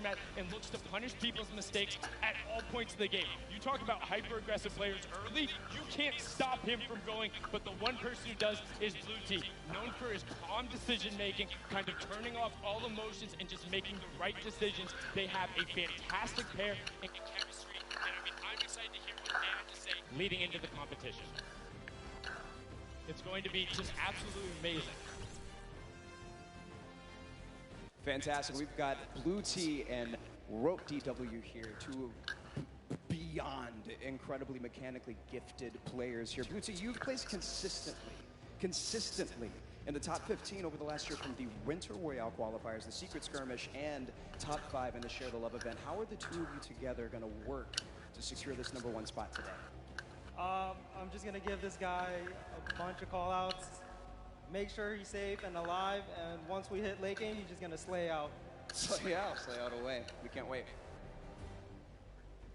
format and looks to punish people's mistakes at all points of the game. You talk about hyper-aggressive players early, you can't stop him from going, but the one person who does is Blue T, known for his calm decision-making, kind of turning off all emotions and just making the right decisions. They have a fantastic pair and chemistry, and I mean, I'm excited to hear what they have to say leading into the competition. It's going to be just absolutely amazing. Fantastic. We've got Blue T and Rope DW here, two beyond incredibly mechanically gifted players here. Blue T, you've placed consistently in the top 15 over the last year from the Winter Royale qualifiers, the Secret Skirmish, and top 5 in the Share the Love event. How are the two of you together going to work to secure this #1 spot today? I'm just going to give this guy a bunch of call-outs, make sure he's safe and alive, and once we hit late game, he's just going to slay out. Slay out away. We can't wait.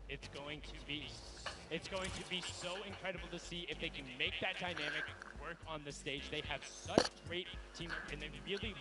It's going to be so incredible to see if they can make that dynamic work on the stage. They have such great teamwork, and they really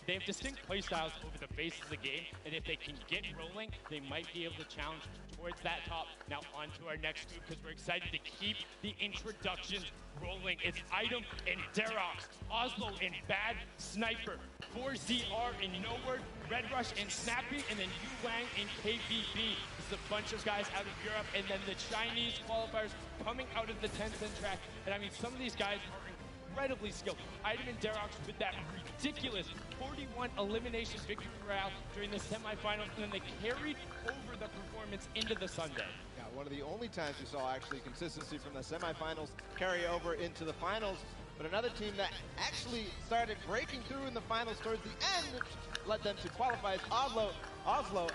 they have distinct playstyles over the face of the game, and if they can get rolling, they might be able to challenge towards that top. Now on to our next group, because we're excited to keep the introductions rolling. It's Item and Derox, Oslo and Bad Sniper, 4ZR and No Word, Red Rush and Snappy, and then Yu Wang and KBB. This is a bunch of guys out of Europe, and then the Chinese qualifiers coming out of the Tencent track. And I mean, some of these guys are incredibly skilled. Item and Derox with that ridiculous 41 elimination victory royale during the semifinals, and then they carried over the performance into the Sunday. Yeah, one of the only times we saw actually consistency from the semifinals carry over into the finals. But another team that actually started breaking through in the finals towards the end, which led them to qualify, is Oslo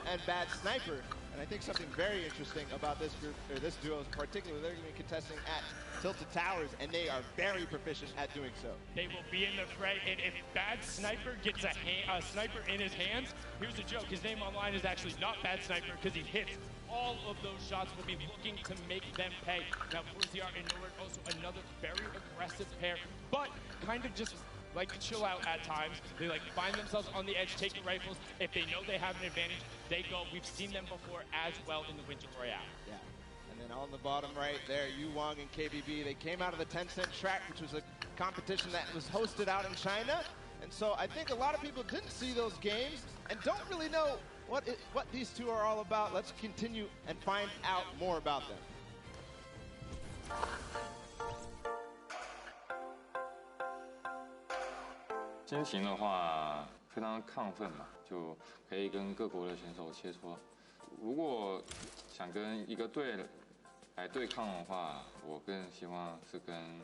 and Bad Sniper. And I think something very interesting about this group, or this duo in particular, they're going to be contesting at Tilted Towers, and they are very proficient at doing so. They will be in the fray, and if Bad Sniper gets a sniper in his hands, here's the joke. His name online is actually not Bad Sniper because he hits all of those shots. Will be looking to make them pay. Now, 4ZR and Norwood, also another very aggressive pair, but kind of just like to chill out at times. They like find themselves on the edge, taking rifles. If they know they have an advantage, they go. We've seen them before as well in the Winter Royale. Yeah. And then on the bottom right there, Yu Wang and KBB, they came out of the Tencent track, which was a competition that was hosted out in China. And so I think a lot of people didn't see those games and don't really know what these two are all about. Let's continue and find out more about them. 心情的话，非常亢奋嘛，就可以跟各国的选手切磋。如果想跟一个队来对抗的话，我更希望是跟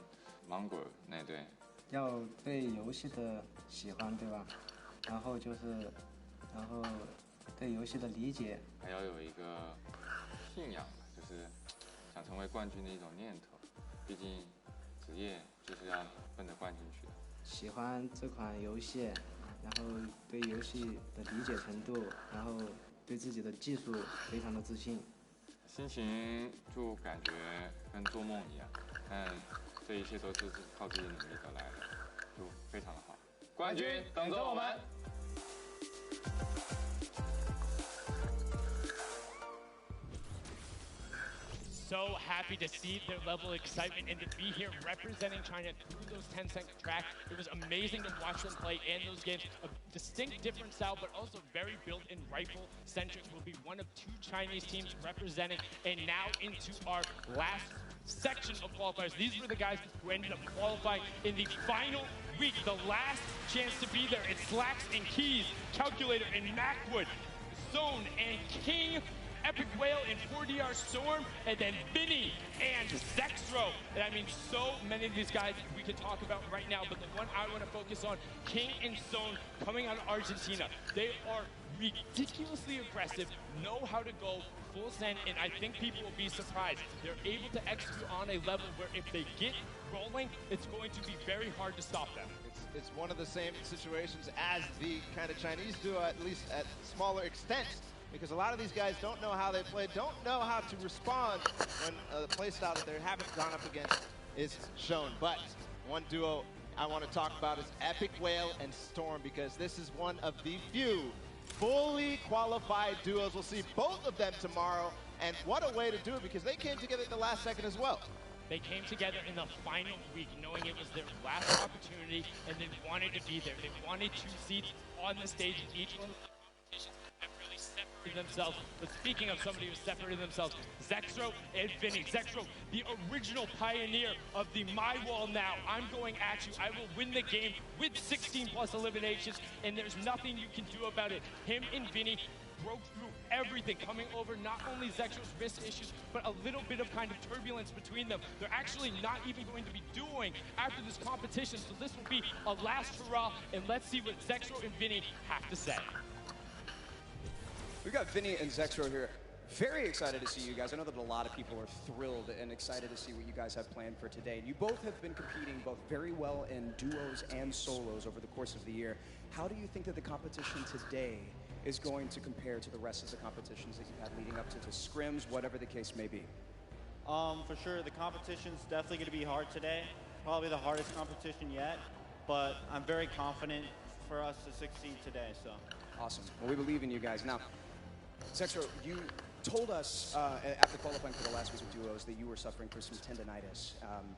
芒果那队。要对游戏的喜欢，对吧？然后对游戏的理解，还要有一个信仰，就是想成为冠军的一种念头。毕竟职业就是要奔着冠军去的。 喜欢这款游戏，然后对游戏的理解程度，然后对自己的技术非常的自信。心情就感觉跟做梦一样，但这一切都是靠自己努力得来的，就非常的好。冠军等着我们！ So happy to see their level of excitement and to be here representing China through those Tencent tracks. It was amazing to watch them play in those games. A distinct different style, but also very built-in rifle-centric. Will be one of 2 Chinese teams representing. And now into our last section of qualifiers. These were the guys who ended up qualifying in the final week. The last chance to be there. It's Slacks and Keys, Calculator and Macwood, Zone and King, Epic Whale and 4DR Storm, and then Vinny and Zexro. And I mean, so many of these guys we could talk about right now, but the one I want to focus on, King and Zone, coming out of Argentina. They are ridiculously aggressive, know how to go full send, and I think people will be surprised. They're able to execute on a level where if they get rolling, it's going to be very hard to stop them. It's one of the same situations as the kind of Chinese duo, at least at smaller extents. Because a lot of these guys don't know how they play, don't know how to respond when the play style that they haven't gone up against is shown. But one duo I want to talk about is Epic Whale and Storm, because this is one of the few fully qualified duos. We'll see both of them tomorrow, and what a way to do it, because they came together at the last second as well. They came together in the final week knowing it was their last opportunity, and they wanted to be there. They wanted 2 seats on the stage in each one of the competitions that really separated themselves. But speaking of somebody who separated themselves, Zexro and Vinny. Zexro, the original pioneer of the My Wall Now. I'm going at you. I will win the game with 16+ eliminations, and there's nothing you can do about it. Him and Vinny broke through everything, coming over not only Zexro's wrist issues, but a little bit of kind of turbulence between them. They're actually not even going to be doing after this competition, so this will be a last hurrah, and let's see what Zexro and Vinny have to say. We've got Vinny and Zexro here. Very excited to see you guys. I know that a lot of people are thrilled and excited to see what you guys have planned for today. And you both have been competing both very well in duos and solos over the course of the year. How do you think that the competition today is going to compare to the rest of the competitions that you've had leading up to scrims, whatever the case may be? For sure, the competition's definitely going to be hard today. Probably the hardest competition yet, but I'm very confident for us to succeed today. So awesome. Well, we believe in you guys. Now, Zexro, you told us after qualifying for the last week of duos that you were suffering from some tendonitis.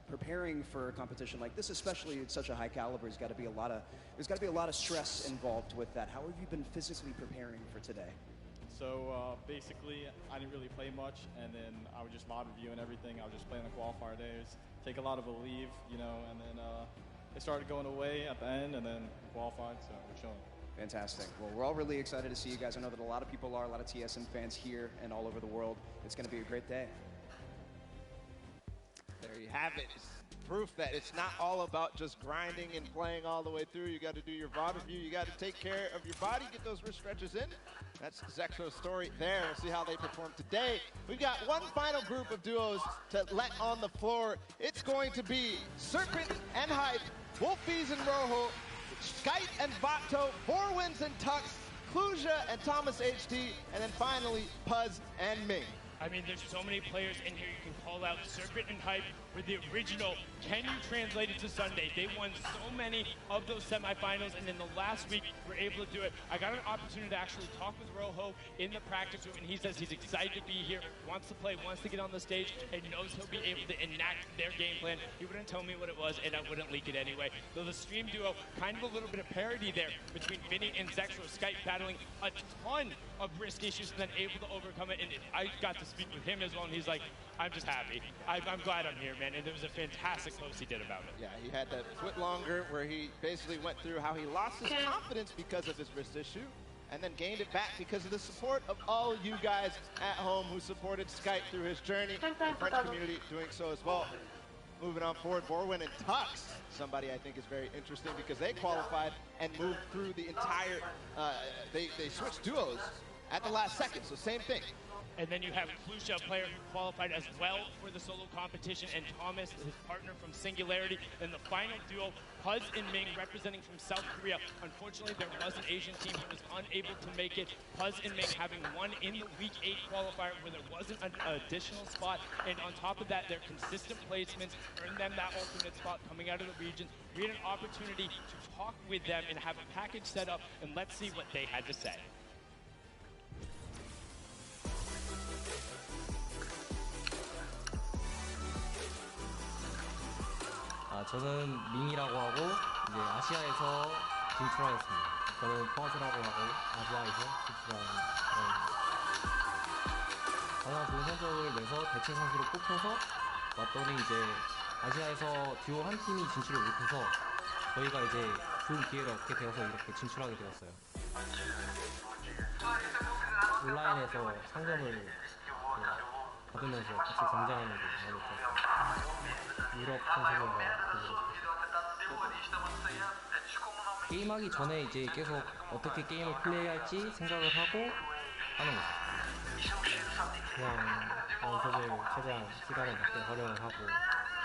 Preparing for a competition like this, especially at such a high caliber, there's got to be a lot of stress involved with that. How have you been physically preparing for today? So basically, I didn't really play much, and then I would just mod review and everything. I would just play on the qualifier days, take a lot of a leave, you know, and then it started going away at the end, and then qualified, so we're chilling. Fantastic. Well, we're all really excited to see you guys. I know that a lot of people are, a lot of TSM fans here and all over the world. It's going to be a great day. There you have it. It's proof that it's not all about just grinding and playing all the way through. You got to do your VOD review. You got to take care of your body, get those wrist stretches in. That's Zexro's story there. We'll see how they perform today. We've got one final group of duos to let on the floor. It's going to be Serpent and Hype, Wolfies and Rojo, Skype and Vato, Borwins and Tux, Kluja and Thomas HD, and then finally Puz and Ming. I mean, there's so many players in here you can call out. Serpent and Hype were the original. Can you translate it to Sunday? They won so many of those semifinals, and in the last week, were able to do it. I got an opportunity to actually talk with Rojo in the practice room, and he says he's excited to be here, wants to play, wants to get on the stage, and knows he'll be able to enact their game plan. He wouldn't tell me what it was, and I wouldn't leak it anyway. Though the stream duo, kind of a little bit of parity there between Vinny and Zexro. Skype battling a ton of wrist issues and then able to overcome it, and I got to speak with him as well, and he's like, I'm just happy. I'm glad I'm here, man, and there was a fantastic post he did about it. Yeah, he had that foot longer where he basically went through how he lost his confidence because of his wrist issue and then gained it back because of the support of all you guys at home who supported Skype through his journey. The French community doing so as well. Moving on forward, Borwin and Tux, somebody I think is very interesting because they qualified and moved through the entire, they switched duos at the last second, so same thing. And then you have Kluja, a player who qualified as well for the solo competition, and Thomas, his partner from Singularity. And the final duo, Puz and Ming, representing from South Korea. Unfortunately, there was an Asian team who was unable to make it. Puz and Ming having won in the Week 8 qualifier where there wasn't an additional spot. And on top of that, their consistent placements earned them that ultimate spot coming out of the region. We had an opportunity to talk with them and have a package set up, and let's see what they had to say. 저는 밍이라고 하고 이제 아시아에서 진출하였습니다. 저는 포화즈라고 하고 아시아에서 진출한 사람입니다. 가장 좋은 성적을 내서 대체 선수로 뽑혀서 왔더니 이제 아시아에서 듀오 한 팀이 진출을 못해서 저희가 이제 좋은 기회를 얻게 되어서 이렇게 진출하게 되었어요. 온라인에서 상금을 받으면서 같이 성장하는 게 많이 있었어요. 유럽 선수들과 게임하기 전에 이제 계속 어떻게 게임을 플레이할지 생각을 하고 하는 거죠. 그냥 연습을 최대한 시간에 맞게 활용을 하고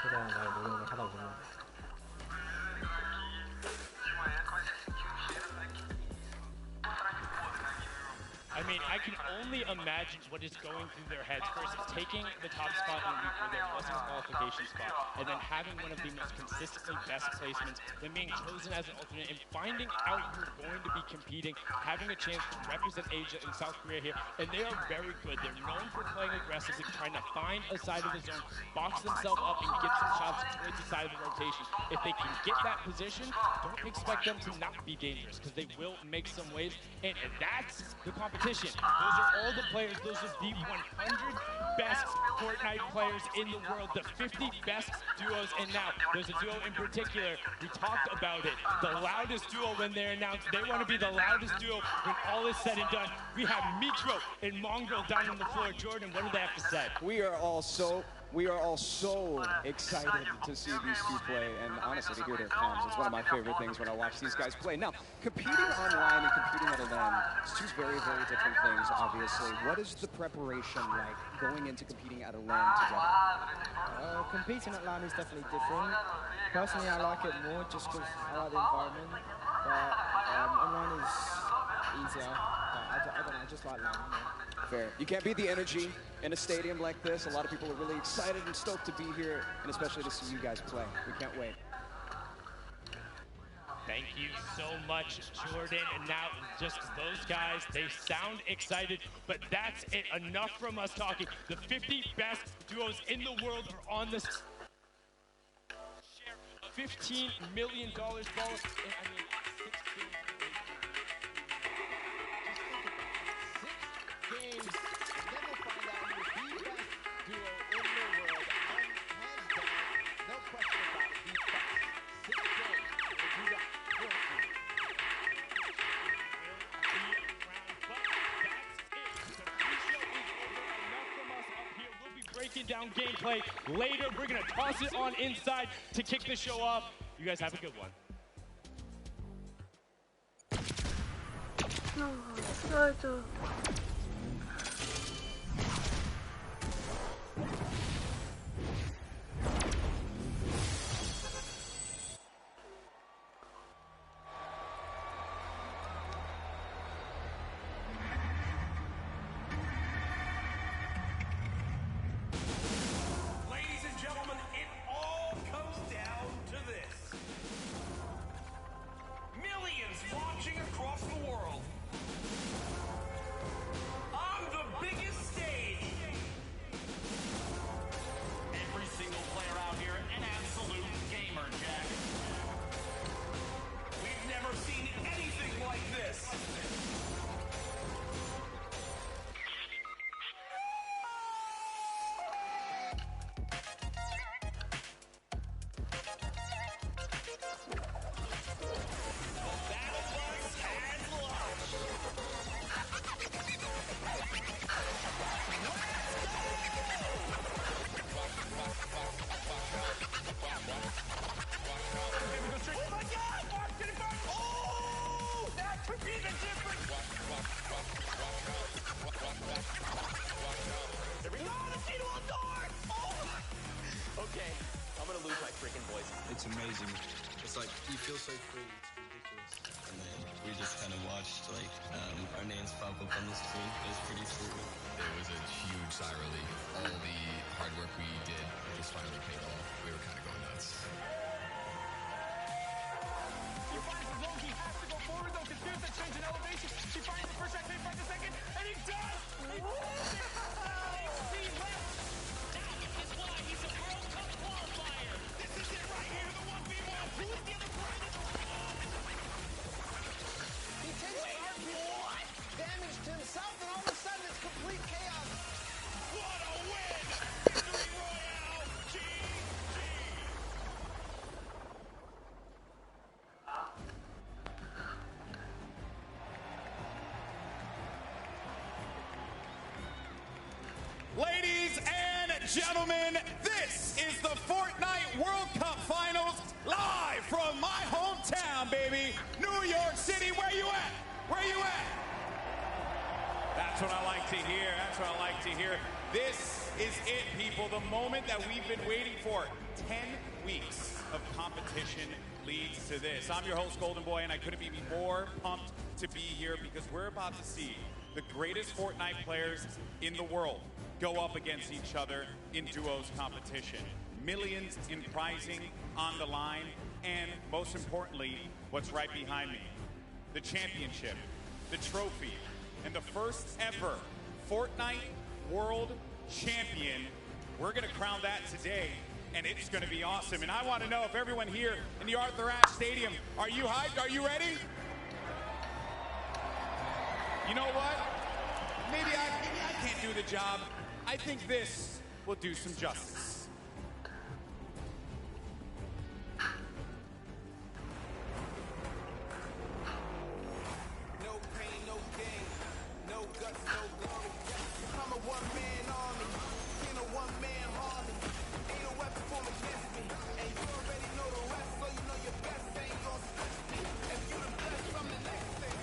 최대한 나의 노력을 하다 보면 I I mean, I can only imagine what is going through their heads. First, taking the top spot in a week where there wasn't a qualification spot, and then having one of the most consistently best placements, then being chosen as an alternate, and finding out you're going to be competing, having a chance to represent Asia and South Korea here, and they are very good. They're known for playing aggressively, trying to find a side of the zone, box themselves up, and get some shots towards the side of the rotation. If they can get that position, don't expect them to not be dangerous, because they will make some waves, and that's the competition. Those are all the players. Those are the 100 best Fortnite players in the world, the 50 best duos, and now there's a duo in particular. We talked about it. The loudest duo when they're announced. They want to be the loudest duo when all is said and done. We have Mitro and Mongrel down on the floor. Jordan, what do they have to say? We are all so excited to see these two play, and honestly, to hear their comms is one of my favorite things when I watch these guys play. Now, competing online and competing at a LAN is two very, very different things, obviously. What is the preparation like going into competing at a LAN together? Competing at LAN is definitely different. Personally, I like it more just because I like the environment, but online is easier. I don't know, I just like LAN more. Fair. You can't beat the energy in a stadium like this. A lot of people are really excited and stoked to be here, and especially to see you guys play. We can't wait. Thank you so much, Jordan. And now, just those guys, they sound excited, but that's it. Enough from us talking. The 50 best duos in the world are on this share $15 million ball. And I mean, 16 games, then we'll find out who the best duo in the world, hands down, no question about it, the best. 6 games, we'll do that. Breaking down gameplay later. We're gonna toss it on inside to kick the show off. You guys have a good one. It's amazing. It's like, you feel so free, it's ridiculous. And then we just kind of watched, like, our names pop up on the screen. It was pretty surreal. It was a huge sigh of relief. All the hard work we did just finally paid off. We were kind of going nuts. He finds the zone, he has to go forward though, because there's that change in elevation. He finds the first shot, he finds the second, and he does! He HP left! That is why he's a World Cup qualifier! This is it right here, the 1v1! Who is the other player that's He takes what? Damage to himself, and all of a sudden it's complete chaos! What a win! Victory Royale! GG! Ladies and gentlemen, this is the Fortnite World Cup Finals live from my hometown, baby. New York City, where you at? Where you at? That's what I like to hear. That's what I like to hear. This is it, people. The moment that we've been waiting for. 10 weeks of competition leads to this. I'm your host, Golden Boy, and I couldn't be more pumped to be here because we're about to see the greatest Fortnite players in the world go up against each other in duos competition. Millions in prizing on the line, and most importantly, what's right behind me, the championship, the trophy, and the first ever Fortnite World Champion. We're gonna crown that today, and it's gonna be awesome. And I wanna know if everyone here in the Arthur Ashe Stadium, are you hyped? Are you ready? You know what? Maybe I can't do the job. I think this will do some justice. No pain, no gain, no guts, no glory. I'm a one-man army, ain't a one-man army. Ain't a weapon formed against me, and you already know the rest, so you know your best ain't gonna stretch me. If you the best, I'm the next thing.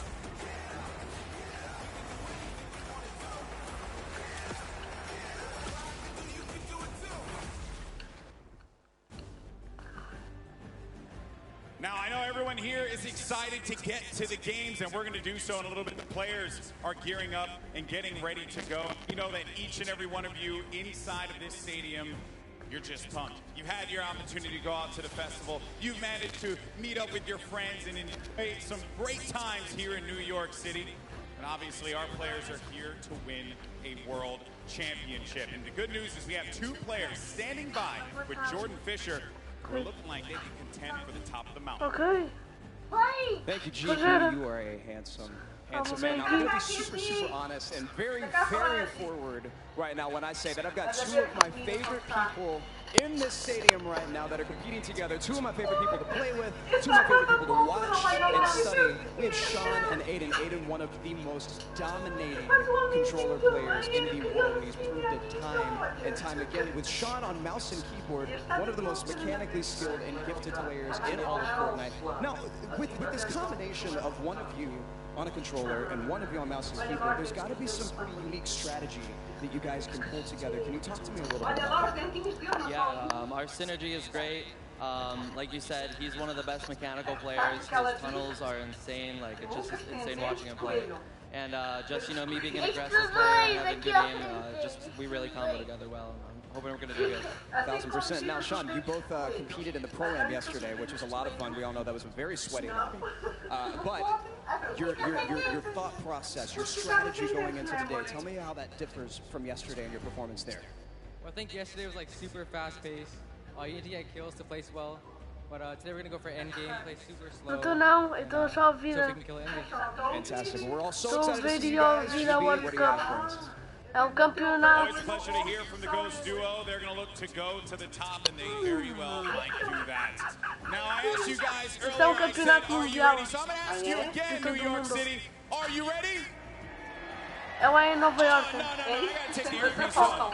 You can do it too. Now, I know everyone here is excited to get to the games, and we're going to do so in a little bit. The players are gearing up and getting ready to go. You know that each and every one of you inside of this stadium, you're just pumped. You've had your opportunity to go out to the festival. You've managed to meet up with your friends and enjoy some great times here in New York City. And obviously, our players are here to win a world championship. And the good news is we have two players standing by with Jordan Fisher who are looking like they can contend for the top of the mountain. Okay. Thank you, GQ. You are a handsome man. I'm going to be super honest and very forward right now when I say that I've got two of my favorite people in this stadium right now that are competing together. Two of my favorite people to play with, two of my favorite people to watch and study. We have Sean and Aiden. Aiden, one of the most dominating controller players in the world. He's proved it time and time again. With Sean on mouse and keyboard, one of the most mechanically skilled and gifted players in all of Fortnite. Now, with this combination of one of you on a controller and one of you on mouse and keyboard, there's got to be some pretty unique strategy that you guys can pull together. Can you talk to me a little bit about that? Yeah, our synergy is great. Like you said, he's one of the best mechanical players. His tunnels are insane. Like, it's just insane watching him play. And just, you know, me being an aggressive player and having good aim, we really combo together well. I'm hoping we're going to do good. 1000%. Now, Sean, you both competed in the Pro-Am yesterday, which was a lot of fun. We all know that was a very sweaty lobby. But your thought process, your strategy going into today, tell me how that differs from yesterday and your performance there. Well, I think yesterday was like super fast-paced. You need to get kills to place well. But today we're going to go for endgame, play super slow. Então só vira. Fantastic. We're all so excited to see you guys. What do you have for us? É campeonato. Always a pleasure to hear from the Ghost duo. They're going to look to go to the top, and they very well might do that. Now, I asked you guys earlier, I said, are you ready? So I'm going to ask you again, New York City. Are you ready? É lá em Nova York. No, I gotta take the earpiece off.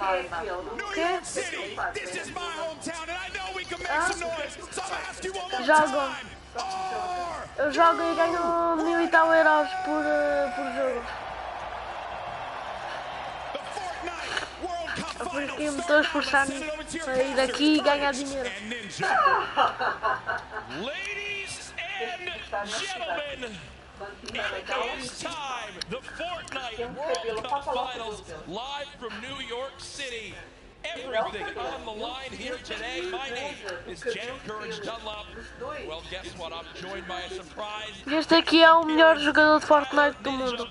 New York City, this is my hometown, and I know we can make some noise. So I'm going to ask you one more time. Eu jogo e ganho 1000 e tal euros por jogo. Por isso que me estou a esforçar para ir daqui e ganhar dinheiro. Ladies and gentlemen, it is time. The Fortnite World Cup Finals live from New York City. Everything on the line here today. My name is Jam Courage Dunlop. Well, guess what? I'm joined by a surprise. Este aqui é o melhor jogador de Fortnite do mundo.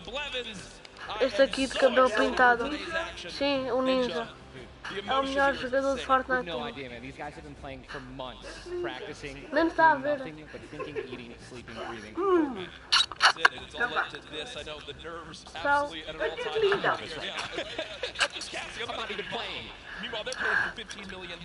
Este aqui de cabelo pintado. Sim, o Ninja. É o melhor jogador de Fortnite do mundo. Nem está a ver. It's all up to this. I know the nerves absolutely at an all-time high. I'm just casting. I'm not even playing. Meanwhile, they're playing for $15 million,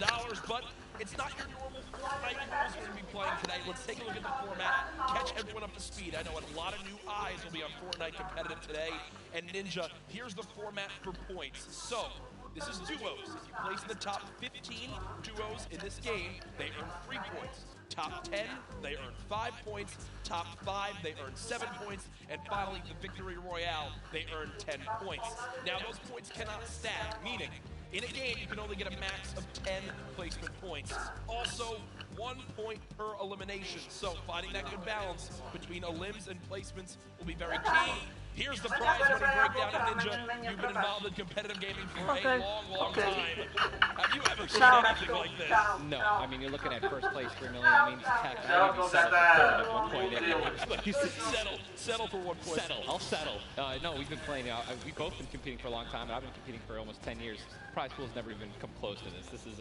but it's not your normal Fortnite rules we're going to be playing tonight. Let's take a look at the format, catch everyone up to speed. I know a lot of new eyes will be on Fortnite competitive today. And Ninja, here's the format for points. So, this is duos. If you place in the top 15 duos in this game, they earn 3 points. Top 10, they earn 5 points. Top 5, they earn 7 points. And finally, the Victory Royale, they earn 10 points. Now, those points cannot stack, meaning in a game, you can only get a max of 10 placement points. Also, 1 point per elimination. So finding that good balance between elims and placements will be very key. Here's the prize money breakdown of Ninja. You've been involved in competitive gaming for a long time. Have you ever seen anything like this? No, I mean, you're looking at first place, $3 million. That means Tech. I even settled for third at one point. You said settle for 1 point. I'll settle. No, we've been playing. We've both been competing for a long time, and I've been competing for almost 10 years. Prize pool's never even come close to this. This is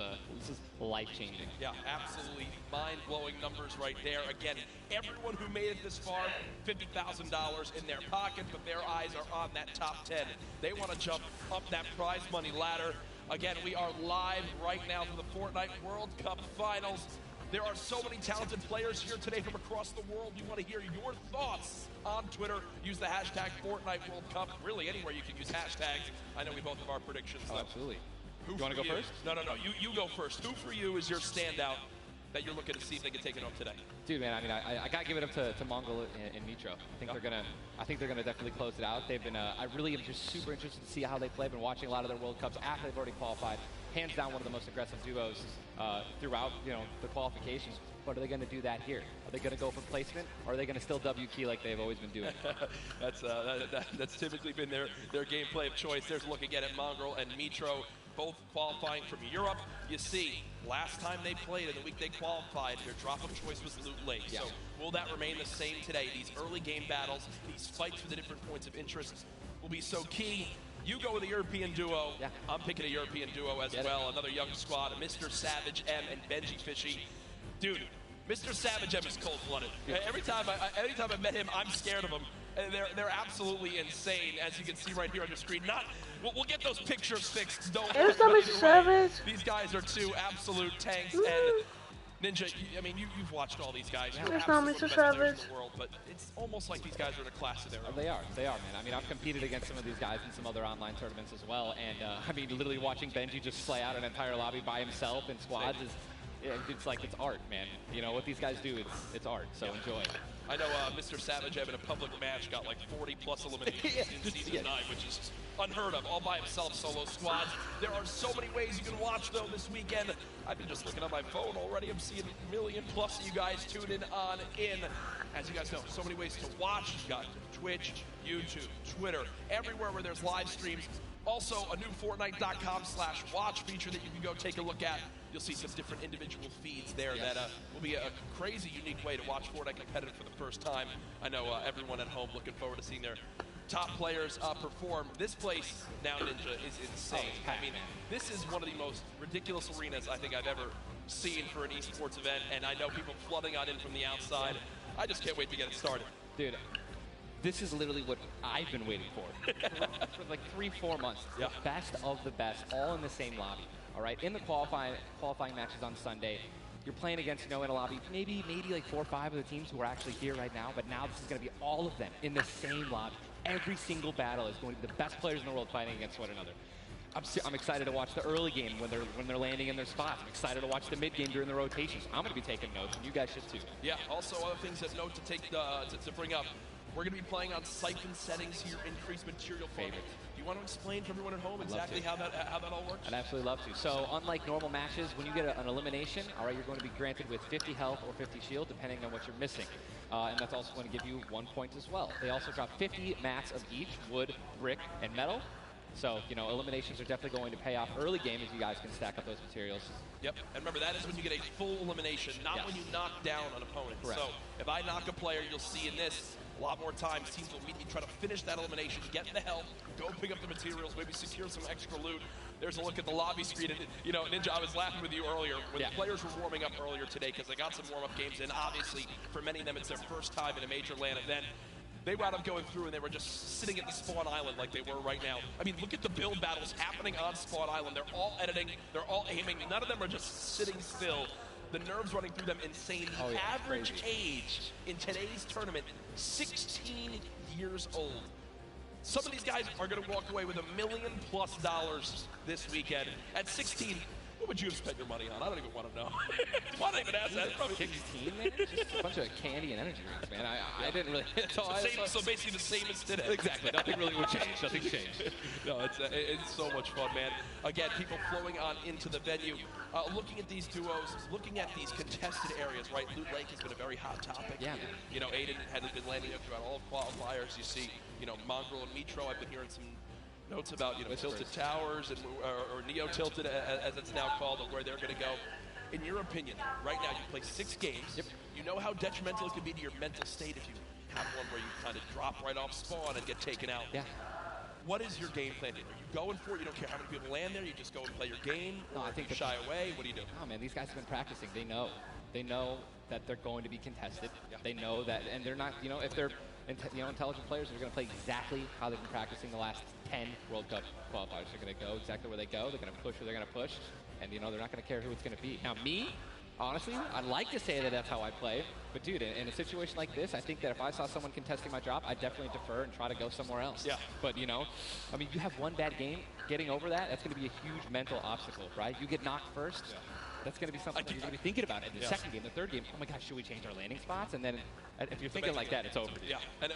life-changing. Yeah, absolutely mind-blowing numbers right there. Again, everyone who made it this far, $50,000 in their pocket, but their eyes are on that top 10. They want to jump up that prize money ladder. Again, we are live right now for the Fortnite World Cup Finals. There are so many talented players here today from across the world. We want to hear your thoughts on Twitter. Use the hashtag Fortnite World Cup. Really, anywhere you can use hashtags. I know we both have our predictions. Oh, absolutely. Who you want to go first? No. You go first. Who for you is your standout that you're looking to see if they can take it home today? Dude, man, I mean, I gotta give it up to Mongol and Mitro. I think they're gonna definitely close it out. They've been, I really am just super interested to see how they play. I've been watching a lot of their World Cups after they've already qualified. Hands down, one of the most aggressive duos throughout, the qualifications. But are they gonna do that here? Are they gonna go for placement, or are they gonna still W key like they've always been doing? That's typically been their gameplay of choice. There's a look again at Mongol and Mitro, both qualifying from Europe. You see, last time they played, in the week they qualified, their drop of choice was Loot Lake. Yeah. So will that remain the same today? These early game battles, these fights for the different points of interest will be so key. You go with a European duo. Yeah. I'm picking a European duo as well. Another young squad, Mr. Savage M and Benji Fishy. Dude, Mr. Savage M is cold-blooded. Every time I met him, I'm scared of him. And they're absolutely insane, as you can see right here on the screen. We'll get those pictures fixed. Don't. There's no Mr. Savage. These guys are two absolute tanks. And Ninja, I mean, you've watched all these guys. There's no Mr. Savage. In the world, but it's almost like these guys are in a class of their own. They are, man. I mean, I've competed against some of these guys in some other online tournaments as well. And I mean, literally watching Benji just slay out an entire lobby by himself in squads is. It's like, it's art, man. What these guys do, it's art, so enjoy. I know Mr. Savage having a public match got like 40+ eliminations in Season 9, which is unheard of, all by himself, solo squads. There are so many ways you can watch, though, this weekend. I've been just looking at my phone already. I'm seeing 1 million+ of you guys tune in. As you guys know, so many ways to watch. You've got Twitch, YouTube, Twitter, everywhere where there's live streams. Also, a new Fortnite.com/watch feature that you can go take a look at. You'll see some different individual feeds there that will be a crazy, unique way to watch Fortnite competitive for the first time. I know everyone at home looking forward to seeing their top players perform. This place now, Ninja, is insane. I mean, this is one of the most ridiculous arenas I think I've ever seen for an esports event, and I know people flooding on in from the outside. I just can't wait to get it started. Dude, this is literally what I've been waiting for like 3-4 months. The best of the best, all in the same lobby. All right, in the qualifying matches on Sunday, you're playing against, in a lobby, maybe like 4 or 5 of the teams who are actually here right now, but now this is going to be all of them in the same lobby. Every single battle is going to be the best players in the world fighting against one another. I'm excited to watch the early game when they're landing in their spots. I'm excited to watch the mid game during the rotations. I'm going to be taking notes, and you guys should too. Yeah. Also, other things that note to take to bring up. We're going to be playing on siphon settings here, increased material favorites. Do you want to explain for everyone at home exactly how that all works? I'd absolutely love to. So, unlike normal matches, when you get an elimination, all right, you're going to be granted with 50 health or 50 shield, depending on what you're missing. And that's also going to give you 1 point as well. They also drop 50 mats of each, wood, brick, and metal. So, eliminations are definitely going to pay off early game as you guys can stack up those materials. Yep, and remember, that is when you get a full elimination, not when you knock down an opponent. Correct. So, if I knock a player, you'll see in this, a lot more times teams will immediately try to finish that elimination, get the health, go pick up the materials, maybe secure some extra loot. There's a look at the lobby screen. And, Ninja, I was laughing with you earlier when the players were warming up earlier today because they got some warm-up games in. Obviously, for many of them, it's their first time in a major LAN event. They wound up going through and they were just sitting at the spawn island like they were right now. I mean, look at the build battles happening on spawn island. They're all editing, they're all aiming. None of them are just sitting still. The nerves running through them insane. The average age in today's tournament, 16 years old. Some of these guys are going to walk away with $1 million+ this weekend. At 16, What would you have spent your money on? I don't even want to know. Why not even ask that? 16, man? Just a bunch of candy and energy drinks, man. I didn't really. So basically the same as today. Exactly. Nothing really would change. Nothing's changed. No, it's so much fun, man. Again, people flowing on into the venue, looking at these duos, looking at these contested areas, right? Loot Lake has been a very hot topic. Yeah. You know, Aiden had been landing up throughout all qualifiers. You see, you know, Mongrel and Mitro, I've been hearing some notes about, you know, Tilted Towers and or Neo Tilted, as it's now called, of where they're going to go. In your opinion, right now you play 6 games. Yep. You know how detrimental it can be to your mental state if you have one where you kind of drop right off spawn and get taken out. Yeah. What is your game plan? Are you going for it? You don't care how many people land there? You just go and play your game? Or No, I think you shy away? What do you do? Oh, man, these guys have been practicing. They know. They know that they're going to be contested. They know that, and they're not, you know, if they're intelligent players, they're going to play exactly how they've been practicing the last 10 World Cup qualifiers. They're going to go exactly where they go. They're going to push where they're going to push. And, you know, they're not going to care who it's going to be. Now, me, honestly, I'd like to say that that's how I play. But, dude, in a situation like this, I think that if I saw someone contesting my drop, I'd definitely defer and try to go somewhere else. Yeah. But, you know, I mean, you have one bad game. Getting over that, that's going to be a huge mental obstacle, right? You get knocked first. Yeah. That's going to be something that you're going to be thinking about in the second game, the third game. Oh, my gosh, should we change our landing spots? And then if you're thinking like that, it's over. Yeah, and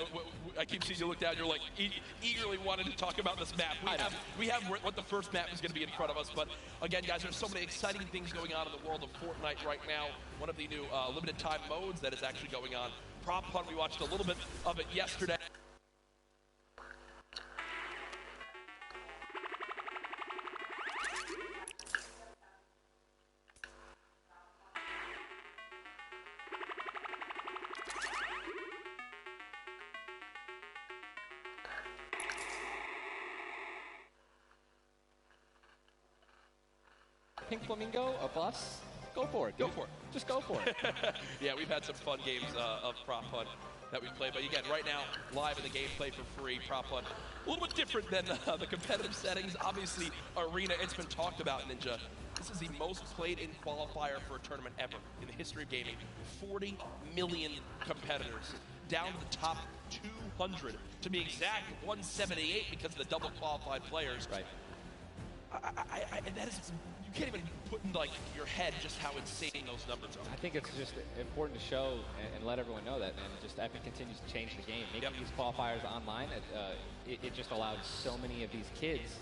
I keep seeing you look down. You're like eagerly wanting to talk about this map. We have what the first map is going to be in front of us. But again, guys, there's so many exciting things going on in the world of Fortnite right now. One of the new limited time modes that is actually going on. Prop Hunt, we watched a little bit of it yesterday. Pink Flamingo, a bus, go for it. Go for it. Just go for it. Yeah, we've had some fun games of Prop Hunt that we've played. But again, right now, live in the gameplay for free, Prop Hunt. A little bit different than the competitive settings. Obviously, Arena, it's been talked about, Ninja. This is the most played in qualifier for a tournament ever in the history of gaming. 40 million competitors, down to the top 200. To be exact, 178 because of the double qualified players. Right. And that is, you can't even put in like your head just how insane those numbers are. I think it's just important to show and let everyone know that, and just Epic continues to change the game. Making these qualifiers online, it just allowed so many of these kids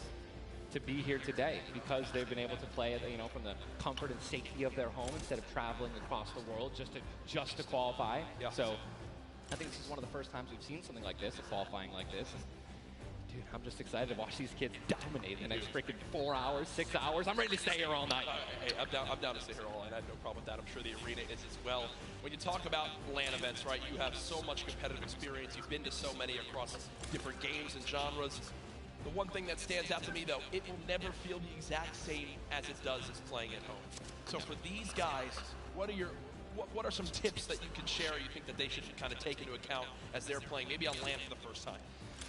to be here today because they've been able to play it, you know, from the comfort and safety of their home instead of traveling across the world just to qualify. Yeah. So I think this is one of the first times we've seen something like this, a qualifying like this. Dude, I'm just excited to watch these kids dominate in the next freaking 4 hours, 6 hours. I'm ready to stay here all night. Hey, I'm down to stay here all night. I have no problem with that. I'm sure the Arena is as well. When you talk about LAN events, right, you have so much competitive experience. You've been to so many across different games and genres. The one thing that stands out to me, though, it will never feel the exact same as it does as playing at home. So for these guys, what are some tips that you can share or you think that they should kind of take into account as they're playing, maybe on LAN for the first time?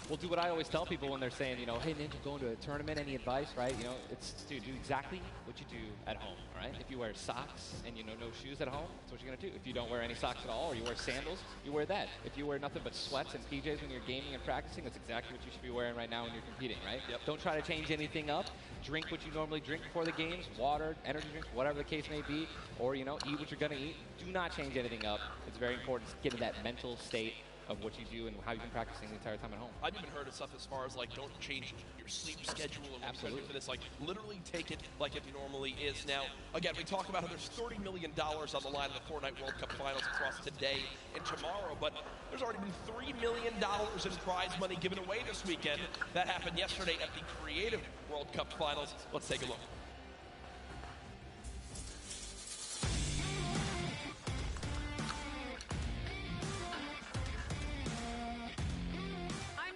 Well, do what I always tell people when they're saying, you know, hey, Ninja, going to a tournament, any advice, right? You know, it's, dude, do exactly what you do at home, all right? If you wear socks and, you know, no shoes at home, that's what you're going to do. If you don't wear any socks at all or you wear sandals, you wear that. If you wear nothing but sweats and PJs when you're gaming and practicing, that's exactly what you should be wearing right now when you're competing, right? Yep. Don't try to change anything up. Drink what you normally drink before the games, water, energy drinks, whatever the case may be, or, you know, eat what you're going to eat. Do not change anything up. It's very important to get in that mental state of what you do and how you've been practicing the entire time at home. I've even heard of stuff as far as like don't change your sleep schedule and Absolutely. for this. Like literally take it like it normally is. Now, again, we talk about how there's $30 million on the line of the Fortnite World Cup Finals across today and tomorrow, but there's already been $3 million in prize money given away this weekend. That happened yesterday at the Creative World Cup Finals. Let's take a look.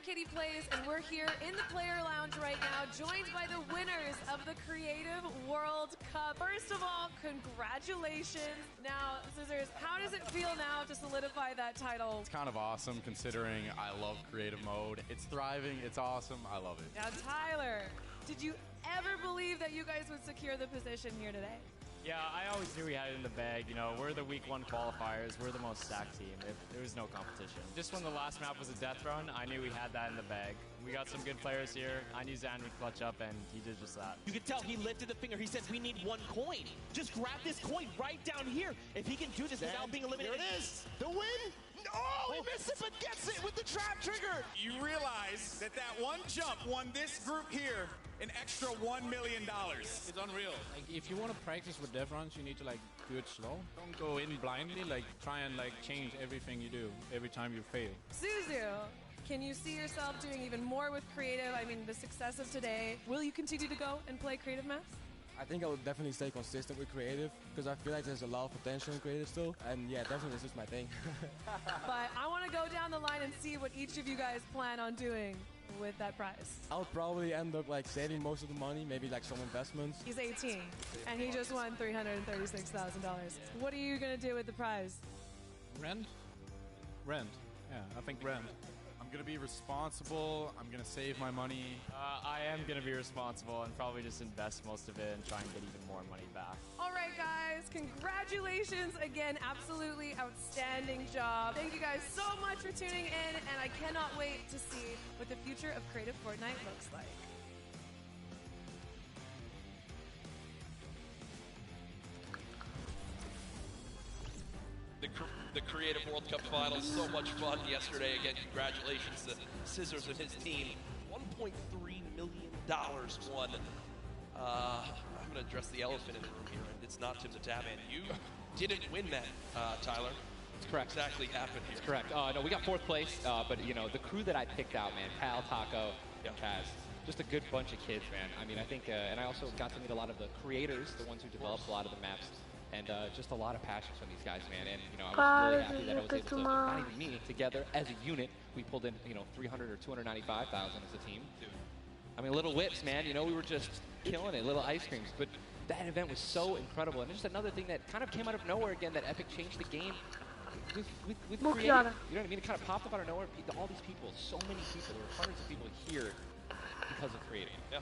Kitty Plays, and we're here in the player lounge right now, joined by the winners of the Creative World Cup. First of all, congratulations. Now, Scissors, how does it feel now to solidify that title? It's kind of awesome considering I love creative mode. It's thriving, it's awesome, I love it. Now, Tyler, did you ever believe that you guys would secure the position here today? Yeah, I always knew we had it in the bag. You know, we're the week 1 qualifiers. We're the most stacked team. There was no competition. Just when the last map was a death run, I knew we had that in the bag. We got some good players here. I knew Zan would clutch up, and he did just that. You could tell he lifted the finger. He says, we need 1 coin. Just grab this coin right down here. If he can do this without being eliminated. Here it is. The win. Oh, he missed it, but gets it with the trap trigger. You realize that one jump won this group here an extra $1 million. It's unreal. Like, if you want to practice with death runs, you need to like do it slow. Don't go in blindly. Like, try and like change everything you do every time you fail. Suzu, can you see yourself doing even more with creative? I mean, the success of today. Will you continue to go and play creative maps? I think I would definitely stay consistent with creative because I feel like there's a lot of potential in creative still. And yeah, definitely this is my thing. But I want to go down the line and see what each of you guys plan on doing with that prize. I would probably end up like saving most of the money, maybe like some investments. He's 18 and he just won $336,000. What are you going to do with the prize? Rent? Rent. Yeah, I think rent. I'm going to be responsible. I'm going to save my money. I am going to be responsible and probably just invest most of it and try and get even more money back. All right, guys, congratulations again. Absolutely outstanding job. Thank you guys so much for tuning in, and I cannot wait to see what the future of Creative Fortnite looks like. The Creative World Cup Finals, so much fun yesterday. Again, congratulations to Scissors and his team. $1.3 million won. I'm going to address the elephant in the room here, and it's not Tim the Tatman. You didn't win that, Tyler. That's correct. What exactly happened here? That's correct. No, we got 4th place, but you know, the crew that I picked out, man, Cal, Taco, and Chaz, just a good bunch of kids, man. I mean, I think, and I also got to meet a lot of the creators, the ones who developed a lot of the maps. And just a lot of passion from these guys, man. And, you know, I was really happy that I was able to, not even me, together as a unit, we pulled in, you know, 300 or 295,000 as a team. I mean, Little Whips, man, you know, we were just killing it, little ice creams. But that event was so incredible. And just another thing that kind of came out of nowhere again, that Epic changed the game with creative. You know what I mean? It kind of popped up out of nowhere. All these people, so many people, there were hundreds of people here because of creative. Yeah.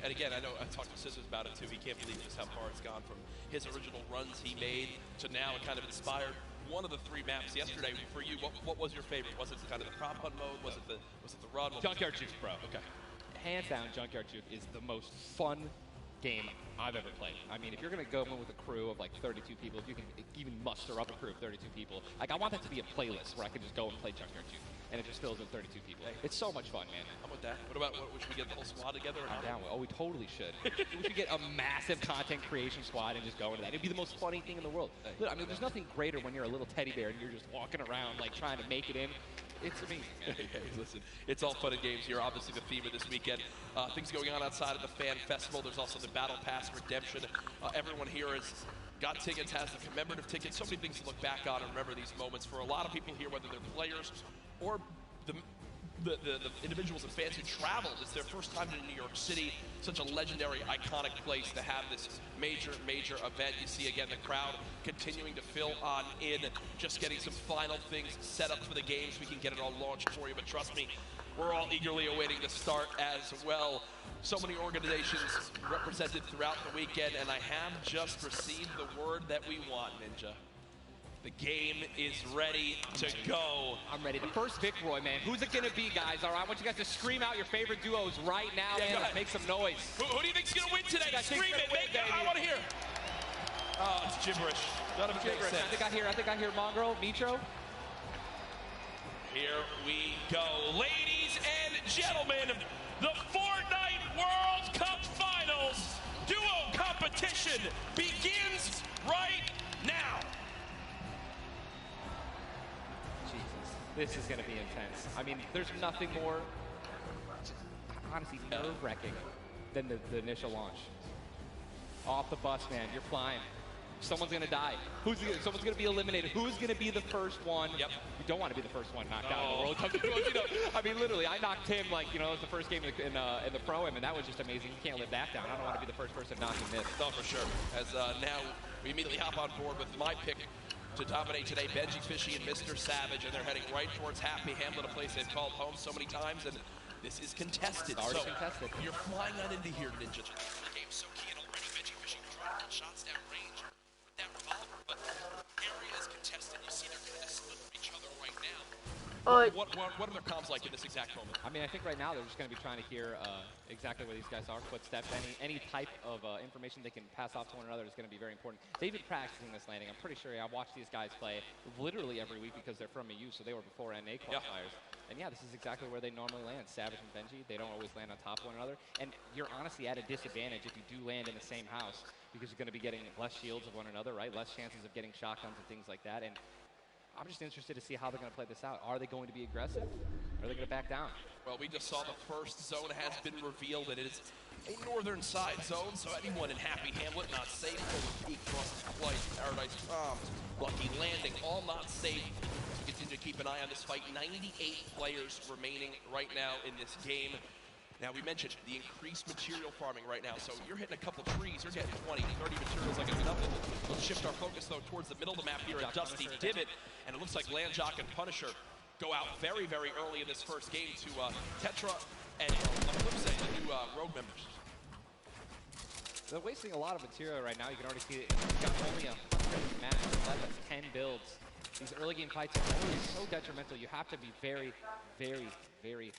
And again, I know I talked to Scissors about it too. He can't believe just how far it's gone from his original runs he made to now it kind of inspired one of the 3 maps yesterday for you. What was your favorite? Was it kind of the prop hunt mode? Was it the run? Junkyard Juke, bro. Okay. Hands down, Junkyard Juke is the most fun game I've ever played. I mean, if you're going to go in with a crew of like 32 people, if you can even muster up a crew of 32 people, like I want that to be a playlist where I can just go and play Junkyard Juke. And it just fills with 32 people. It's so much fun, man. I'm with that. What about, should we get the whole squad together? I'm down with. Oh, we totally should. We should get a massive content creation squad and just go into that. It'd be the most funny thing in the world. I mean, there's nothing greater when you're a little teddy bear and you're just walking around, like, trying to make it in. It's amazing, man. Hey, listen, it's all fun and games here. Obviously, the theme of this weekend. Things going on outside of the fan festival. There's also the Battle Pass redemption. Everyone here has got tickets, has the commemorative tickets. So many things to look back on and remember these moments. For a lot of people here, whether they're players or the individuals and fans who traveled, it's their first time in New York City, such a legendary, iconic place to have this major event. You see, again, the crowd continuing to fill on in, just getting some final things set up for the games. We can get it all launched for you, but trust me, we're all eagerly awaiting the start as well. So many organizations represented throughout the weekend, and I have just received the word that we want, Ninja. The game is ready to go. I'm ready. The first Vic Roy, man. Who's it going to be, guys? All right, I want you guys to scream out your favorite duos right now, man. Let's make some noise. Who do you think's going to win today? Scream it. I want to hear. Oh, it's gibberish. None of it makes sense. I think I hear Mongrel, Mitro. Here we go. Ladies and gentlemen, the Fortnite World Cup Finals duo competition begins right now. This is going to be intense. I mean, there's nothing more, honestly, nerve-wracking than the initial launch. Off the bus, man. You're flying. Someone's going to die. Someone's going to be eliminated. Who's going to be the first one? Yep. You don't want to be the first one knocked out in the World Cup. You know, I mean, literally, I knocked him like, you know, it was the first game in the Pro-Am, and that was just amazing. You can't live that down. I don't want to be the first person knocking this. No, for sure. As now we immediately hop on board with my pick to dominate today, Benji Fishy and Mr. Savage, and they're heading right towards Happy Hamlet, a place they've called home so many times, and this is contested. Already contested. You're flying on into here, Ninja. The game's so key and already Benji Fishy shots down range with that revolver, but area is contested. You see they're kind of split from each other right now. What are their comms like in this exact moment? I mean, I think right now they're just going to be trying to hear exactly where these guys are, footsteps, any type of information they can pass off to one another is going to be very important. They've been practicing this landing. I'm pretty sure I watched these guys play literally every week because they're from EU, so they were before NA qualifiers. And yeah, this is exactly where they normally land. Savage and Benji, they don't always land on top of one another. And you're honestly at a disadvantage if you do land in the same house because you're going to be getting less shields of one another, right? Less chances of getting shotguns and things like that. And I'm just interested to see how they're going to play this out. Are they going to be aggressive? Or are they going to back down? Well, we just saw the first zone has been revealed, and it is a northern side zone, so anyone in Happy Hamlet not safe. Peak crosses flight, Paradise Palms, Lucky Landing, all not safe. So continue to keep an eye on this fight. 98 players remaining right now in this game. Now, we mentioned the increased material farming right now, so you're hitting a couple trees, you're getting 20, 30 materials like it's nothing. Let's shift our focus, though, towards the middle of the map here at Dusty Divot, and it looks like Landjock and Punisher go out very, very early in this first game to Tetra and Eclipse, the new Rogue members. They're wasting a lot of material right now. You can already see it. You've got only 100 match, 10 builds. These early game fights are always so detrimental. You have to be very, very, very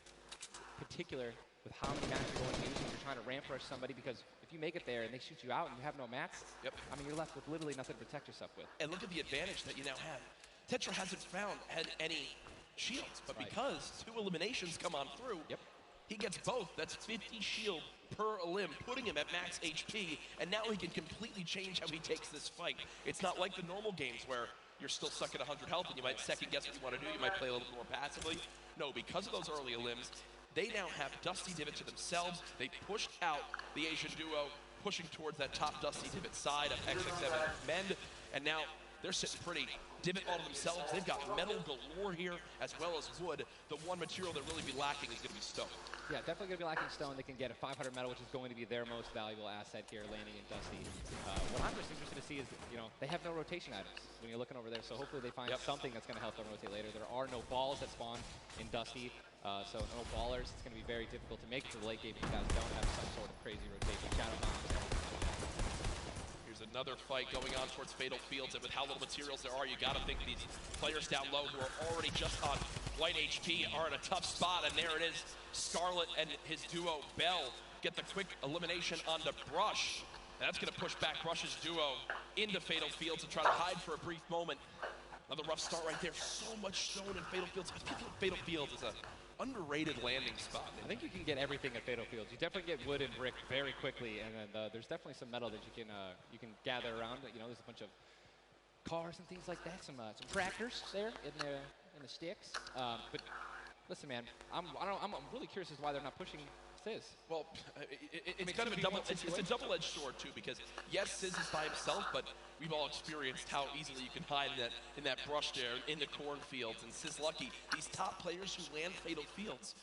particular with how many mats you're going to use if you're trying to ramp rush somebody, because if you make it there and they shoot you out and you have no mats, I mean, you're left with literally nothing to protect yourself with. And look at the advantage that you now have. Tetra hasn't had any shields, but because 2 eliminations come on through, he gets both. That's 50 shield per elim, putting him at max HP, and now he can completely change how he takes this fight. It's not like the normal games where you're still stuck at 100 health and you might second guess what you want to do. You might play a little bit more passively. No, because of those early elims, they now have Dusty Divot to themselves. They pushed out the Asian duo, pushing towards that top Dusty Divot side of XXM and Mend, and now they're sitting pretty. Divot all to themselves. They've got metal galore here, as well as wood. The one material that really be lacking is going to be stone. Yeah, definitely going to be lacking stone. They can get a 500 metal, which is going to be their most valuable asset here, landing in Dusty. What I'm just interested to see is, you know, they have no rotation items when you're looking over there, so hopefully they find something that's going to help them rotate later. There are no balls that spawn in Dusty, so no ballers. It's going to be very difficult to make it to the late game if you guys don't have some sort of crazy rotation. Shadow bombs. Here's another fight going on towards Fatal Fields, and with how little materials there are, you got to think these players down low who are already just on white HP are in a tough spot, and there it is. Scarlet and his duo, Bell, get the quick elimination onto Brush. And that's going to push back Brush's duo into Fatal Fields and try to hide for a brief moment. Another rough start right there. So much stone in Fatal Fields. I feel like Fatal Fields is an underrated landing spot. I think you can get everything at Fatal Fields. You definitely get wood and brick very quickly, and then there's definitely some metal that you can gather around. You know, there's a bunch of cars and things like that. Some tractors there in the sticks. But listen, man, I'm really curious as to why they're not pushing Sizz. Well, it's kind of a double-edged sword too, because yes, Sizz is by himself, but we've all experienced how easily you can hide in that brush there in the cornfields. And Sizz Lucky, these top players who land Fatal Fields,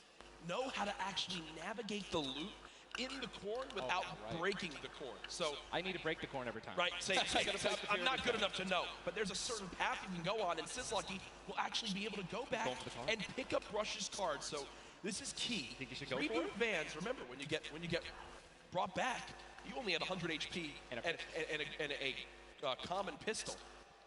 know how to actually navigate the loot in the corn without breaking the corn. So I need to break the corn every time. Right. I'm not good enough to know, but there's a certain path you can go on, and Sizz Lucky will actually be able to go back and pick up Brush's cards. So this is key. Think you should go for Reboot it? Vans, remember, when you get brought back, you only had 100 HP and a common pistol.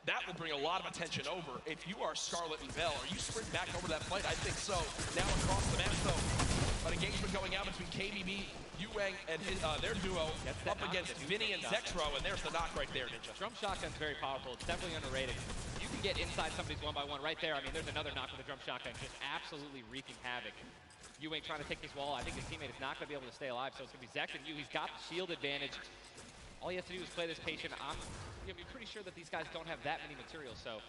That will bring a lot of attention over. If you are Scarlet and Bell, are you sprint back over that fight? I think so. Now across the map, though, an engagement going out between KBB, Yuang, and their duo up against Vinny and Zexro, and there's the knock right there, Ninja. Drum shotgun's very powerful. It's definitely underrated. You can get inside somebody's one-by-one right there. I mean, there's another knock with the drum shotgun, just absolutely wreaking havoc. Yuang trying to take his wall. I think his teammate is not going to be able to stay alive, so it's going to be Zex and Yu. He's got the shield advantage. All he has to do is play this patient. I'm pretty sure that these guys don't have that many materials, so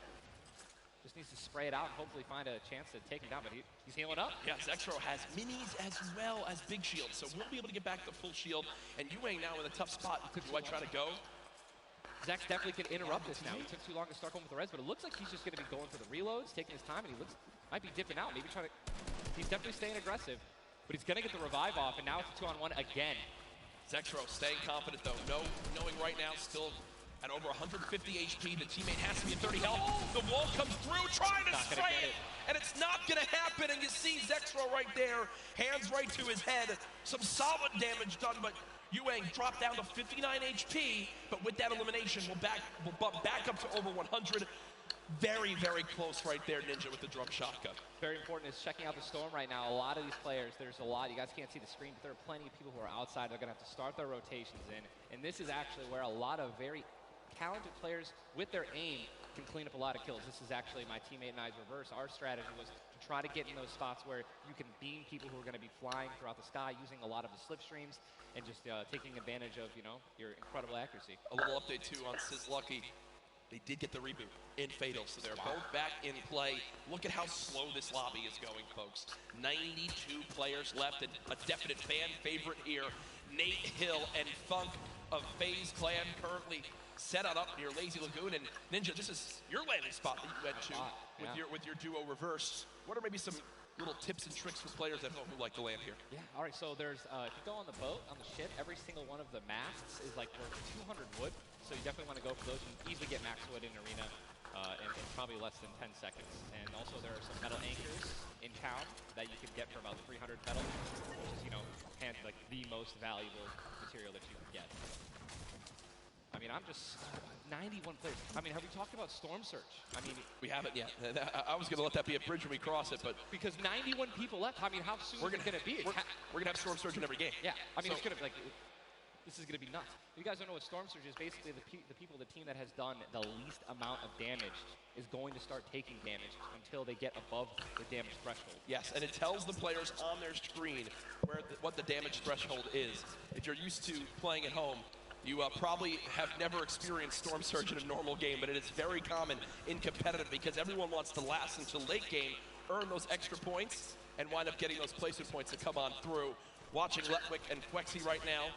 just needs to spray it out and hopefully find a chance to take him down, but he's healing up. Yeah, Zexro has minis as well as big shields, so we'll be able to get back the full shield. And Yuang now in a tough spot. Do I try to go? Zex definitely can interrupt this now. He took too long to start going with the res, but it looks like he's just going to be going for the reloads, taking his time, and he might be dipping out, maybe trying to. He's definitely staying aggressive, but he's going to get the revive off, and now it's a 2-on-1 again. Zexro staying confident though, knowing right now still at over 150 HP, the teammate has to be at 30 health. The wall comes through, trying to spray it, and it's not gonna happen, and you see Zexro right there, hands right to his head. Some solid damage done, but Yuang dropped down to 59 HP, but with that elimination, we'll bump back up to over 100. Very, very close right there, Ninja, with the drum shotgun. Very important is checking out the Storm right now. A lot of these players, there's a lot, you guys can't see the screen, but there are plenty of people who are outside. They're going to have to start their rotations in. And this is actually where a lot of very talented players with their aim can clean up a lot of kills. This is actually my teammate and I's reverse. Our strategy was to try to get in those spots where you can beam people who are going to be flying throughout the sky using a lot of the slipstreams and just taking advantage of, you know, your incredible accuracy. A little update, too, on Sizlucky. They did get the reboot in Fatal, so they're both back in play. Look at how slow this lobby is going, folks. 92 players left, and a definite fan favorite here. Nate Hill and Funk of FaZe Clan currently set on up near Lazy Lagoon. And Ninja, this is your landing spot that you went to with your duo reverse. What are maybe some little tips and tricks for players at home who like to land here? Yeah, all right, so there's, if you go on the boat, on the ship, every single one of the masts is like worth 200 wood. So you definitely want to go for those. You can easily get max wood in Arena in probably less than 10 seconds. And also there are some metal anchors in town that you can get for about 300 metal, which is, you know, like the most valuable material that you can get. I mean, I'm just 91 players. I mean, have we talked about Storm Surge? I mean, we haven't yet. I was going to let that be a bridge when we cross it, but because 91 people left. I mean, how soon is it going to be? We're going to have Storm Surge in every game. Yeah, I mean, it's going to be like, this is going to be nuts. You guys don't know what Storm Surge is. Basically, the team that has done the least amount of damage is going to start taking damage until they get above the damage threshold. Yes, and it tells the players on their screen what the damage threshold is. If you're used to playing at home, you probably have never experienced Storm Surge in a normal game, but it is very common in competitive because everyone wants to last until late game, earn those extra points, and wind up getting those placement points to come on through. Watching Letwick and Quexy right now,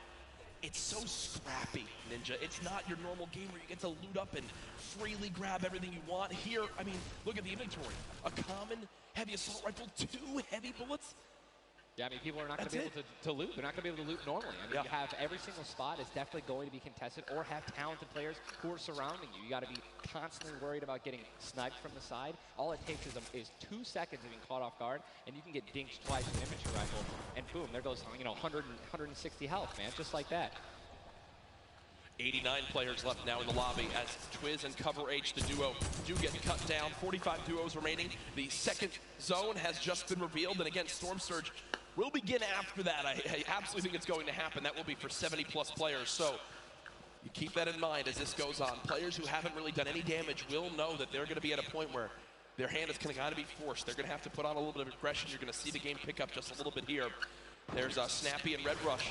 it's so scrappy, Ninja. It's not your normal game where you get to loot up and freely grab everything you want. Here, I mean, look at the inventory. A common heavy assault rifle, 2 heavy bullets. Yeah, I mean, people are not going to be able to loot. They're not going to be able to loot normally. I mean, you have every single spot is definitely going to be contested or have talented players who are surrounding you. You got to be constantly worried about getting sniped from the side. All it takes is 2 seconds of being caught off guard, and you can get dinked twice with an infantry rifle, and boom, there goes, you know, 160 health, man, just like that. 89 players left now in the lobby as Twiz and Cover H, the duo, do get cut down. 45 duos remaining. The second zone has just been revealed, and again, Storm Surge will begin after that. I absolutely think it's going to happen. That will be for 70-plus players. So you keep that in mind as this goes on. Players who haven't really done any damage will know that they're going to be at a point where their hand is going to be forced. They're going to have to put on a little bit of aggression. You're going to see the game pick up just a little bit here. There's Snappy and Red Rush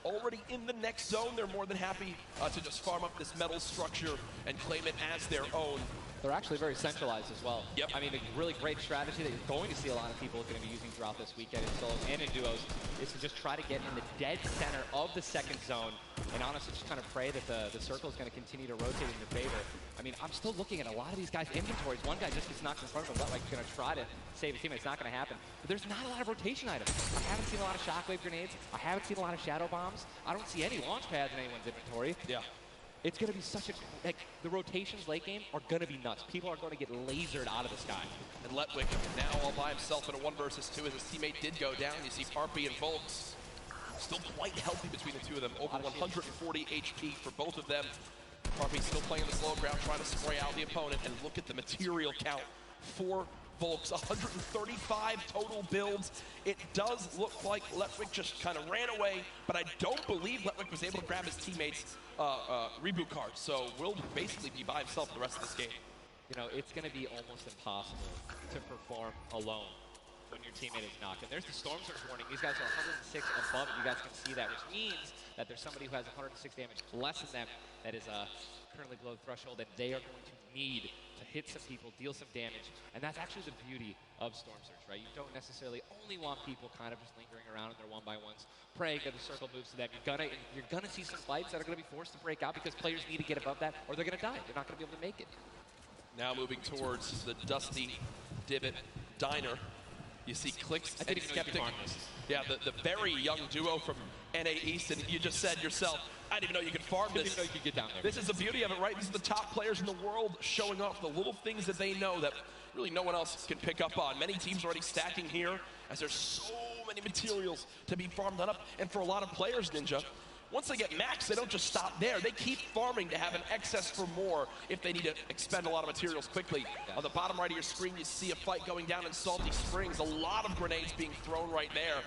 already in the next zone. They're more than happy to just farm up this metal structure and claim it as their own. They're actually very centralized as well. Yep. I mean, a really great strategy that you're going to see a lot of people going to be using throughout this weekend in solos and in duos is to just try to get in the dead center of the second zone and honestly just kind of pray that the circle is going to continue to rotate in your favor. I mean, I'm still looking at a lot of these guys' inventories. One guy just gets knocked in front of him. Like, he's going to try to save his team. It's not going to happen. But there's not a lot of rotation items. I haven't seen a lot of shockwave grenades. I haven't seen a lot of shadow bombs. I don't see any launch pads in anyone's inventory. Yeah. It's going to be such a, like, the rotations late game are going to be nuts. People are going to get lasered out of the sky. And Letwick now all by himself in a 1 versus 2 as his teammate did go down. You see Harpy and Volks still quite healthy between the two of them. Over 140 HP for both of them. Harpy still playing the slow ground, trying to spray out the opponent. And look at the material count for Volks, 135 total builds. It does look like Letwick just kind of ran away, but I don't believe Letwick was able to grab his teammates' reboot card. So will basically be by himself the rest of this game. You know, it's going to be almost impossible to perform alone when your teammate is knocked. And there's the Storm Surge warning. These guys are 106 above it. You guys can see that, which means that there's somebody who has 106 damage less than them that is currently below the threshold, and they are going to need to hit some people, deal some damage. And that's actually the beauty of Storm Surge, right? You don't necessarily only want people kind of just lingering around in their 1-by-1s, praying that the circle moves to them. You're gonna see some fights that are gonna be forced to break out because players need to get above that or they're gonna die. They're not gonna be able to make it. Now moving towards the Dusty Divot Diner. You see Clicks and Skeptic. Yeah, the very young duo from NA East, and you just said yourself, I didn't even know you could farm this. I didn't even know you could get down there. This is the beauty of it, right? These are the top players in the world showing off the little things that they know that really no one else can pick up on. Many teams already stacking here as there's so many materials to be farmed up. And for a lot of players, Ninja, once they get max, they don't just stop there. They keep farming to have an excess for more if they need to expend a lot of materials quickly. On the bottom right of your screen, you see a fight going down in Salty Springs. A lot of grenades being thrown right there.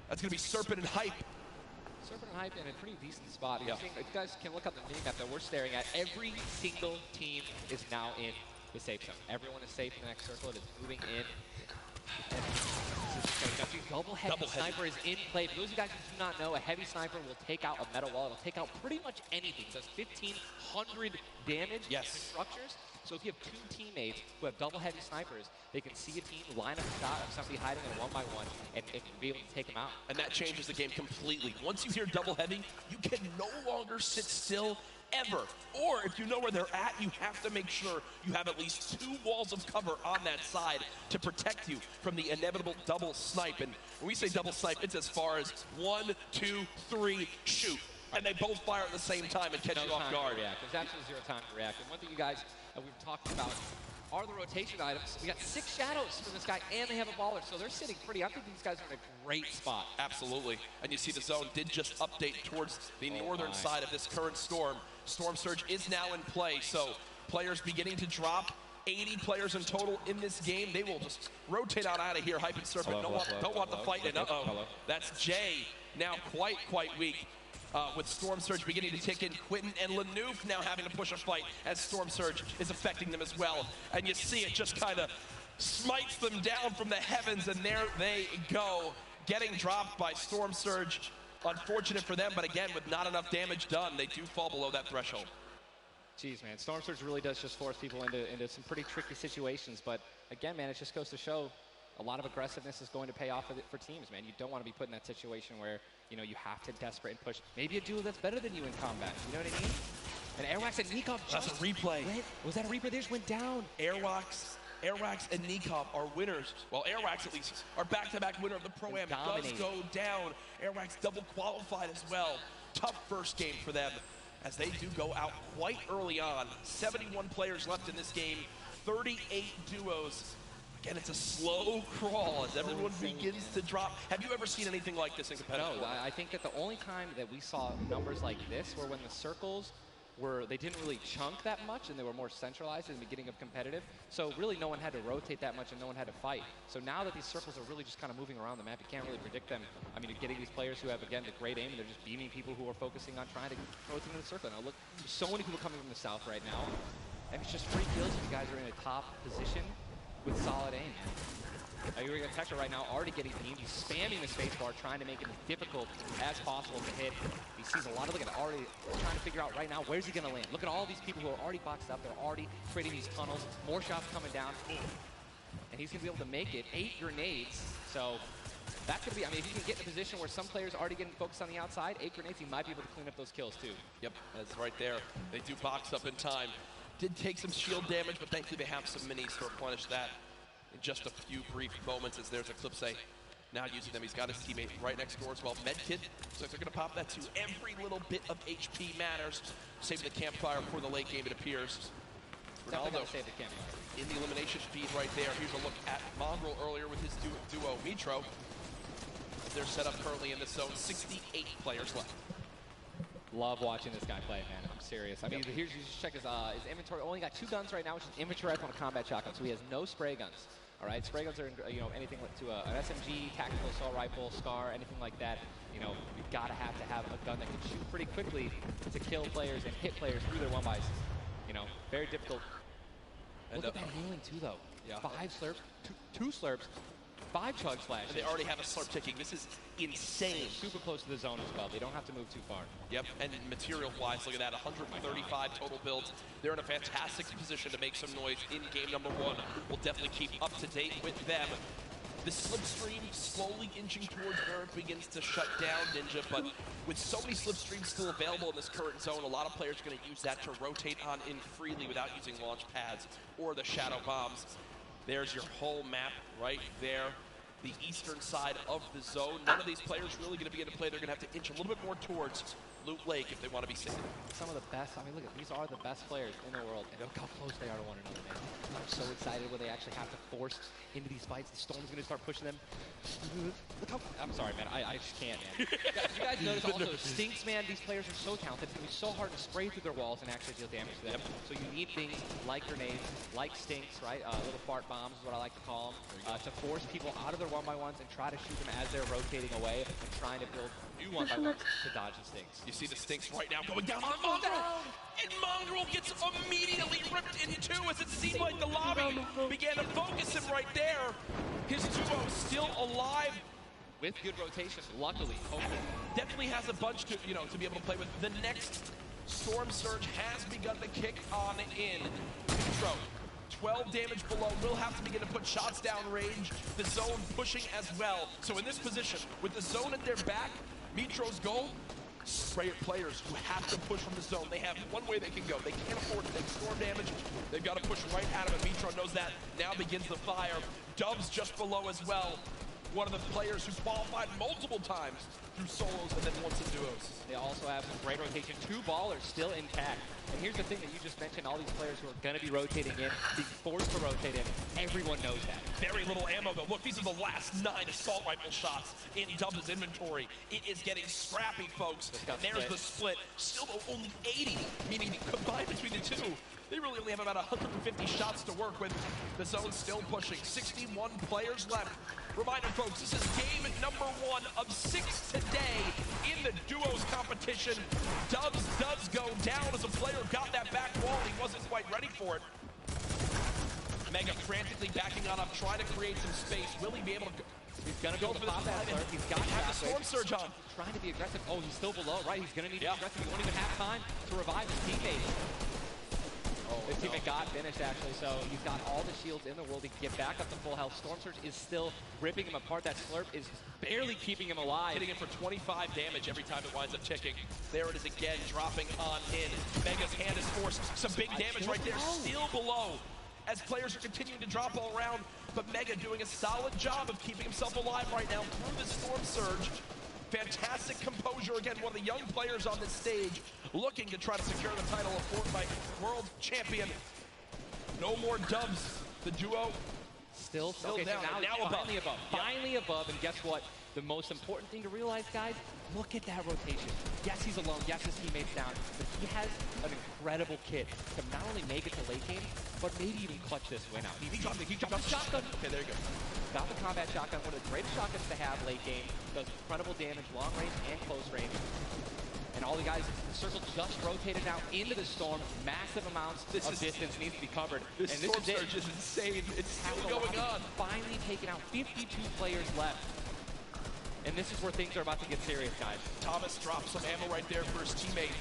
That's going to be Serpent and Hype. Serpent and Hype in a pretty decent spot. If you guys can look up the mini map that we're staring at, every single team is now in the safe zone. Everyone is safe in the next circle. It is moving in. Double heavy sniper is in play. For those of you guys who do not know, a heavy sniper will take out a metal wall. It'll take out pretty much anything. It does 1,500 damage to structures. So if you have two teammates who have double heavy snipers, they can see a team, line up a shot of somebody hiding in a 1-by-1, and be able to take them out. And that changes the game completely. Once you hear double heavy, you can no longer sit still ever. Or if you know where they're at, you have to make sure you have at least 2 walls of cover on that side to protect you from the inevitable double snipe. And when we say double snipe, it's as far as 1, 2, 3, shoot. And they both fire at the same time and catch you off guard. There's absolutely 0 time to react. And one thing you guys we've talked about are the rotation items. We got 6 shadows for this guy, and they have a baller, so they're sitting pretty. I think these guys are in a great spot. Absolutely. And you see the zone did just update towards the northern side of this current storm. Storm Surge is now in play, so players beginning to drop. 80 players in total in this game. They will just rotate on out of here. Hype and Serpent don't want the fight. And that's Jay now quite weak. With Storm Surge beginning to tick in, Quentin and Lanouf now having to push a fight as Storm Surge is affecting them as well. And you see it just kind of smites them down from the heavens, and there they go, getting dropped by Storm Surge. Unfortunate for them, but again, with not enough damage done, they do fall below that threshold. Jeez, man, Storm Surge really does just force people into some pretty tricky situations, but again, man, it just goes to show a lot of aggressiveness is going to pay off for teams, man. You don't want to be put in that situation where, you know, you have to desperate and push. Maybe a duo that's better than you in combat. You know what I mean? And Airwax and Nikov just... That's a replay. Was that a replay? They just went down. Airwax and Nikov are winners. Well, Airwax at least are back-to-back winner of the Pro-Am. Does go down. Airwax double qualified as well. Tough first game for them as they do go out quite early on. 71 players left in this game. 38 duos. Again, it's a slow crawl as everyone begins to drop. Have you ever seen anything like this in competitive? No, I think that the only time that we saw numbers like this were when the circles they didn't really chunk that much and they were more centralized in the beginning of competitive. So really no one had to rotate that much and no one had to fight. So now that these circles are really just kind of moving around the map, you can't really predict them. I mean, you're getting these players who have, again, the great aim and they're just beaming people who are focusing on trying to rotate in the circle. Now look, there's so many people coming from the south right now. And it's just free kills if you guys are in a top position with solid aim. You're going to Tekra right now already getting beamed. He's spamming the spacebar, trying to make it as difficult as possible to hit. He sees a lot of, look at it, already trying to figure out right now, where's he going to land? Look at all these people who are already boxed up. They're already creating these tunnels. More shots coming down. And he's going to be able to make it. 8 grenades. So that could be, I mean, if you can get in a position where some players are already getting focused on the outside, 8 grenades, he might be able to clean up those kills too. Yep, that's right there. They do box up in time. Did take some shield damage, but thankfully they have some minis to replenish that in just a few brief moments as there's Eclipse now using them. He's got his teammate right next door as well. Medkit, so they're going to pop that too. Every little bit of HP matters. Save the campfire for the late game, it appears. Ronaldo save the campfire. In the elimination feed right there. Here's a look at Mongrel earlier with his duo Mitro. They're set up currently in the zone. 68 players left. Love watching this guy play, man. I'm serious. I mean, here's, you just check his inventory. Only got 2 guns right now, which is inventory rifle and a combat shotgun. So he has no spray guns. All right, spray guns are, you know, anything to an SMG, tactical assault rifle, SCAR, anything like that. You know, you've got to have a gun that can shoot pretty quickly to kill players and hit players through their 1-bys. You know, very difficult. And look at that healing too, though. Yeah. 5 slurps, 2 slurps. 5 chug flashes. And they already have a slurp ticking. This is insane. Super close to the zone as well. They don't have to move too far. Yep, and material-wise, look at that, 135 total builds. They're in a fantastic position to make some noise in game number 1. We'll definitely keep up to date with them. The slipstream slowly inching towards where it begins to shut down Ninja, but with so many slipstreams still available in this current zone, a lot of players are going to use that to rotate on in freely without using launch pads or the shadow bombs. There's your whole map right there, the eastern side of the zone. None of these players really going to be able to play. They're going to have to inch a little bit more towards Loot Lake if they want to be safe. Some of the best, I mean, look, these are the best players in the world, and look how close they are to one another, man. I'm so excited when they actually have to force into these fights. The Storm's going to start pushing them. Look how, I'm sorry, man, I just can't, man. You guys notice also, Stinks, man, these players are so talented. It's going to be so hard to spray through their walls and actually deal damage to them. So you need things like grenades, like Stinks, right? Little fart bombs is what I like to call them, to force people out of their 1x1s and try to shoot them as they're rotating away and trying to build new 1x1s to dodge the Stinks. You see the Stinks right now going down on Mongraal, and Mongraal gets immediately ripped in two as it seemed like the lobby began to focus him right there. His duo still alive. With good rotation, luckily. Definitely has a bunch to, to be able to play with. The next Storm Surge has begun to kick on in. Mitro, 12 damage below, will have to begin to put shots down range. The zone pushing as well. So in this position, with the zone at their back, Mitro's goal, spray at players who have to push from the zone. They have one way they can go. They can't afford to take storm damage. They've got to push right at him, and Mitro knows that. Now begins the fire. Dubs just below as well. One of the players who qualified multiple times through solos and then once in duos. They also have some great rotation. 2 ballers still intact. And here's the thing that you just mentioned, all these players who are going to be rotating in, being forced to rotate in, everyone knows that. Very little ammo though. Look, these are the last 9 assault rifle shots in Dubs' inventory. It is getting scrappy, folks. And there's the split. Still only 80, meaning combined between the two, they really only have about 150 shots to work with. The zone still pushing. 61 players left. Reminder, folks, this is game number 1 of 6 today in the duos competition. Dubs does go down as a player got that back wall. He wasn't quite ready for it. Mega frantically backing on up, trying to create some space. Will he be able to go? He's going to go for the pop that slurp. He's got the Storm Surge on. Trying to be aggressive. Oh, he's still below, right? He's going to need to be aggressive. He won't even have time to revive his teammate. His teammate got finished, actually, so he's got all the shields in the world. He can get back up to full health. Storm Surge is still ripping him apart. That slurp is barely keeping him alive. Hitting him for 25 damage every time it winds up ticking. There it is again, dropping on in. Mega's hand is forced. Some big damage right there, still below. As players are continuing to drop all around, but Mega doing a solid job of keeping himself alive right now through the Storm Surge. Fantastic composure, again, one of the young players on this stage looking to try to secure the title of Fortnite World Champion. No more Dubs. The duo still okay, down. So now finally above. Finally above, and guess what? The most important thing to realize, guys, look at that rotation. Yes, he's alone. Yes, his teammate's down. But he has an incredible kit to not only make it to late game, but maybe even clutch this win out. He dropped the shotgun. Okay, there you go. Got the combat shotgun, one of the greatest shotguns to have late game. Does incredible damage, long range and close range. And all the guys, the circle just rotated now into the storm. Massive amounts of distance needs to be covered. This Storm Surge is insane. It's still going on. Finally taken out. 52 players left. And this is where things are about to get serious, guys. Thomas drops some ammo right there for his teammate,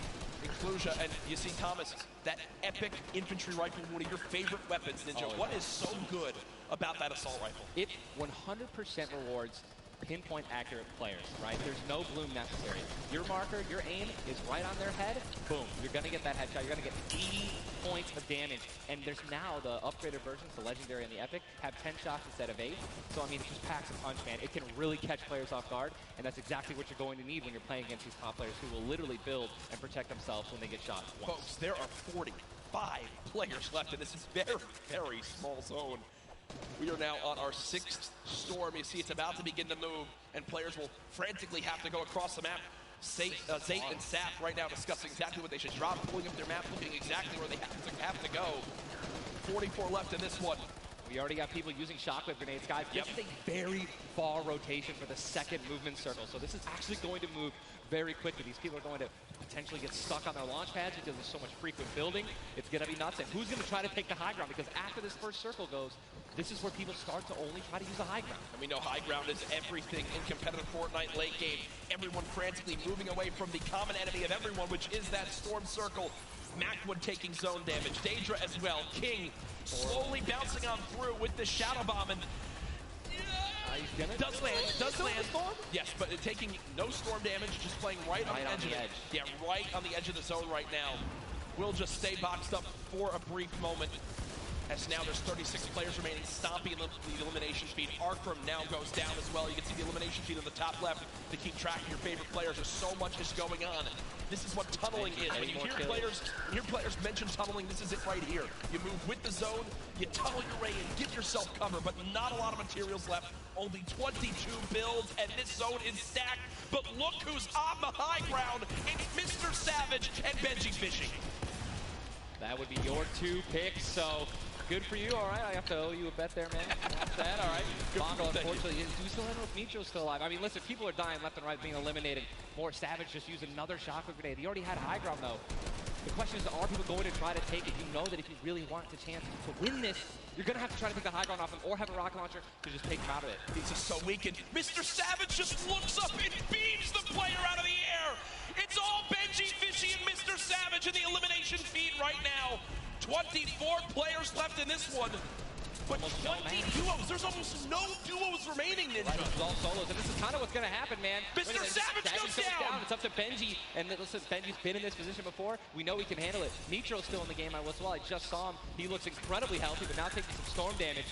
Inclusia. And you see Thomas, that epic infantry rifle, one of your favorite weapons, Ninja. What is so good about that assault rifle? It 100% rewards pinpoint accurate players, right? There's no bloom necessary. Your marker, your aim is right on their head. Boom. You're going to get that headshot. You're going to get 80 points of damage. And there's now the upgraded versions, the Legendary and the Epic, have 10 shots instead of 8. So, I mean, it just packs a punch, man. It can really catch players off guard. And that's exactly what you're going to need when you're playing against these top players who will literally build and protect themselves when they get shot once. Folks, there are 45 players left in this very, very small zone. We are now on our 6th storm. You see it's about to begin to move, and players will frantically have to go across the map. Zayt and Sap right now discussing exactly what they should drop, pulling up their map, looking exactly where they have to go. 44 left in this one. We already got people using shockwave grenades, guys. This is a very far rotation for the second movement circle, so this is actually going to move very quickly. These people are going to potentially get stuck on their launch pads because there's so much frequent building. It's going to be nuts. And who's going to try to take the high ground? Because after this first circle goes, this is where people start to only try to use the high ground. And we know high ground is everything in competitive Fortnite late game. Everyone frantically moving away from the common enemy of everyone, which is that storm circle. Macwood taking zone damage. Daedra as well. King slowly bouncing on through with the Shadow Bomb. And does land. Yes, but taking no storm damage, just playing right on the edge. Yeah, right on the edge of the zone right now. Will just stay boxed up for a brief moment. as now there's 36 players remaining. Stompy in the elimination feed. Arkram now goes down as well. You can see the elimination feed on the top left to keep track of your favorite players. There's so much is going on. This is what tunneling is. When you hear players mention tunneling, this is it right here. You move with the zone, you tunnel your way in, give yourself cover, but not a lot of materials left. Only 22 builds, and this zone is stacked. But look who's on the high ground. It's Mr. Savage and Benji Fishing. That would be your 2 picks, so good for you. All right, I have to owe you a bet there, man. Watch that. All right. Mongo, unfortunately, do you still know if Mitro's still alive? I mean, listen, people are dying left and right, being eliminated. More Savage just used another shockwave grenade. He already had high ground, though. The question is, are people going to try to take it? You know that if you really want the chance to win this, you're going to have to try to take the high ground off him or have a rocket launcher to just take him out of it. He's just so weakened. Mr. Savage just looks up and beams the player out of the air. It's all Benji Fishy and Mr. Savage in the elimination feed right now. 24 players left in this one. But 20 duos. There's almost no duos remaining, Ninja. Right, it's all solos, and this is kind of what's going to happen, man. Mr. Savage goes down. It's up to Benji, and listen, Benji's been in this position before. We know he can handle it. Nitro's still in the game as well. I just saw him. He looks incredibly healthy, but now taking some storm damage.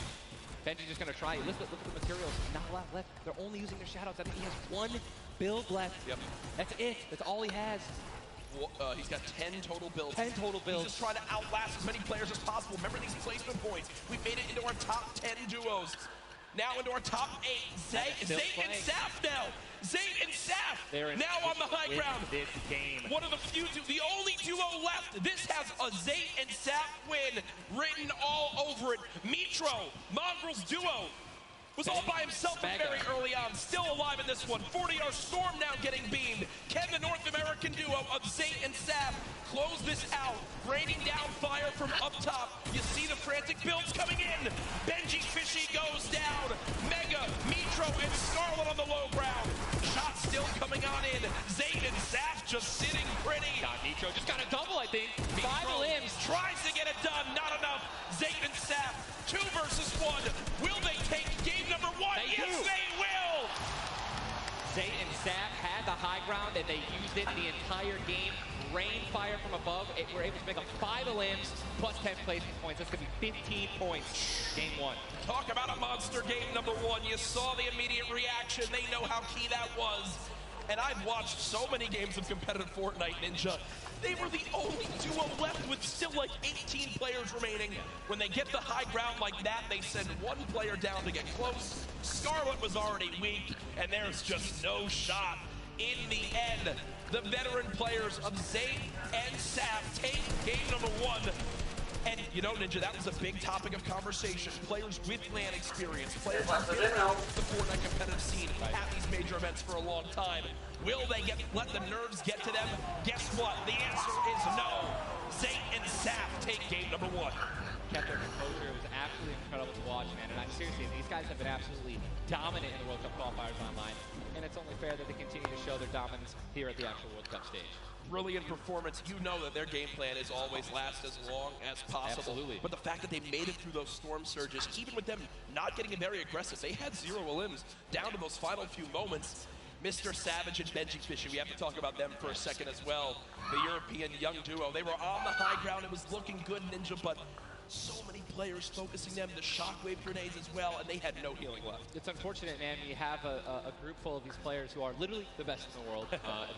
Benji's just going to try. Look at the materials. Not a lot left. They're only using their shadows. I think he has 1 build left. Yep. That's it. That's all he has. He's got 10 total builds. 10 total builds. He's just trying to outlast as many players as possible. Remember these placement points. We made it into our top 10 duos. Now into our top 8. Zay and Saf now. Zay and Saf now on the high ground. This game. One of the few, the only duo left. This has a Zay and Saf win written all over it. Mitro, Mongrel's duo, was all by himself very early on, still alive in this one. 40R Storm now getting beamed. Can the North American duo of Zay and Saf close this out? Raining down fire from up top. You see the frantic builds coming in. Benji Fishy goes down. Mega, Mitro, and Scarlet on the low ground. Shots still coming on in. Zay and Saf just sitting pretty. Mitro just got a double, I think. 5 limbs. Tries to get it done, not enough. Zay and Saf, 2 versus 1. Will they take game number 1? Yes, they will! Zay and Saf had the high ground, and they used it the entire game. Rain fire from above. We're able to make up 5 limbs plus 10 placement points. That's going to be 15 points. Game 1. Talk about a monster game number 1. You saw the immediate reaction. They know how key that was. And I've watched so many games of competitive Fortnite, Ninja. They were the only duo left with still like 18 players remaining. When they get the high ground like that, they send 1 player down to get close. Scarlet was already weak, and there's just no shot. In the end, the veteran players of Zay and Saf take game number 1. And you know, Ninja, that was a big topic of conversation. Players with LAN experience, players who've been around the Fortnite competitive scene at these major events for a long time. Will they let the nerves get to them? Guess what? The answer is no. Zay and Saf take game number 1. Kept their composure. It was absolutely incredible to watch, man. And seriously, these guys have been absolutely dominant in the World Cup qualifiers online. And it's only fair that they continue to show their dominance here at the actual World Cup stage. Brilliant performance. You know that their game plan is always last as long as possible. Absolutely. But the fact that they made it through those storm surges, even with them not getting very aggressive, they had 0 limbs down to those final few moments. Mr. Savage and Benji Fishy, we have to talk about them for a second as well. The European young duo. They were on the high ground. It was looking good, Ninja, but so many players focusing them, the shockwave grenades as well, and they had no healing left. It's unfortunate, man. We have a group full of these players who are literally the best in the world.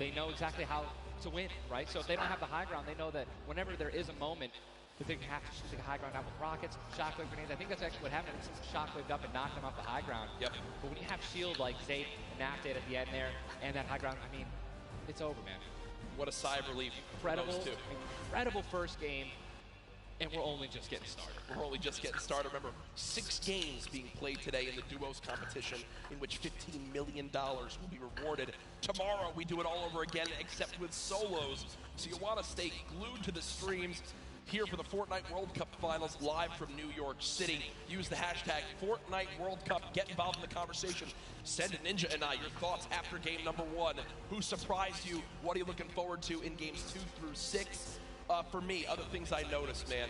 They know exactly how to win, right? So if they don't have the high ground, they know that whenever there is a moment that they have to shoot the high ground out with rockets, shockwave grenades. I think that's actually what happened. It's shockwaved up and knocked them off the high ground. Yep. But when you have shield like Zay and Nafted at the end there, and that high ground, I mean, it's over, man. What a sigh of relief. Incredible first game. And we're only just getting started. We're only just getting started. Remember, 6 games being played today in the duos competition, in which $15 million will be rewarded. Tomorrow, we do it all over again, except with solos. So you want to stay glued to the streams here for the Fortnite World Cup Finals live from New York City. Use the hashtag Fortnite World Cup. Get involved in the conversation. Send to Ninja and I your thoughts after game number 1. Who surprised you? What are you looking forward to in games 2 through 6? For me, other things I noticed, man,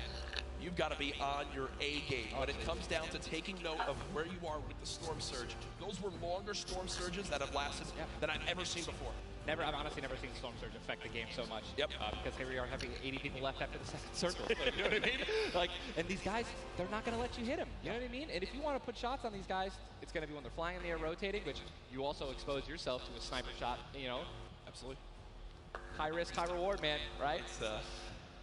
you've got to be on your A game. When it comes down to taking note of where you are with the storm surge, those were longer storm surges that have lasted than I've ever seen before. I've honestly never seen Storm Surge affect the game so much. Yep. Because here we are having 80 people left after the second circle. You know what I mean? Like, and these guys, they're not going to let you hit them. You know what I mean? And if you want to put shots on these guys, it's going to be when they're flying in the air, rotating, which you also expose yourself to a sniper shot. You know. Absolutely. High risk, high reward, man. Right?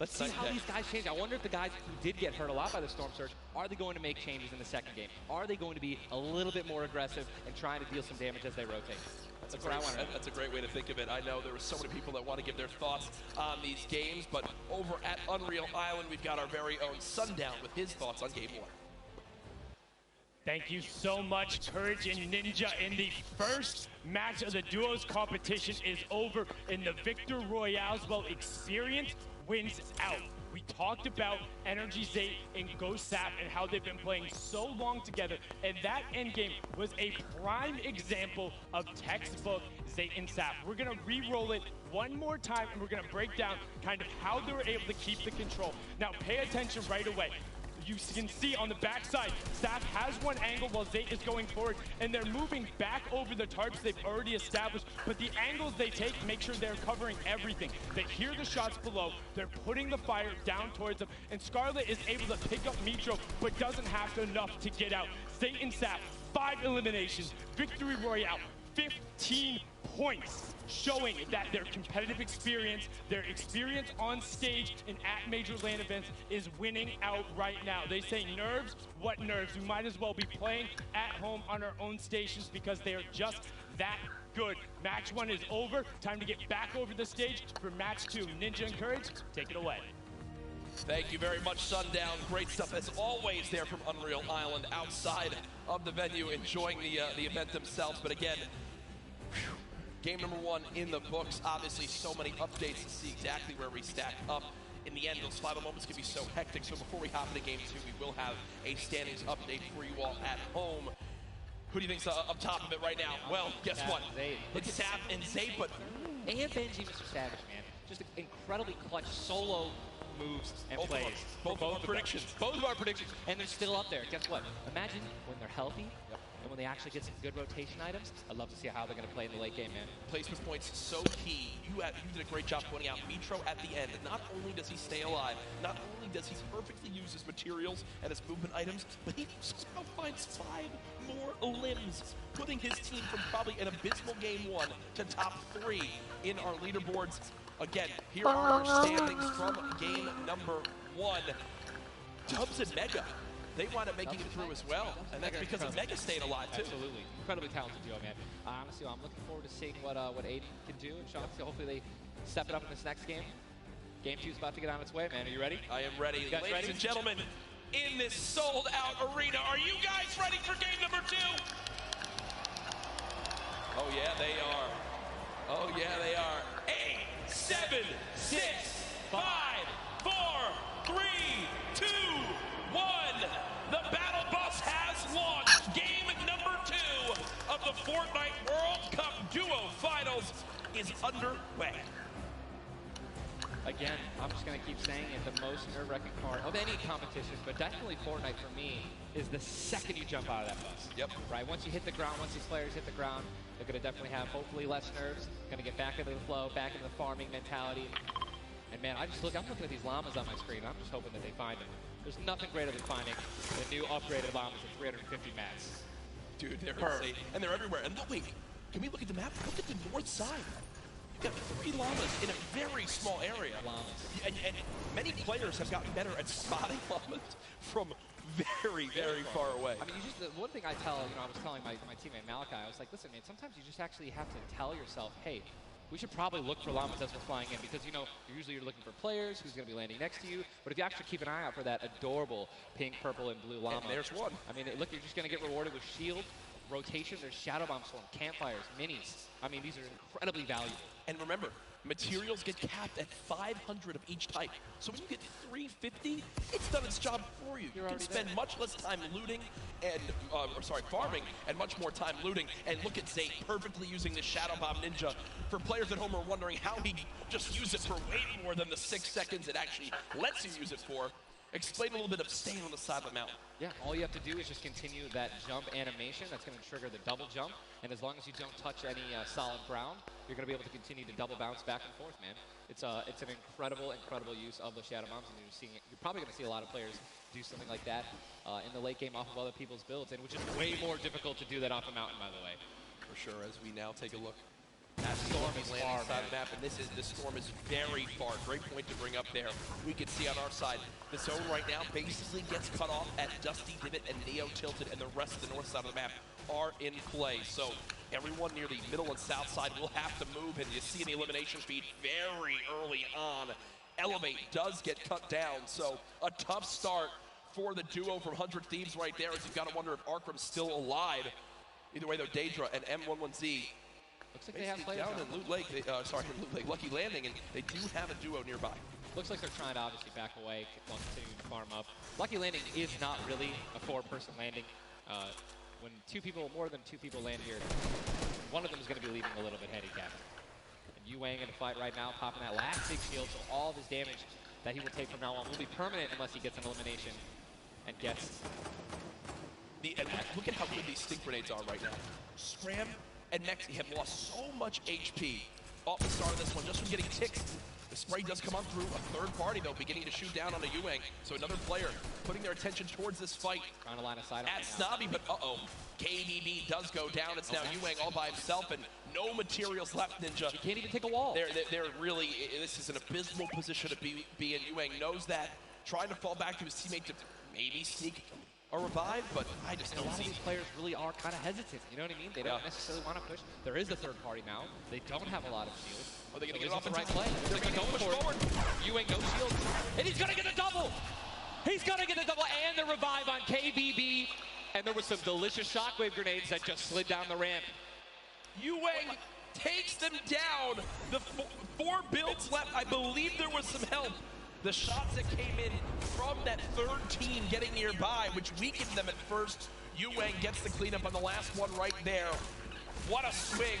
Let's see how these guys change. I wonder if the guys who did get hurt a lot by the Storm Surge, are they going to make changes in the second game? Are they going to be a little bit more aggressive and trying to deal some damage as they rotate? That's what I want to know. That's a great way to think of it. I know there were so many people that want to give their thoughts on these games, but over at Unreal Island, we've got our very own Sundown with his thoughts on Game 1. Thank you so much, Courage and Ninja. And the first match of the duos competition is over, and the Victor Royale's experience wins out. We talked about Energy Zate and GoSap and how they've been playing so long together, and that endgame was a prime example of textbook Zate and Sap. We're gonna re-roll it one more time, and we're gonna break down kind of how they were able to keep the control. Now pay attention right away. You can see on the backside, Sap has one angle while Zate is going forward, and they're moving back over the targets they've already established, but the angles they take make sure they're covering everything. They hear the shots below, they're putting the fire down towards them, and Scarlet is able to pick up Mitro, but doesn't have enough to get out. Zate and Sap, 5 eliminations, Victory Royale, 15 points, showing that their competitive experience, their experience on stage and at major LAN events is winning out right now. They say nerves, what nerves? We might as well be playing at home on our own stations because they are just that good. Match 1 is over. Time to get back over the stage for match 2. Ninja and Courage, take it away. Thank you very much, Sundown. Great stuff as always there from Unreal Island outside of the venue, enjoying the event themselves. But again, game number 1 in the books. Obviously, so many updates to see exactly where we stack up. In the end, those final moments can be so hectic. So before we hop into game 2, we will have a standings update for you all at home. Who do you think's up top of it right now? Well, guess what? It's Sap and Zate, but... And Benji, Mr. Savage, man. Just incredibly clutch solo moves and both plays. Both of our predictions. Both of our predictions. And they're still up there. Guess what? Imagine when they're healthy and when they actually get some good rotation items. I'd love to see how they're going to play in the late game, man. Placement points so key. You did a great job pointing out Mitro at the end. Not only does he stay alive, not only does he perfectly use his materials and his movement items, but he somehow finds 5 more limbs, putting his team from probably an abysmal game 1 to top 3 in our leaderboards. Again, here are our standings from game number 1. Dubs and Mega, they wound up making it through as well, and that's because of Mega staying alive too. Absolutely, incredibly talented duo, man. Honestly, I'm looking forward to seeing what Aiden can do, and Sean, hopefully they step it up in this next game. Game 2 is about to get on its way, man. Are you ready? I am ready. Ladies and gentlemen, in this sold-out arena, are you guys ready for game number 2? Oh yeah, they are. Oh yeah, they are. 8, 7, 6, 5, 4, 3, 2, 1. The battle bus has launched. Game number 2 of the Fortnite World Cup Duo Finals is underway. Again, I'm just going to keep saying it, the most nerve-wracking part of any competition, but definitely Fortnite for me, is the second you jump out of that bus. Yep. Right, once you hit the ground, once these players hit the ground, they're going to definitely have, hopefully, less nerves, going to get back into the flow, back into the farming mentality. And man, I'm looking at these llamas on my screen, I'm just hoping that they find them. There's nothing greater than finding the new upgraded llamas at 350 mats. Dude, they're insane. And they're everywhere. And no, wait, can we look at the map? Look at the north side. You've got 3 llamas in a very small area. And many players have gotten better at spotting llamas from very, very far away. I mean, the one thing I tell, I was telling my teammate Malachi, I was like, listen, man, sometimes you just actually have to tell yourself, hey, we should probably look for llamas as we're flying in, because usually you're looking for players who's going to be landing next to you. But if you actually keep an eye out for that adorable pink, purple, and blue llama, and there's one. I mean, look, you're just going to get rewarded with shield, rotation. There's Shadow Bomb Storm, campfires, minis. I mean, these are incredibly valuable. And remember, materials get capped at 500 of each type. So when you get 350, it's done its job for you. You can spend much less time looting and, farming, and much more time looting. And look at Zate perfectly using the Shadow Bomb Ninja. For players at home are wondering how he just used it for way more than the 6 seconds it actually lets you use it for. explain a little bit of staying on the side of the mountain. Yeah, all you have to do is just continue that jump animation. That's going to trigger the double jump. And as long as you don't touch any solid ground, you're going to be able to continue to double bounce back and forth, man. It's an incredible use of the Shadow Bombs, and you're probably going to see a lot of players do something like that in the late game off of other people's builds, and which is way more difficult to do that off a mountain, by the way. For sure, as we now take a look at Storm is landing side of the map, and the Storm is very far. Great point to bring up there. We can see on our side, the zone right now basically gets cut off at Dusty Divot and Neo Tilted, and the rest of the north side of the map are in play. So everyone near the middle and south side will have to move, and you see in the elimination feed very early on, Elevate does get cut down. So a tough start for the duo from 100 Thieves right there, as you've got to wonder if Arkham's still alive. Either way, though, Daedra and M11Z looks like they have players down in Loot Lake, Lucky Landing, and they do have a duo nearby. Looks like they're trying to obviously back away while continuing to farm up. Lucky Landing is not really a 4-person landing. When more than two people land here, one of them is going to be leaving a little bit handicapped. And Yuang in a fight right now, popping that last big shield, so all of his damage that he will take from now on will be permanent unless he gets an elimination and gets... Look at how good these stink grenades are right now. Scram and Nexi have lost so much HP off the start of this one, just from getting ticks. The spray does come on through. A third party, though, beginning to shoot down on a Yuang. So another player putting their attention towards this fight. Trying to line of sight at Snobby, but KBB does go down. It's now Yuang all by himself, and no materials left, Ninja. He can't even take a wall. They're really, this is an abysmal position to be in. Yuang knows that, trying to fall back to his teammate to maybe sneak a revive, but I just don't see. A lot of these players really are kind of hesitant, you know what I mean? They don't necessarily want to push. There is a third party now. They don't have a lot of shields. Are they going to get it off the right play? They're going to go forward. Yuang no shield. And he's going to get the double! He's going to get the double and the revive on KBB. And there was some delicious shockwave grenades that just slid down the ramp. Yuang takes them down. The 4 builds left. I believe there was some help. The shots that came in from that third team getting nearby, which weakened them at first. Yuang gets the cleanup on the last one right there. What a swing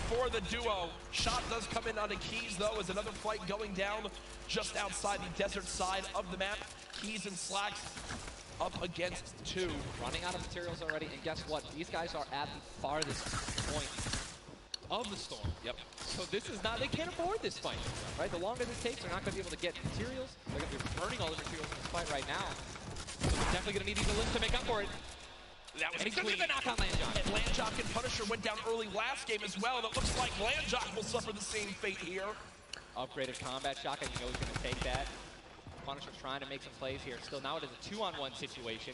for the duo. Shot does come in onto Keys, though, as another fight going down just outside the desert side of the map. Keys and Slacks up against 2. Running out of materials already, and guess what? These guys are at the farthest point of the Storm. Yep. So this is not, they can't afford this fight, right? The longer this takes, they're not going to be able to get materials. They're going to be burning all the materials in this fight right now. So they're definitely going to need these elims to make up for it. That was and he's going to get the knock on Landjock. And Landjock and Punisher went down early last game as well, and it looks like Landjock will suffer the same fate here. Upgraded combat shotgun, you know he's going to take that. Punisher trying to make some plays here. Still, now it is a 2-on-1 situation.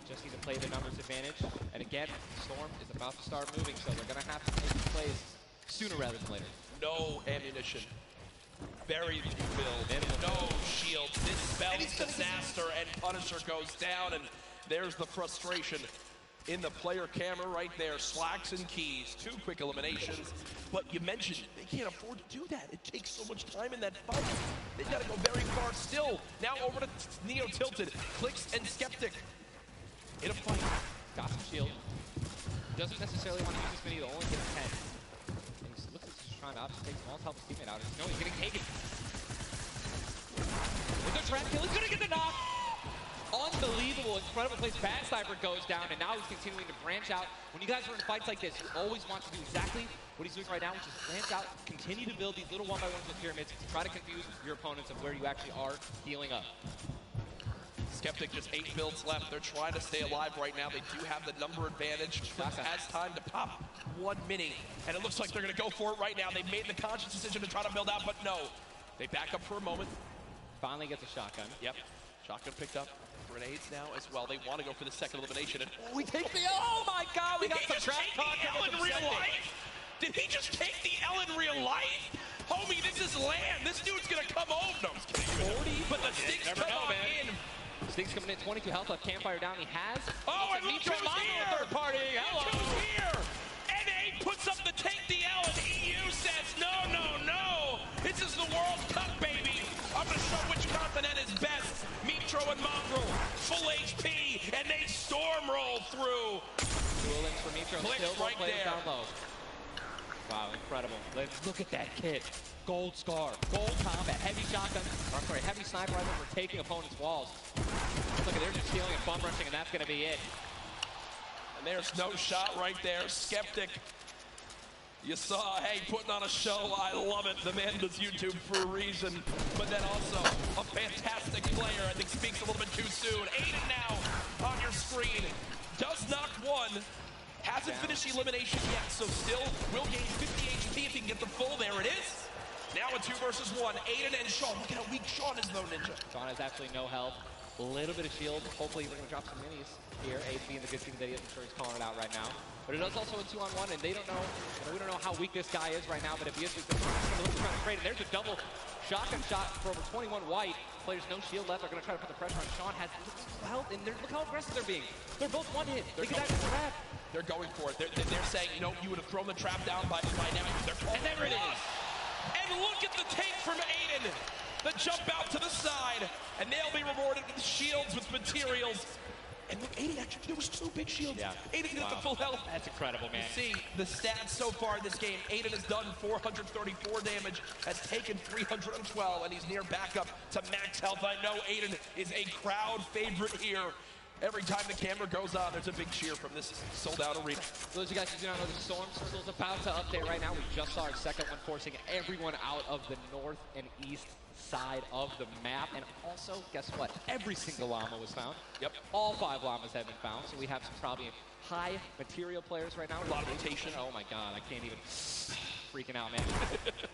Just need to play the numbers advantage. And again, Storm is about to start moving, so they're going to have to make some plays sooner rather than later. No ammunition. Very few build. No shield. This spells disaster, and Punisher goes down, and there's the frustration in the player camera right there. Slacks and Keys, 2 quick eliminations. But you mentioned they can't afford to do that. It takes so much time in that fight. They got to go very far still. Now over to Neo Tilted, Clicks and Skeptic in a fight. Got some shield. Doesn't necessarily want to use this many, he'll only get 10. And he looks like he's trying to obviously take small to help his teammate out. No, he's getting taken. With the trap kill, he's gonna get the knock! Unbelievable, incredible plays. Bad Sniper goes down, and now he's continuing to branch out. When you guys are in fights like this, you always want to do exactly what he's doing right now, which is branch out, continue to build these little 1x1s with pyramids to try to confuse your opponents of where you actually are healing up. Skeptic just 8 builds left. They're trying to stay alive right now. They do have the number advantage. Clicks has time to pop 1 mini, and it looks like they're going to go for it right now. They made the conscious decision to try to build out, but no. They back up for a moment. Finally gets a shotgun. Yep. Shotgun picked up. Grenades now as well. They want to go for the second elimination. And we take the oh my god, we got some trap talk in real life. Did he just take the L in real life? Homie, this is land. This dude's gonna come home. No, I'm just kidding. 40, but the sticks come on in. Sticks coming in, 22 health left. Campfire down. He has. Oh, and look who's here. Third party. Hello. Who's here? NA puts up the take the L, and EU says no, no, no. This is the World Cup, baby. I'm gonna show which continent is best. Mitro and Mongrel, full HP, and they storm roll through. Duel ins for Mitro. Clicks still right there. Down low. Wow, incredible. Let's look at that kit. Gold Scar, gold combat, heavy shotgun, or I'm sorry, heavy sniper rifle for taking opponents' walls. Look at, they're just stealing and bum rushing, and that's going to be it. And there's no shot right there. Skeptic. You saw, hey, putting on a show. I love it. The man does YouTube for a reason. But then also a fantastic player. I think speaks a little bit too soon. Aiden now on your screen. Does knock one. Hasn't finished elimination yet, so still will gain 50 HP if he can get the full. There it is. Now a 2 versus 1. Aiden and Sean. Look at how weak Sean is though, Ninja. Sean has absolutely no health. A little bit of shield. Hopefully we're going to drop some minis here. Ace being the good team that he is. I'm sure he's calling it out right now. But it is also a 2-on-1, and they don't know, we don't know how weak this guy is right now, but if he is weak, they're trying to trade. And there's a double shotgun shot for over 21 white. Players no shield left. They're going to try to put the pressure on. Sean has health, and look how aggressive they're being. They're both one hit. They can actually grab. They're going for it. They're saying, you know, you would have thrown the trap down by now. And there it is. And look at the take from Aiden. The jump out to the side, and they'll be rewarded with shields, with materials. And look, Aiden actually, there was 2 big shields. Yeah. Aiden got the full health. That's incredible, man. You see the stats so far in this game. Aiden has done 434 damage, has taken 312, and he's near backup to max health. I know Aiden is a crowd favorite here. Every time the camera goes on, there's a big cheer from this sold-out arena. For those of you guys who do not know, the Storm Circle is about to update right now. We just saw our second one, forcing everyone out of the north and east side of the map. And also, guess what? Every single llama was found. Yep. All 5 llamas have been found, so we have some probably high material players right now. A lot of rotation. Oh my god, I can't even... Freaking out, man.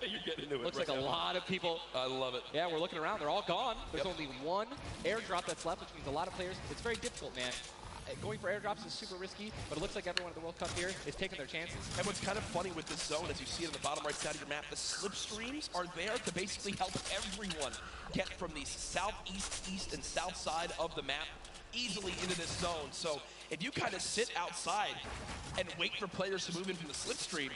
You're getting into it. Looks right like a now. lot of people. I love it. Yeah, we're looking around. They're all gone. There's only one airdrop that's left, which means a lot of players. It's very difficult, man. Going for airdrops is super risky, but it looks like everyone at the World Cup here is taking their chances. And what's kind of funny with this zone, as you see it on the bottom right side of your map, the slipstreams are there to basically help everyone get from the southeast, east, and south side of the map easily into this zone. So if you kind of sit outside and wait for players to move in from the slipstream,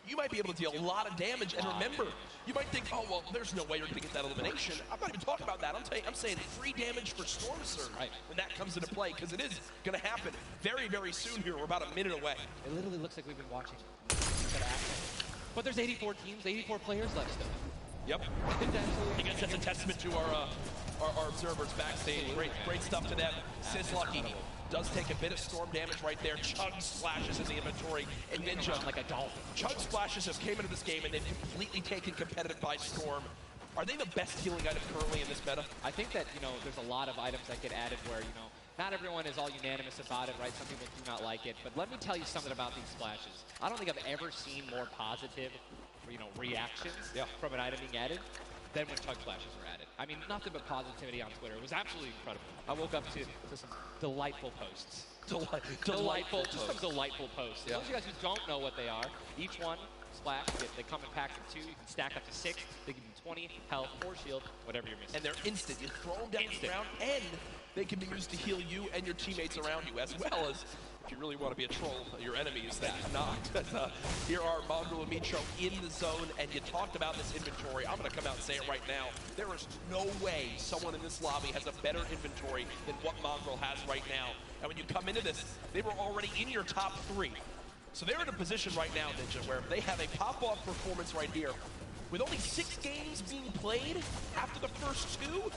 you might be able to deal a lot of damage. And remember, you might think, oh, well, there's no way you're going to get that elimination. I'm not even talking about that. I'm saying free damage for Storm Surge when that comes into play, because it is going to happen very, very soon here. We're about a minute away. It literally looks like we've been watching. But there's 84 teams, 84 players left still. Yep. I guess that's a testament to our observers backstage. Great stuff to them. Sizzlucky does take a bit of storm damage right there. Chug splashes in the inventory. And Ninja, like a dolphin. Chug splashes have came into this game and they've completely taken competitive by storm. Are they the best healing item currently in this meta? I think that, there's a lot of items that get added where, not everyone is all unanimous about it, right? Some people do not like it. But let me tell you something about these splashes. I don't think I've ever seen more positive, reactions from an item being added than when Chug splashes are added. I mean, nothing but positivity on Twitter. It was absolutely incredible. I woke up to some delightful posts. Delightful posts. Just some delightful posts. Yeah. Those of you guys who don't know what they are, each one, splash, they come in packs of 2. You can stack up to 6. They give you 20 health or shield, whatever you're missing. And they're instant. You throw them down the ground, and they can be used to heal you and your teammates around you, as well as, if you really want to be a troll, your enemies that you're not. Here are Mongraal and Mitro in the zone, and you talked about this inventory. I'm going to come out and say it right now. There is no way someone in this lobby has a better inventory than what Mongraal has right now. And when you come into this, they were already in your top 3. So they're in a position right now, Ninja, where they have a pop-off performance right here. With only 6 games being played after the first 2,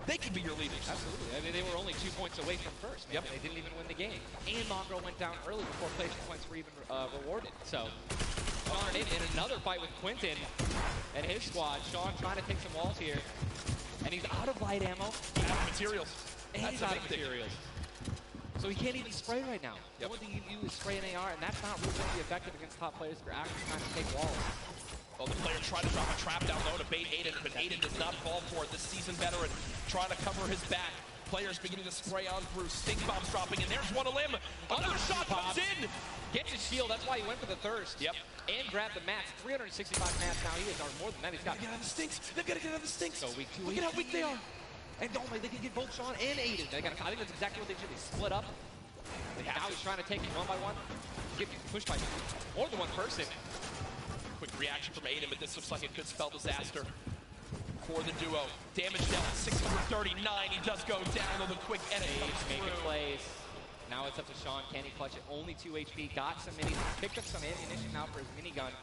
they could be your leaders. Absolutely. I mean, they were only 2 points away from first. Man. Yep. They didn't even win the game. And Mongraal went down early before placing points were even rewarded. So, Sean in another fight with Quinton and his squad. Sean trying to take some walls here. And he's out of light ammo. Out of materials. And he's out of materials. So he can't even spray right now. The only thing you can do is spray an AR, and that's not really going to be effective against top players if you're actually trying to take walls. Well, the player tried to drop a trap down low to bait Aiden, but Aiden does not fall for it. The seasoned veteran trying to cover his back. Players beginning to spray on through. Stink bombs dropping, and there's one a limb. Another shot comes in. Gets his shield. That's why he went for the thirst. Yep. And grabbed the mats. 365 mats now. He is, or more than that. He's got. Get out of the stinks. They've got to get out of the stinks. So weak 2. Look at how weak they are. And oh my, they can get both Sean and Aiden. I think that's exactly what they should. They split up. Now he's trying to take him 1 by 1. Get pushed by more than one person. Quick reaction from Aiden, but this looks like it could spell disaster for the duo. Damage dealt 639. He does go down, though the quick edit comes making plays. Now it's up to Sean. Can he clutch it? Only 2 HP. Got some minis. Picked up some ammunition now for his minigun.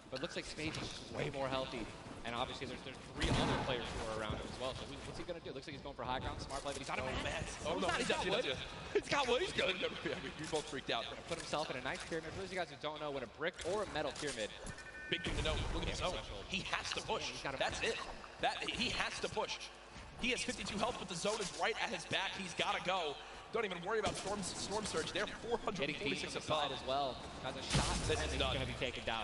But it looks like Spade is way more healthy. And obviously there's 3 other players who are around him as well. So what's he going to do? Looks like he's going for high ground, smart play, but he's out of mats. Oh, no, he's got wood. He's got wood. He's got wood. We both freaked out. Put himself in a nice pyramid. For those of you guys who don't know, when a brick or a metal pyramid. Big thing to know. Look at his zone. He has to push. That's it. He has to push. He has 52 health, but the zone is right at his back. He's got to go. Don't even worry about Storm Surge. They're 446 above as well. Has a shot that is going to be taken down.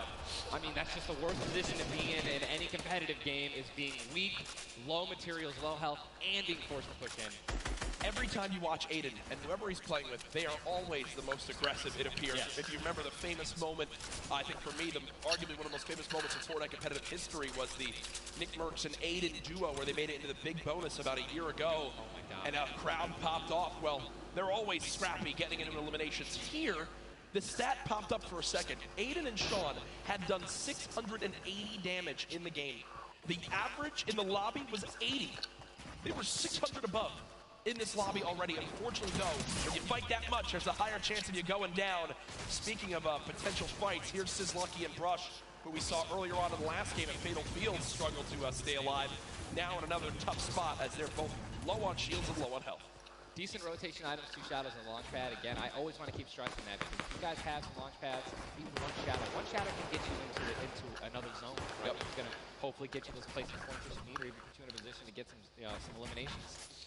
I mean, that's just the worst position to be in any competitive game, is being weak, low materials, low health, and being forced to push in. Every time you watch Aiden, and whoever he's playing with, they are always the most aggressive, it appears. Yes. If you remember the famous moment, I think for me, arguably one of the most famous moments in Fortnite competitive history was the Nick Mercs and Aiden duo, where they made it into the big bonus about a year ago, and a crowd popped off. Well, they're always scrappy, getting into eliminations. Here, the stat popped up for a second. Aiden and Sean had done 680 damage in the game. The average in the lobby was 80. They were 600 above in this lobby already. Unfortunately, though, when you fight that much, there's a higher chance of you going down. Speaking of potential fights, here's Sizlucky and Brush, who we saw earlier on in the last game at Fatal Fields, struggle to stay alive. Now in another tough spot, as they're both low on shields and low on health. Decent rotation items, 2 shadows and a launch pad. Again, I always want to keep stressing that, because if you guys have some launch pads, even one shadow can get you into another zone. Right? It's going to hopefully get you those placement pointers you need, or even put you in a position to get some eliminations.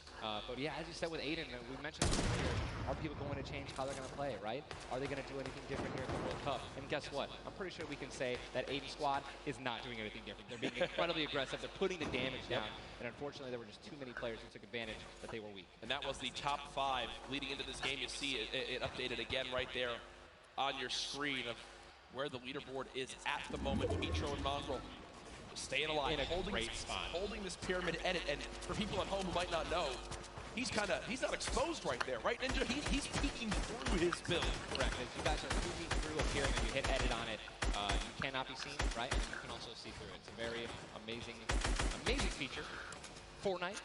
But yeah, as you said with Aiden, we mentioned earlier, are people going to change how they're going to play, right? Are they going to do anything different here at the World Cup? And guess what? I'm pretty sure we can say that Aiden squad is not doing anything different. They're being incredibly aggressive. They're putting the damage down. And unfortunately, there were just too many players who took advantage that they were weak. And that was the top 5 leading into this game. You see it updated again right there on your screen of where the leaderboard is at the moment. Mitro and Mongrel staying alive, in a great spot, holding this pyramid edit. And for people at home who might not know, he's not exposed right there, right, Ninja? He's peeking through his build. Correct. If you guys are peeking through a pyramid, you hit edit on it, you cannot be seen, right? And you can also see through it. It's a very amazing feature. Fortnite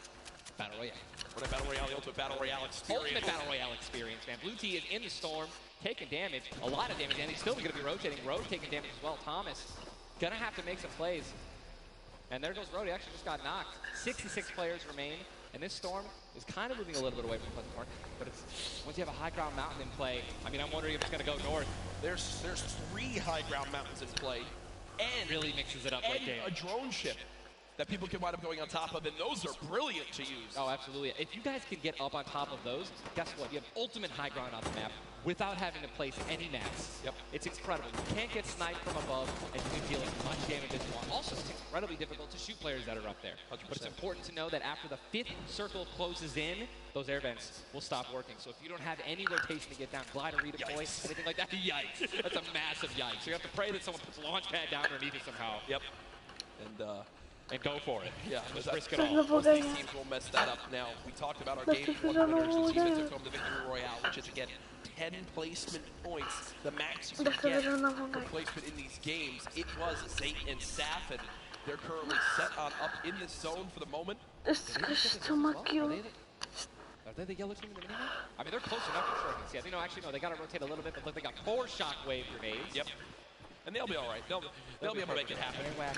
Battle Royale. Fortnite Battle Royale, the ultimate Battle Royale experience. Ultimate Battle Royale experience, man. Blue T is in the storm, taking damage, a lot of damage, and he's still going to be rotating. Road taking damage as well. Thomas gonna have to make some plays. And there goes Road. He actually just got knocked. 66 players remain. And this storm is kind of moving a little bit away from Pleasant Park. But it's once you have a high ground mountain in play, I mean, I'm wondering if it's going to go north. There's 3 high ground mountains in play. And really mixes it up late game. A drone ship that people can wind up going on top of, and those are brilliant to use. Oh, absolutely. If you guys can get up on top of those, guess what? You have ultimate high ground on the map without having to place any mats. Yep. It's incredible. You can't get sniped from above, and you can deal as much damage as you want. Also, it's incredibly difficult to shoot players that are up there. 100%. But it's important to know that after the 5th circle closes in, those air vents will stop working. So if you don't have any rotation to get down, glide or redeploy, anything like that, yikes. That's a massive yikes. So you have to pray that someone puts a launch pad down underneath it somehow. Yep. And go for it. Yeah, just risk it all. Most of these teams will mess that up now. We talked about our game 1 winners, the team that took home the Victory Royale, which is, again, 10 placement points, the max you can get for placement in these games. It was Zayt and Saf, and they're currently set on up in this zone for the moment. Are they the yellow team in the minimap? I mean, they're close enough for sure. I can see. I think, no, actually, no, they got to rotate a little bit, but look, they got 4 shockwave grenades. Yep. And they'll be all right. They'll be able to make it happen. Man.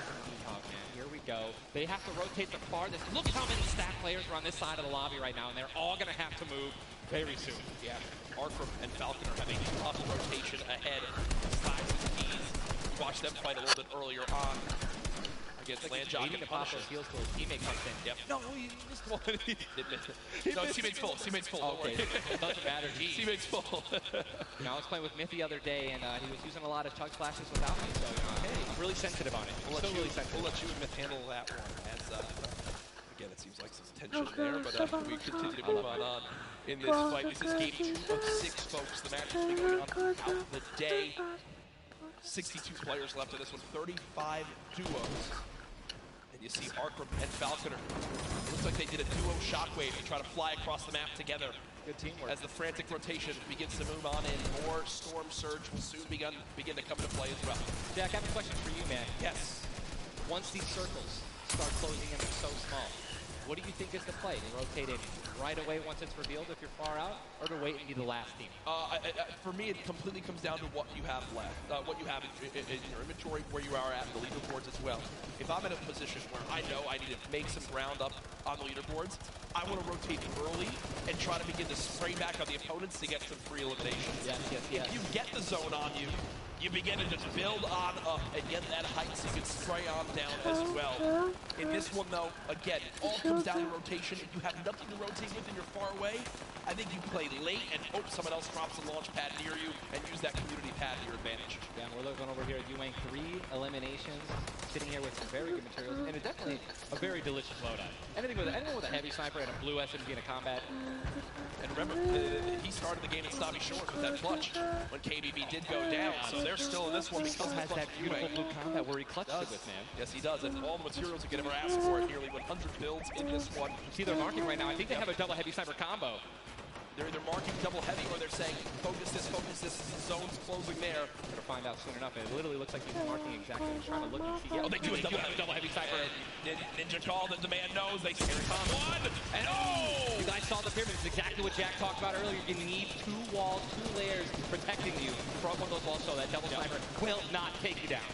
Here we go. They have to rotate the farthest. Look how many stack players are on this side of the lobby right now, and they're all going to have to move very soon. Yeah. Arkram and Falconer have a tough rotation ahead. Slacks and Keys. Watch them fight a little bit earlier on against Landjock and to pop those heals till his teammate comes in. Yep. No, he missed one. He did miss it. No, teammate's full. Teammate's full. Okay. It doesn't matter. Teammate's full. I was playing with Myth the other day, and he was using a lot of chug splashes without me, so I'm really sensitive on it. We'll let you and Myth handle that one. As again, it seems like some tension there, but we continue to move on in this fight. This is game 2 of 6, folks. The match is going on throughout the day. 62 players left in this one. 35 duos. And you see Arkram and Falconer. Looks like they did a duo shockwave to try to fly across the map together. Good teamwork. As the frantic rotation begins to move on in, more Storm Surge will soon begin to come into play as well. Jack, I have a question for you, man. Yes. Once these circles start closing in, they're so small. What do you think is the play? To rotate in right away once it's revealed if you're far out, or to wait and be the last team? For me, it completely comes down to what you have left, what you have in your inventory, where you are at, the leaderboards as well. If I'm in a position where I know I need to make some ground up on the leaderboards, I want to rotate early and try to begin to spray back on the opponents to get some free eliminations. Yes. If you get the zone on you, you begin to just build on up and get that height so you can spray on down as well. In this one, though, again, it all comes down to rotation. If you have nothing to rotate with and you're far away, I think you play late and hope someone else drops a launch pad near you and use that community pad to your advantage. Yeah, we're looking over here at Yuang, 3 eliminations, sitting here with some very good materials, and definitely a very delicious loadout. Anyone with a heavy sniper and a blue SMG in a combat. And remember, he started the game at Snobby Shores with that clutch when KBB did go down, so they're still in this one because has that beautiful blue combat where he clutched it with, man. Yes, he does, and all the materials he could ever ask for, nearly 100 builds in this one. You see they're marking right now. I think they have a double heavy sniper combo. They're either marking double heavy or they're saying, focus this, the zone's closing there. We're gonna find out soon enough. It literally looks like he's marking exactly. He's trying to look and see. Oh, they do have a double heavy sniper. Ninja called it, the man knows. They see one, and you guys saw the pyramid. It's exactly what Jack talked about earlier. You need 2 walls, 2 layers protecting you from one of those walls so that double sniper will not take you down.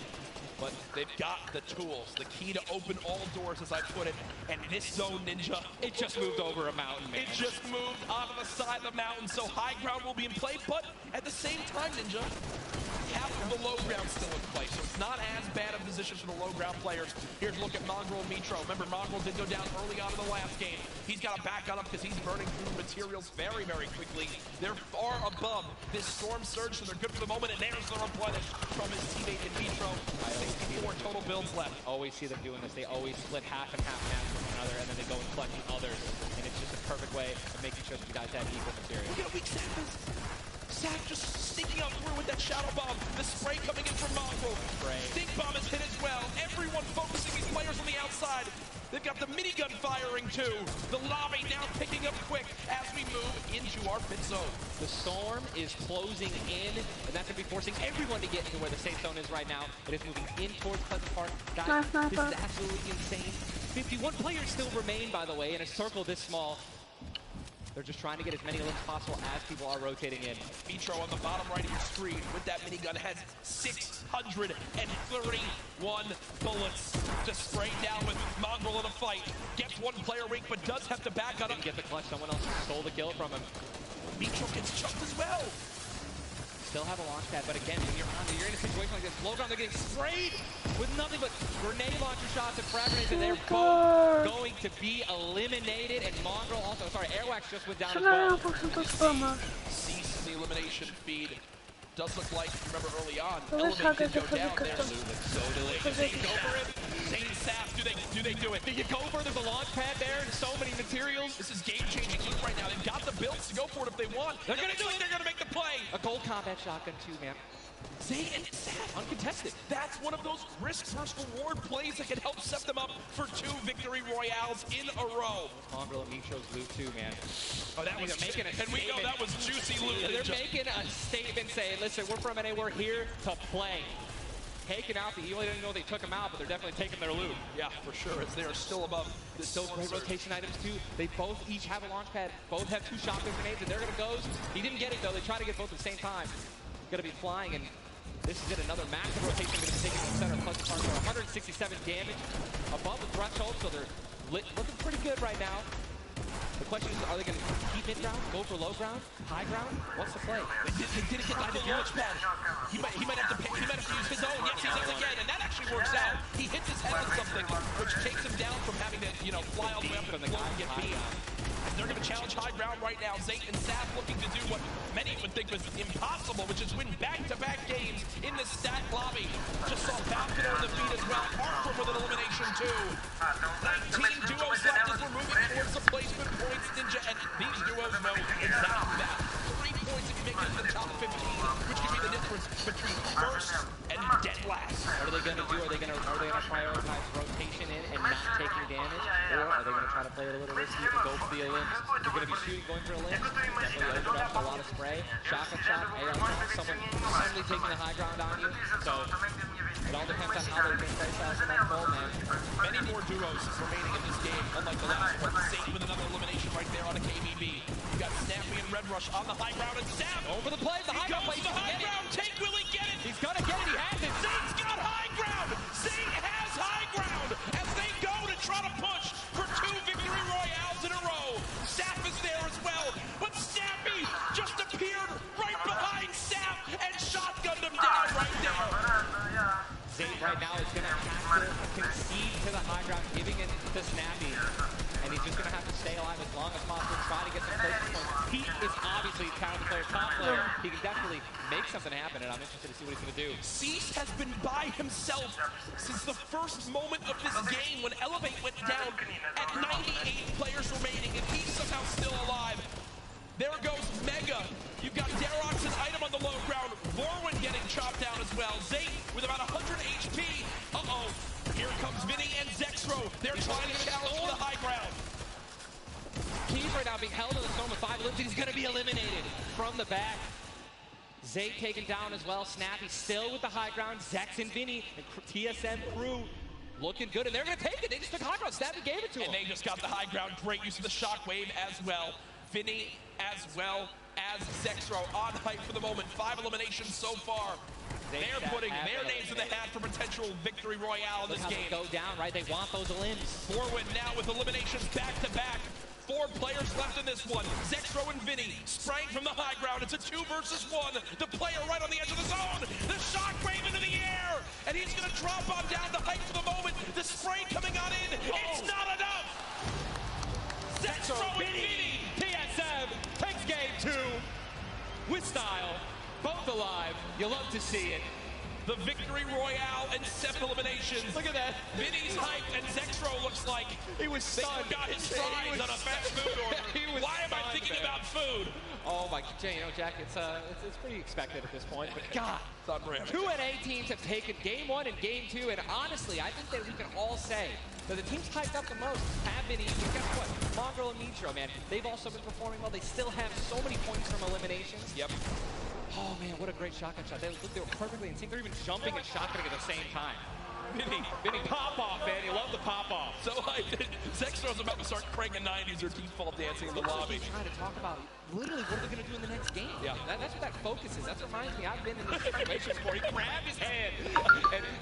But they've got the tools, the key to open all doors, as I put it. And this zone, Ninja, it just moved over a mountain, man. It just moved onto the side of the mountain, so high ground will be in play. But at the same time, Ninja, half of the low ground still in play, so it's not as bad a position for the low ground players. Here's a look at Mongrel and Mitro. Remember, Mongrel did go down early on in the last game. He's got to back on up because he's burning through materials very, very quickly. They're far above this Storm Surge, so they're good for the moment, and there's the replenish from his teammate in Mitro. 64 total builds left. Always see them doing this. They always split half and half match with one another, and then they go and clutch others. And it's just a perfect way of making sure that you guys have equal material. Look at how weak Zach is. Zach just sneaking out through with that Shadow Bomb. The spray coming in from Mongrel. Stink Bomb is hit as well. Everyone focusing these players on the outside. They've got the minigun firing too. The lobby now picking up quick as we move into our pit zone. The storm is closing in, and that's going to be forcing everyone to get into where the safe zone is right now. It is moving in towards Pleasant Park. Guys, this is absolutely insane. 51 players still remain, by the way, in a circle this small. They're just trying to get as many limbs possible as people are rotating in. Mitro on the bottom right of your screen with that minigun has 631 bullets to spray down with Mongrel in a fight. Gets 1 player weak, but does have to back on him. Didn't get the clutch. Someone else stole the kill from him. Mitro gets chucked as well. Still have a launch pad, but again, when you're in a situation like this, low ground, they're getting sprayed with nothing but grenade launcher shots and frag grenades, and they're both going to be eliminated. And Mongrel also, Airwax just went down as well. Cease the elimination feed. Does look like, remember early on, Elevate did go down there. So delicious. They go for it. Zane Saf, do they do it? Did you go for it? There's a launch pad there and so many materials. This is game-changing loot right now. They've got the builds to go for it if they want. They're going to do it. They're going to make the play. A gold combat shotgun too, man. Zane and Saf uncontested. That's one of those risk versus reward plays that can help set them up for 2 victory royales in a row. Mongrel and Mitro's loot too, man. Oh, that was making a statement. And we know that was juicy loot. Yeah, they're making a statement saying, listen, we're from NA, we're here to play. Taking out the Evo, they didn't know they took them out, but they're definitely taking their loot. Yeah, for sure, as they are still above this. Still great rotation items too. They both each have a launch pad, both have 2 shotgun grenades, and they're gonna go. He didn't get it though, they try to get both at the same time. Gonna be flying, and this is it, another massive rotation gonna be taken to the center. Pleasant Park for 167 damage above the threshold, so they're looking pretty good right now. The question is, are they going to keep mid-ground, go for low ground, high ground? What's the play? They didn't get the launch pad. He might have to use his own. Yes, he does again, and that actually works out. He hits his head with something, which takes him down from having to, fly all the way up and get beat. They're going to challenge high ground right now. Zayt and Saf looking to do what many would think was impossible, which is win back-to-back games in the stat lobby. Just saw Falcon on the feet as well. Arthur with an elimination too. 19 duos left as we're moving towards the placement points, Ninja, and these duos know exactly that. 3 points if you make it to the top 15, which could be the difference between first and dead last. What are they going to do? Are they going to prioritize rotation in and not taking damage, or are they going to try to play it a little risky and go for the limbs? You're going to be shooting, going for a limb. Definitely loaded up a lot of spray. Shotgun shot, AR shot, someone suddenly taking the high ground on you. So It all depends on how they think themselves in that goal, man. Many more duos remaining in this game, unlike the last one. Zane with another elimination right there on a KBB. You got Snappy and Red Rush on the high ground, and Sam over the play. The high ground play. The high ground take. Will he get it? He's gonna get it. He has it. Zane's got high ground. Zane has high ground as they go to try to push for 2 victory royales in a row. Sap is there as well, but Snappy just appeared right behind Sap and shotgunned him down right there. Zane right now is going to have to concede to the high ground, giving it to Snappy. And he's just going to have to stay alive as long as possible, try to get some placement points. He is obviously a talented player, top player. He can definitely make something happen, and I'm interested to see what he's going to do. Cease has been by himself since the first moment of this game when Elevate went down at 98 players remaining, and he's somehow still alive. There goes Mega. You've got Darox and Item on the low ground. Vorwin getting chopped down as well. Zane with about 100 HP. Uh-oh. Here comes Vinny and Zexro. They're trying to challenge for the high ground. He's right now being held in the zone with 5 limbs. He's going to be eliminated from the back. Zay taken down as well. Snappy still with the high ground. Zex and Vinny and TSM crew looking good, and they're going to take it. They just took high ground. Snappy gave it to him. And they just got the high ground. Great use of the shockwave as well. Vinny as well as Zexro on hype for the moment. 5 eliminations so far. They're putting their names in the hat for potential victory royale in this game. Go down, right? They want those limbs. Vorwin now with eliminations back to back. 4 players left in this one. Zexro and Vinny spraying from the high ground. It's a 2 versus 1. The player right on the edge of the zone. The shockwave into the air. And he's going to drop on down to hype for the moment. The spray coming on in. It's not enough. Zexro and Vinny. TSM takes game 2 with style. Both alive. You love to see it. The victory royale and 7 eliminations. Look at that. Vinny's hyped and Zexro looks like he was stunned. Got his fries on a fast food order. Why am I thinking about food? Oh my, Jack, it's pretty expected at this point. But God, 2 NA teams have taken game 1 and game 2, and honestly, I think that we can all say that the teams hyped up the most have been easy. Guess what? Mongrel and Nitro, man, they've also been performing well. They still have so many points from eliminations. Yep. Oh man, what a great shotgun shot. They were perfectly in sync. They're even jumping and shotgunning at the same time. Vinny pop off, man. You love the pop off. So Zexro's about to start cranking 90s or default dancing in the lobby. He's trying to talk about literally what are they going to do in the next game. Yeah. That's what that focus is. That reminds me, I've been in this situation before. He grabbed his hand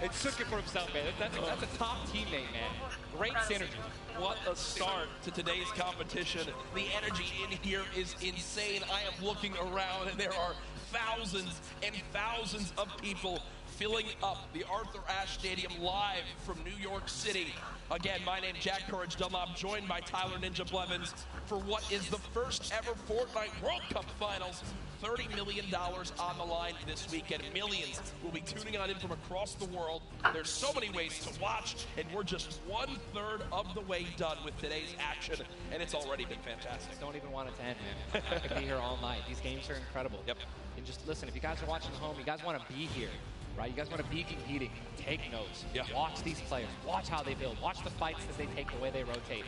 and took it for himself, man. That's a top teammate, man. Great synergy. What a start to today's competition. The energy in here is insane. I am looking around and there are thousands and thousands of people filling up the Arthur Ashe Stadium live from New York City. Again, my name's Jack Courage Dunlop, joined by Tyler Ninja Blevins for what is the first ever Fortnite World Cup Finals. $30 million on the line this weekend. Millions will be tuning on in from across the world. There's so many ways to watch, and we're just 1/3 of the way done with today's action, and it's already been fantastic. Don't even want it to end, man. I could be here all night. These games are incredible. Yep. And just listen, if you guys are watching at home, you guys want to be here, right? You guys want to be competing. Take notes. Yeah. Watch these players. Watch how they build. Watch the fights as they take, the way they rotate.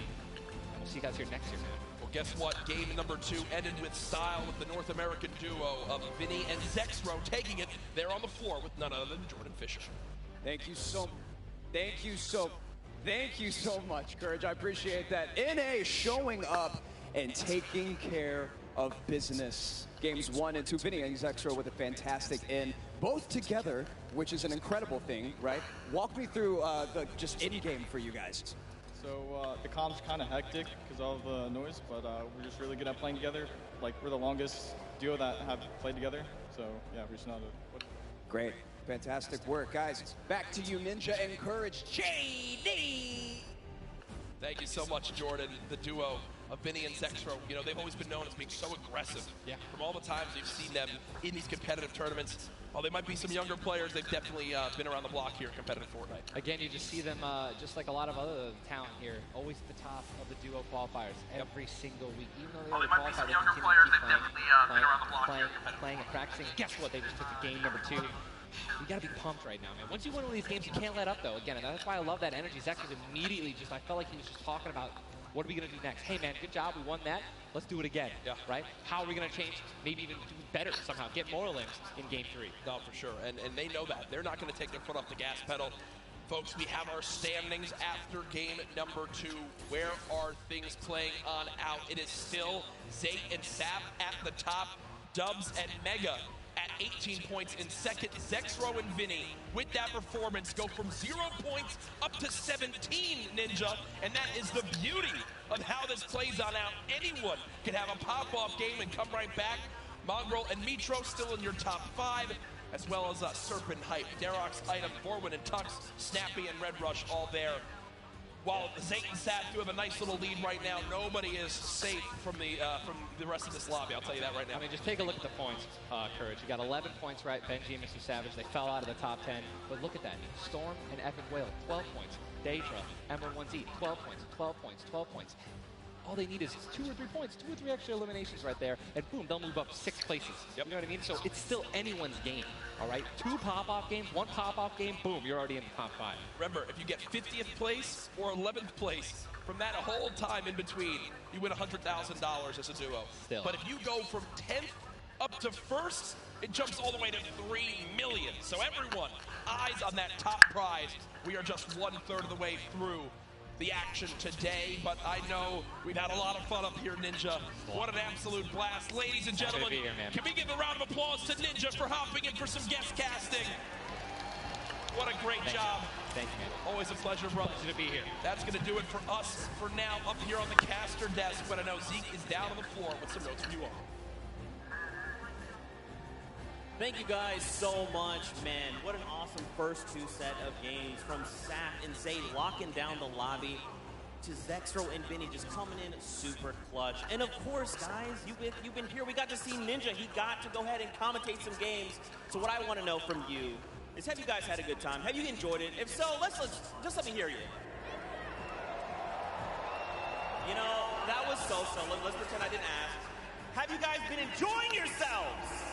We'll see you guys here next year, man. Well, guess what? Game number 2 ended with style with the North American duo of Vinny and Zexro taking it. They're on the floor with none other than Jordan Fisher. Thank you so much, Courage. I appreciate that. NA showing up and taking care of business. Games 1 and 2, Vinny and Zexro with a fantastic end, both together, which is an incredible thing, right? Walk me through the just in-game for you guys. So the comp's kind of hectic because of all the noise, but we're just really good at playing together. Like, we're the longest duo that have played together, so yeah, we just know to... Great. Fantastic work, guys. Back to you, Ninja and Courage. JD! Thank you so much, Jordan. The duo of Vinny and Zexro, you know, they've always been known as being so aggressive. Yeah. From all the times you've seen them in these competitive tournaments. While they might be some younger players, they've definitely been around the block here in competitive Fortnite. Again, you just see them, just like a lot of other talent here, always at the top of the duo qualifiers every single week. Even though they already qualified, they continue to keep playing and practicing. Guess what? They just took the game number 2. You gotta be pumped right now, man. Once you win one of these games, you can't let up, though. Again, and that's why I love that energy. Zex was immediately just, I felt like he was just talking about What are we going to do next? Hey, man, good job. We won that. Let's do it again, right? How are we going to change, maybe even do better somehow, get more limbs in Game 3? No, for sure, and they know that. They're not going to take their foot off the gas pedal. Folks, we have our standings after game number 2. Where are things playing on out? It is still Zate and Sap at the top. Dubs and Mega at 18 points in second. Zexro and Vinny, with that performance, go from 0 points up to 17, Ninja. And that is the beauty of how this plays on out. Anyone can have a pop-off game and come right back. Mongrel and Mitro still in your top 5, as well as Serpent Hype, Darox, Item, Forwin and Tux, Snappy and Red Rush all there. While Zate and Sat do have a nice little lead right now, nobody is safe from the rest of this lobby, I'll tell you that right now. I mean, just take a look at the points, Courage. You got 11 points, right? Benji and Mr. Savage, they fell out of the top 10. But look at that. Storm and Epic Whale, 12 points. Daedra, Emerald1Z, 12 points, 12 points, 12 points. All they need is 2 or 3 points, 2 or 3 extra eliminations right there, and boom, they'll move up 6 places. You know what I mean? So it's still anyone's game, all right? 2 pop-off games, 1 pop-off game, boom, you're already in the top 5. Remember, if you get 50th place or 11th place, from that whole time in between, you win $100,000 as a duo. Still. But if you go from 10th up to 1st, it jumps all the way to $3 million. So everyone, eyes on that top prize. We are just 1/3 of the way through the action today, but I know we've had a lot of fun up here, Ninja. What an absolute blast. Ladies and gentlemen, can we give a round of applause to Ninja for hopping in for some guest casting? What a great job. Thank you, man. Always a pleasure, brother. To be here. That's going to do it for us for now up here on the caster desk, but I know Zeke is down on the floor with some notes from you all. Thank you guys so much, man. What an awesome first 2 set of games from Sap and Zay locking down the lobby to Zexro and Vinny just coming in super clutch. And of course, guys, you've been here. We got to see Ninja. He got to go ahead and commentate some games. So what I want to know from you is, have you guys had a good time? Have you enjoyed it? If so, let's just let me hear you. You know, that was so-so. Let's pretend I didn't ask. Have you guys been enjoying yourselves?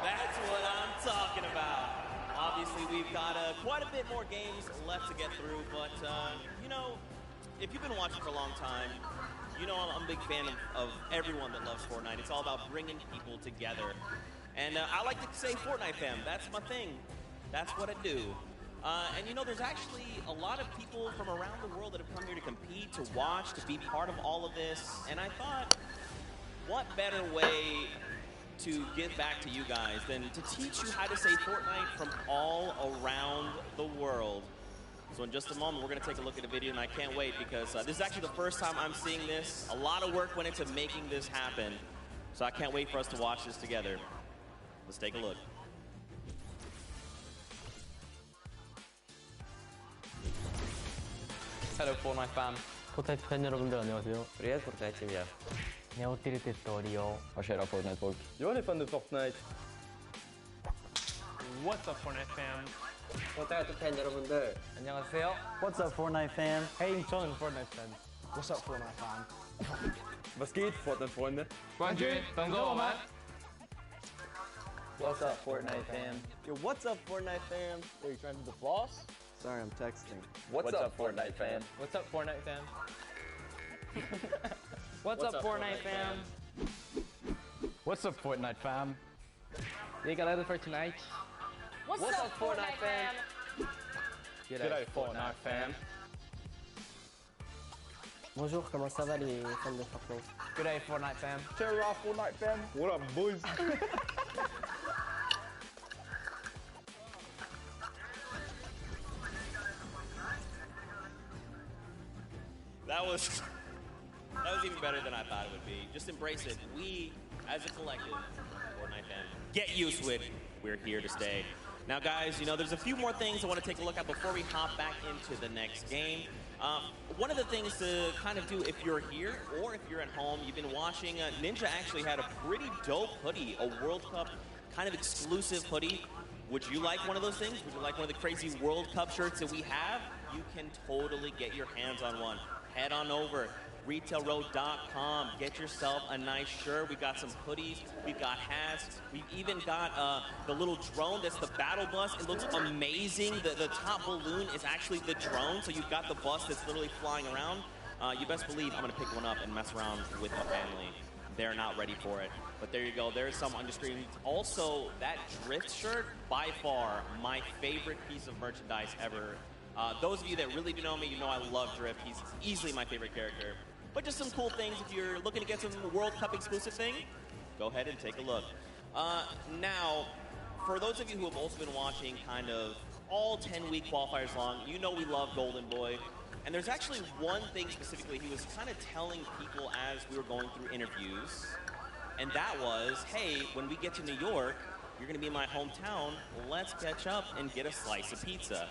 That's what I'm talking about. Obviously, we've got quite a bit more games left to get through, but, you know, if you've been watching for a long time, you know I'm a big fan of everyone that loves Fortnite. It's all about bringing people together. And I like to say Fortnite fam, that's my thing. That's what I do. And, you know, there's actually a lot of people from around the world that have come here to compete, to watch, to be part of all of this. And I thought, what better way to give back to you guys than to teach you how to say Fortnite from all around the world. So in just a moment, we're going to take a look at a video, and I can't wait because this is actually the first time I'm seeing this. A lot of work went into making this happen, so I can't wait for us to watch this together. Let's take a look. Hello Fortnite fam. 포트나이트 팬 여러분들 안녕하세요. Привет, Fortnite team. Jag är till Rio. Vad kör Fortnite folk? Jag är fan du Fortnite. What's up Fortnite fam? Fortnite 팬 여러분들 안녕하세요. What's up Fortnite fam? Hey, 저는 Fortnite fan. What's up Fortnite fan? Was geht Fortnite Freunde? What's up Fortnite fam? Yo, what's up Fortnite fam? Are you trying to do the floss? Sorry, I'm texting. What's up Fortnite fam? What's up Fortnite fam? What's up Fortnite fam? What's up, Fortnite fam? You got ready for tonight? What's up Fortnite fam? G'day, Fortnite fam. Bonjour, comment ça va les fans de Fortnite? G'day, Fortnite fam. Cheer up, Fortnite fam. What up, boys? That was even better than I thought it would be. Just embrace it. We, as a collective, Fortnite fam, get used to it. We're here to stay. Now, guys, you know, there's a few more things I want to take a look at before we hop back into the next game. One of the things to kind of do if you're here or if you're at home, you've been watching, Ninja actually had a pretty dope hoodie, a World Cup kind of exclusive hoodie. Would you like one of those things? Would you like one of the crazy World Cup shirts that we have? you can totally get your hands on one. Head on over, retailroad.com. Get yourself a nice shirt. We got some hoodies. We've got hats. We've even got the little drone that's the battle bus. It looks amazing. The top balloon is actually the drone. So you've got the bus that's literally flying around. You best believe I'm going to pick one up and mess around with my family. They're not ready for it. But there you go. There's some on the screen. Also, that Drift shirt, by far, my favorite piece of merchandise ever. Those of you that really do know me, you know I love Drift. He's easily my favorite character. But just some cool things. If you're looking to get some World Cup exclusive thing, go ahead and take a look. Now, for those of you who have also been watching kind of all 10-week qualifiers long, you know we love Golden Boy. And there's actually one thing specifically he was kind of telling people as we were going through interviews. And that was, hey, when we get to New York, you're going to be in my hometown. Let's catch up and get a slice of pizza.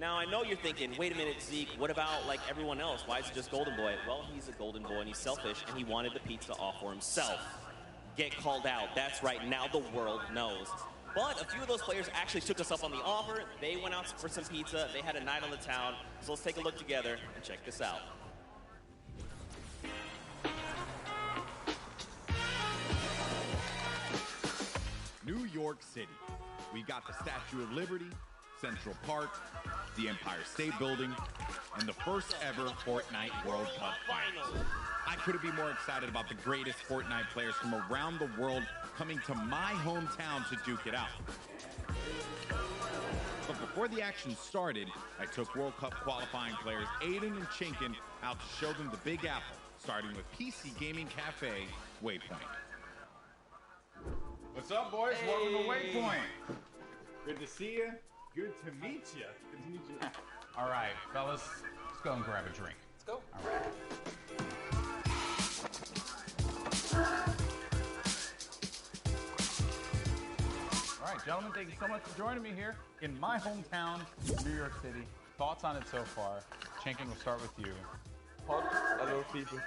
Now, I know you're thinking, wait a minute, Zeke, what about like everyone else? Why is it just Golden Boy? Well, he's a Golden Boy and he's selfish and he wanted the pizza all for himself. Get called out. That's right. Now the world knows. But a few of those players actually took us up on the offer. They went out for some pizza. They had a night on the town. So let's take a look together and check this out. New York City. We got the Statue of Liberty, Central Park, the Empire State Building, and the first ever Fortnite World Cup Finals. I couldn't be more excited about the greatest Fortnite players from around the world coming to my hometown to duke it out. But before the action started, I took World Cup qualifying players Aiden and Chinkin out to show them the Big Apple, starting with PC Gaming Cafe, Waypoint. What's up, boys? Hey. Welcome to Waypoint. Good to see you. Good to meet you. Good to meet you. All right, fellas, let's go and grab a drink. Let's go. All right. All right, gentlemen, thank you so much for joining me here in my hometown, New York City. Thoughts on it so far? Chinkin, we'll start with you. Hot, a lot of people.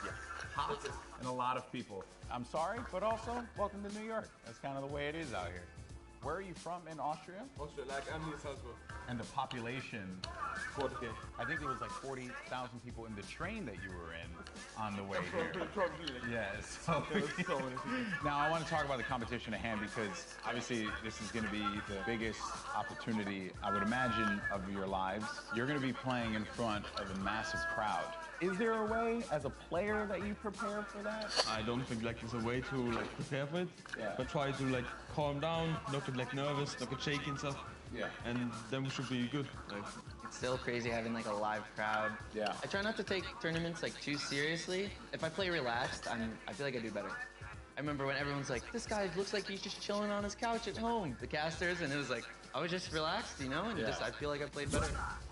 Yeah, hot and a lot of people. I'm sorry, but also, welcome to New York. That's kind of the way it is out here. Where are you from in Austria? Austria, like I'm in Salzburg. And the population? 40K. I think it was like 40,000 people in the train that you were in on the way here. Probably. Yes. So now I want to talk about the competition at hand because obviously this is going to be the biggest opportunity, I would imagine, of your lives. You're going to be playing in front of a massive crowd. Is there a way, as a player, that you prepare for that? I don't think like there's a way to like prepare for it. Yeah. But try to like calm down, not get like nervous, not get shaky and stuff. Yeah. And then we should be good. Like. It's still crazy having like a live crowd. Yeah. I try not to take tournaments like too seriously. If I play relaxed, I feel like I do better. I remember when everyone's like, this guy looks like he's just chilling on his couch at home, the casters, and it was like, I was just relaxed, you know, and I feel like I played better.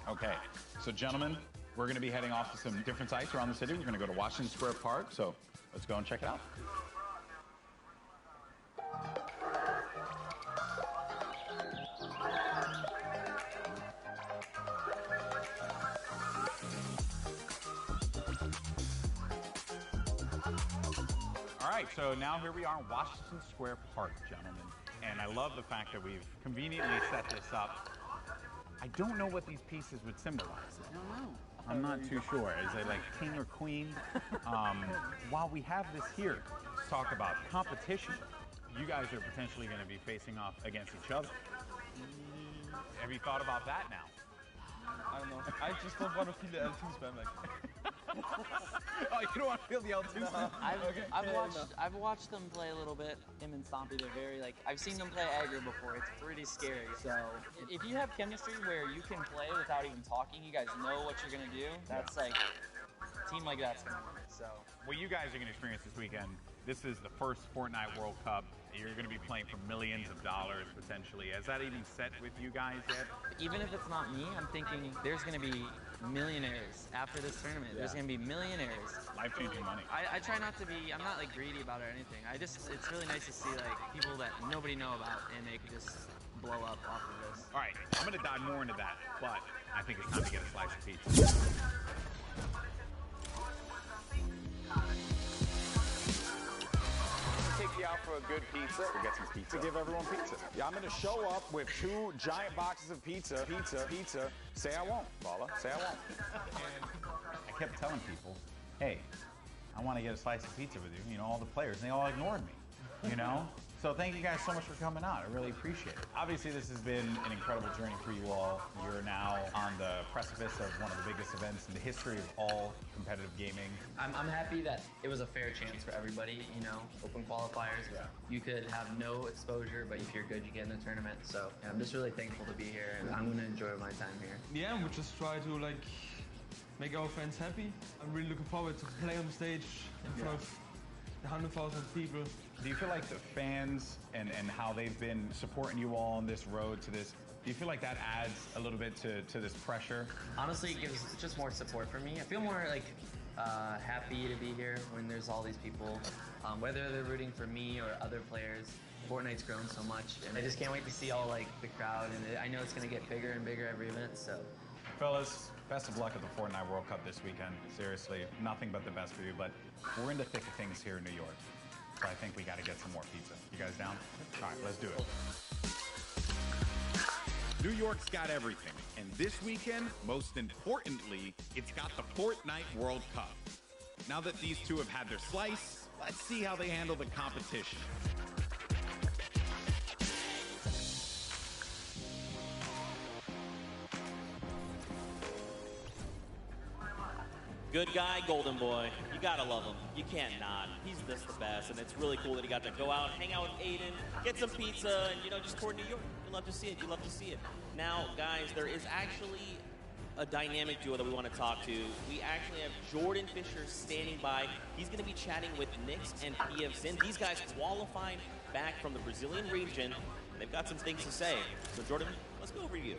Okay, so gentlemen, we're going to be heading off to some different sites around the city. We're going to go to Washington Square Park, so let's go and check it out. All right, so now here we are in Washington Square Park, gentlemen. And I love the fact that we've conveniently set this up. I don't know what these pieces would symbolize. I don't know. I'm not too sure. Is it like king or queen? While we have this here, let's talk about competition. You guys are potentially going to be facing off against each other. Have you thought about that now? I don't know. I just don't want to feel the L2 spam like. Oh, you don't want to feel the L2 spam? I've watched them play a little bit. Him and Stompy, they're very like. I've seen them play aggro before. It's pretty scary. So if you have chemistry where you can play without even talking, you guys know what you're gonna do. That's like a team like that's gonna win. So what you guys are gonna experience this weekend. This is the first Fortnite World Cup. You're going to be playing for millions of dollars, potentially. Has that even set with you guys yet? Even if it's not me, I'm thinking there's going to be millionaires after this tournament. Yeah. There's going to be millionaires. Life-changing money. I try not to be, I'm not like greedy about it or anything. It's really nice to see like people that nobody know about and they could just blow up off of this. All right, I'm going to dive more into that, but I think it's time to get a slice of pizza. Take the out for a good pizza. We'll get some pizza. To give everyone pizza. Yeah, I'm gonna show up with 2 giant boxes of pizza. Say I won't, Bala. Say I won't. And I kept telling people, hey, I want to get a slice of pizza with you. You know, all the players, and they all ignored me. You know? So thank you guys so much for coming out. I really appreciate it. Obviously, this has been an incredible journey for you all. You're now on the precipice of one of the biggest events in the history of all competitive gaming. I'm happy that it was a fair chance for everybody, you know, open qualifiers. Yeah. You could have no exposure, but if you're good, you get in the tournament. So I'm just really thankful to be here, and I'm going to enjoy my time here. Yeah, we'll just try to like make our fans happy. I'm really looking forward to play on stage in front of 100,000 people. Do you feel like the fans and how they've been supporting you all on this road to this, do you feel like that adds a little bit to this pressure? Honestly, it gives just more support for me. I feel more like happy to be here when there's all these people, whether they're rooting for me or other players. Fortnite's grown so much, and I just can't wait to see all like the crowd, and I know it's gonna get bigger and bigger every event, so. Fellas, best of luck at the Fortnite World Cup this weekend. Seriously, nothing but the best for you, but we're in the thick of things here in New York. So I think we got to get some more pizza. You guys down? All right, let's do it. New York's got everything, and this weekend, most importantly, it's got the Fortnite World Cup. Now that these two have had their slice, let's see how they handle the competition. Good guy, Golden Boy. You gotta love him. You can't not. He's just the best, and it's really cool that he got to go out, hang out with Aiden, get some pizza, and, you know, just tour New York. You love to see it. You love to see it. Now, guys, there is actually a dynamic duo that we want to talk to. We actually have Jordan Fisher standing by. He's going to be chatting with Nyx and PF Zin. These guys qualified back from the Brazilian region, and they've got some things to say. So, Jordan, let's go over you.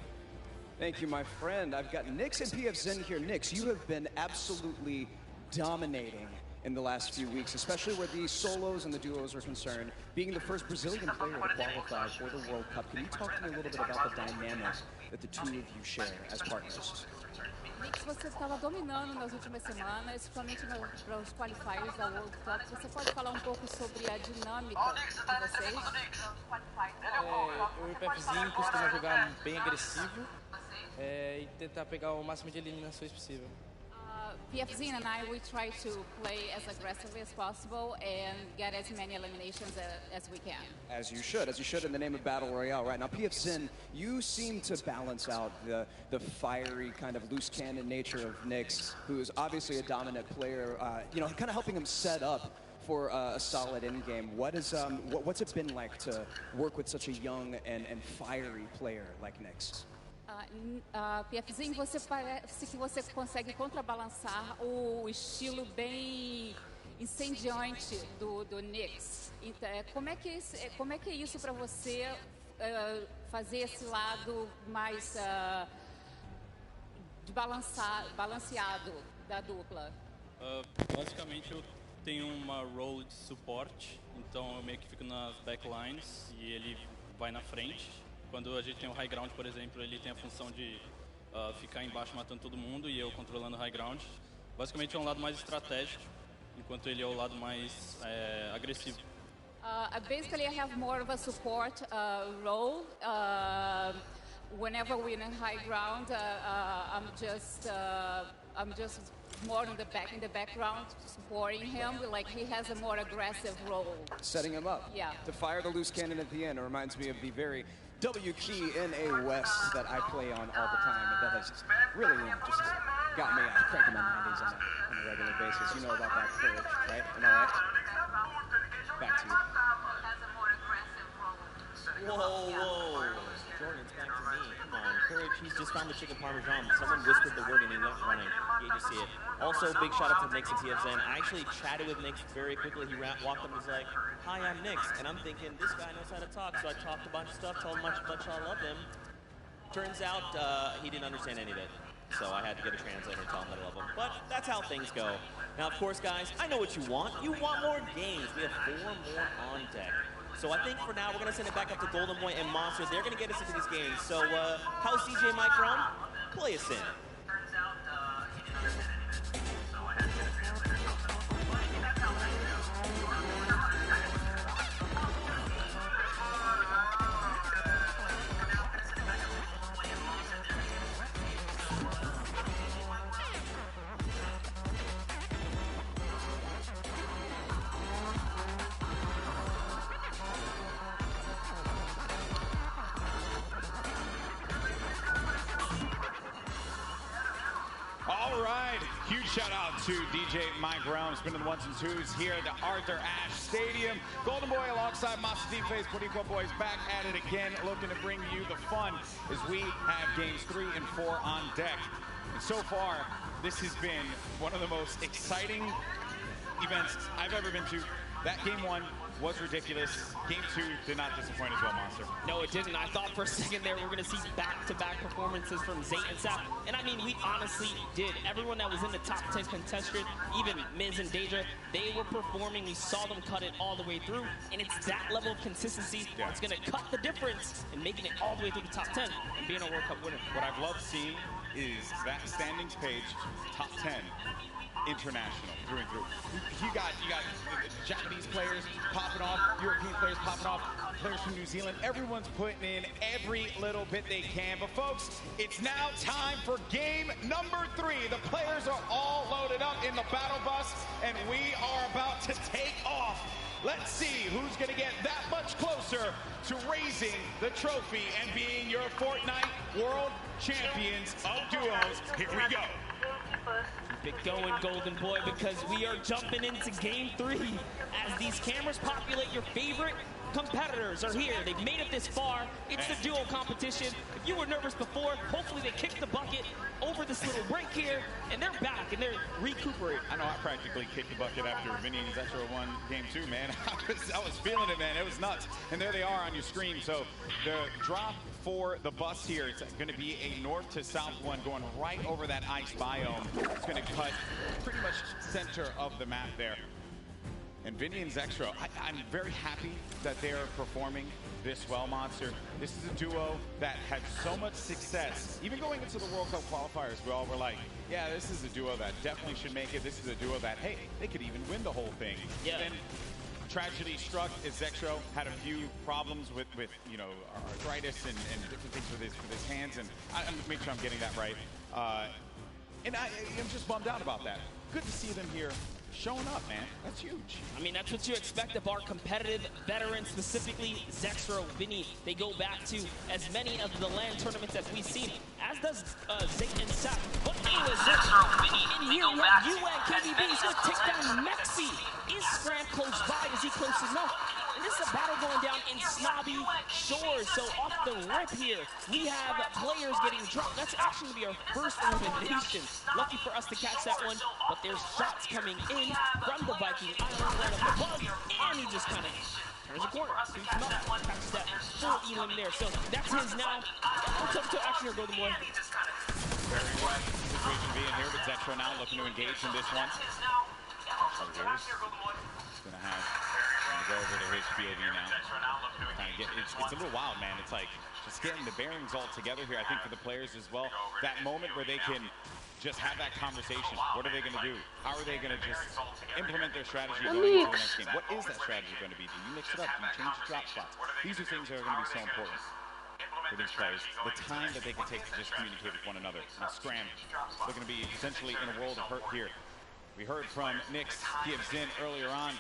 Thank you, my friend. I've got Nyx and PF Zin here. Nyx, you have been absolutely dominating in the last few weeks, especially where the solos and the duos are concerned. Being the first Brazilian player to qualify for the World Cup, can you talk to me a little bit about the dynamics that the two of you share as partners? Nyx, você estava dominando nas últimas semanas, principalmente para os qualifiers da World Cup. Você pode falar um pouco sobre a dinâmica de vocês? Eu e o PFzinho costumam jogar bem agressivo e tentar pegar o máximo de eliminações possível. PFZin and I, we try to play as aggressively as possible and get as many eliminations as we can. As you should in the name of Battle Royale, right? Now, PF Zin, you seem to balance out the fiery kind of loose cannon nature of Nyx, who is obviously a dominant player, you know, kind of helping him set up for a solid end game. What's it been like to work with such a young and fiery player like Nyx? PFzinho, você parece que você consegue contrabalançar o estilo bem incendiante do Nyx. Então, como é que é isso para você fazer esse lado mais balanceado da dupla? Basicamente eu tenho uma role de suporte, então eu meio que fico nas backlines e ele vai na frente. Quando a gente tem o high ground, por exemplo, ele tem a função de ficar embaixo matando todo mundo e eu controlando o high ground. Basicamente é um lado mais estratégico, enquanto ele é o lado mais agressivo. Basically, I have more of a support role. Whenever we're in high ground, I'm just more in the background, supporting him. Like he has a more aggressive role. Setting him up. Yeah. To fire the loose cannon at the end. It reminds me of the very W key in a West that I play on all the time, and that has really just got me cranking my 90s on a regular basis. You know about that courage, right? Am I right? Back to you. Whoa. Jordan, it's back to me. Come on, Courage, he's just found the chicken parmesan. Someone whispered the word and he went running. You just see it. Also, big shout out to Nyx and TF Zin. I actually chatted with Nyx very quickly. He walked up and was like, "Hi, I'm Nyx." And I'm thinking, this guy knows how to talk. So I talked a bunch of stuff, told him much I love him. Turns out he didn't understand any of it. So I had to get a translator and tell him that I love him. But that's how things go. Now, of course, guys, I know what you want. You want more games. We have 4 more on deck. So I think for now, we're going to send it back up to Golden Boy and Monster. They're going to get us into these games. So how's DJ Mike run? Play us in. All right, huge shout out to DJ Mike Brown, spinning the ones and twos here at the Arthur Ashe Stadium. Golden Boy alongside Master D-Face, Boricua Boys back at it again, looking to bring you the fun as we have games 3 and 4 on deck. And so far, this has been one of the most exciting events I've ever been to. That game 1 was ridiculous. Game 2 did not disappoint as well, Monster. No, it didn't. I thought for a second there we're going to see back-to-back performances from Zayt and Sap. And I mean, we honestly did. Everyone that was in the top 10 contested, even Miz and Deidre, they were performing. We saw them cut it all the way through. And it's that level of consistency that's going to cut the difference in making it all the way through the top 10 and being a World Cup winner. What I've loved seeing is that standings page, top 10. International through and through. You got Japanese players popping off, European players popping off, players from New Zealand. Everyone's putting in every little bit they can. But folks, it's now time for game number 3. The players are all loaded up in the battle bus, and we are about to take off. Let's see who's going to get that much closer to raising the trophy and being your Fortnite World Champions of Duos. Here we go. Keep it going, Golden Boy, because we are jumping into game 3 as these cameras populate. Your favorite competitors are here. They've made it this far. It's the duo competition. If you were nervous before, hopefully they kicked the bucket over this little break here, and they're back, and they're recuperating. I know I practically kicked the bucket after Vinny and Zexro won game 2, man. I was feeling it, man. It was nuts. And there they are on your screen. So the drop for the bus here, it's going to be a north to south one going right over that ice biome. It's going to cut pretty much center of the map there. And Vinny and Zexro, I'm very happy that they're performing this well, Monster. This is a duo that had so much success. Even going into the World Cup qualifiers, we all were like, yeah, this is a duo that definitely should make it. This is a duo that, hey, they could even win the whole thing. Yeah. Then tragedy struck as Zexro had a few problems with you know, arthritis and different things with his hands. And I'm make sure I'm getting that right. And I'm just bummed out about that. Good to see them here showing up, man. That's huge. I mean, that's what you expect of our competitive veterans, specifically Zexro, Vinny. They go back to as many of the LAN tournaments as we've seen, as does Zayt and Sap. But anyways, Zexro, Vinny, in here we have UN KBB. He's going to take down Mexi. Is Scram close by? Is he close enough? And this is a battle going down in Snobby Shores. So off the rip here, we have players getting dropped. That's actually going to be our first elimination. Lucky for us to catch that one, but there's shots coming in from the Viking Island right up above, and he just kind of turns a corner, sweeps him up, catches that full elim there. So that's his now. Toe action here, Golden Boy. Very wet situation being here, but Zexro now looking to engage in this one. He's gonna go over to his POV now. Kind of it's a little wild, man. It's like just getting the bearings all together here. I think for the players as well, that moment where they can just have that conversation. What are they going to do? How are they going to just implement their strategy going into the next game? What is that strategy going to be? Do you mix it up? Do you change the drop spots? These are things that are going to be so important for these players. The time that they can take to just communicate with one another. Now Scram looking to be essentially in a world of hurt here. We heard from Nyx Piafzin earlier on.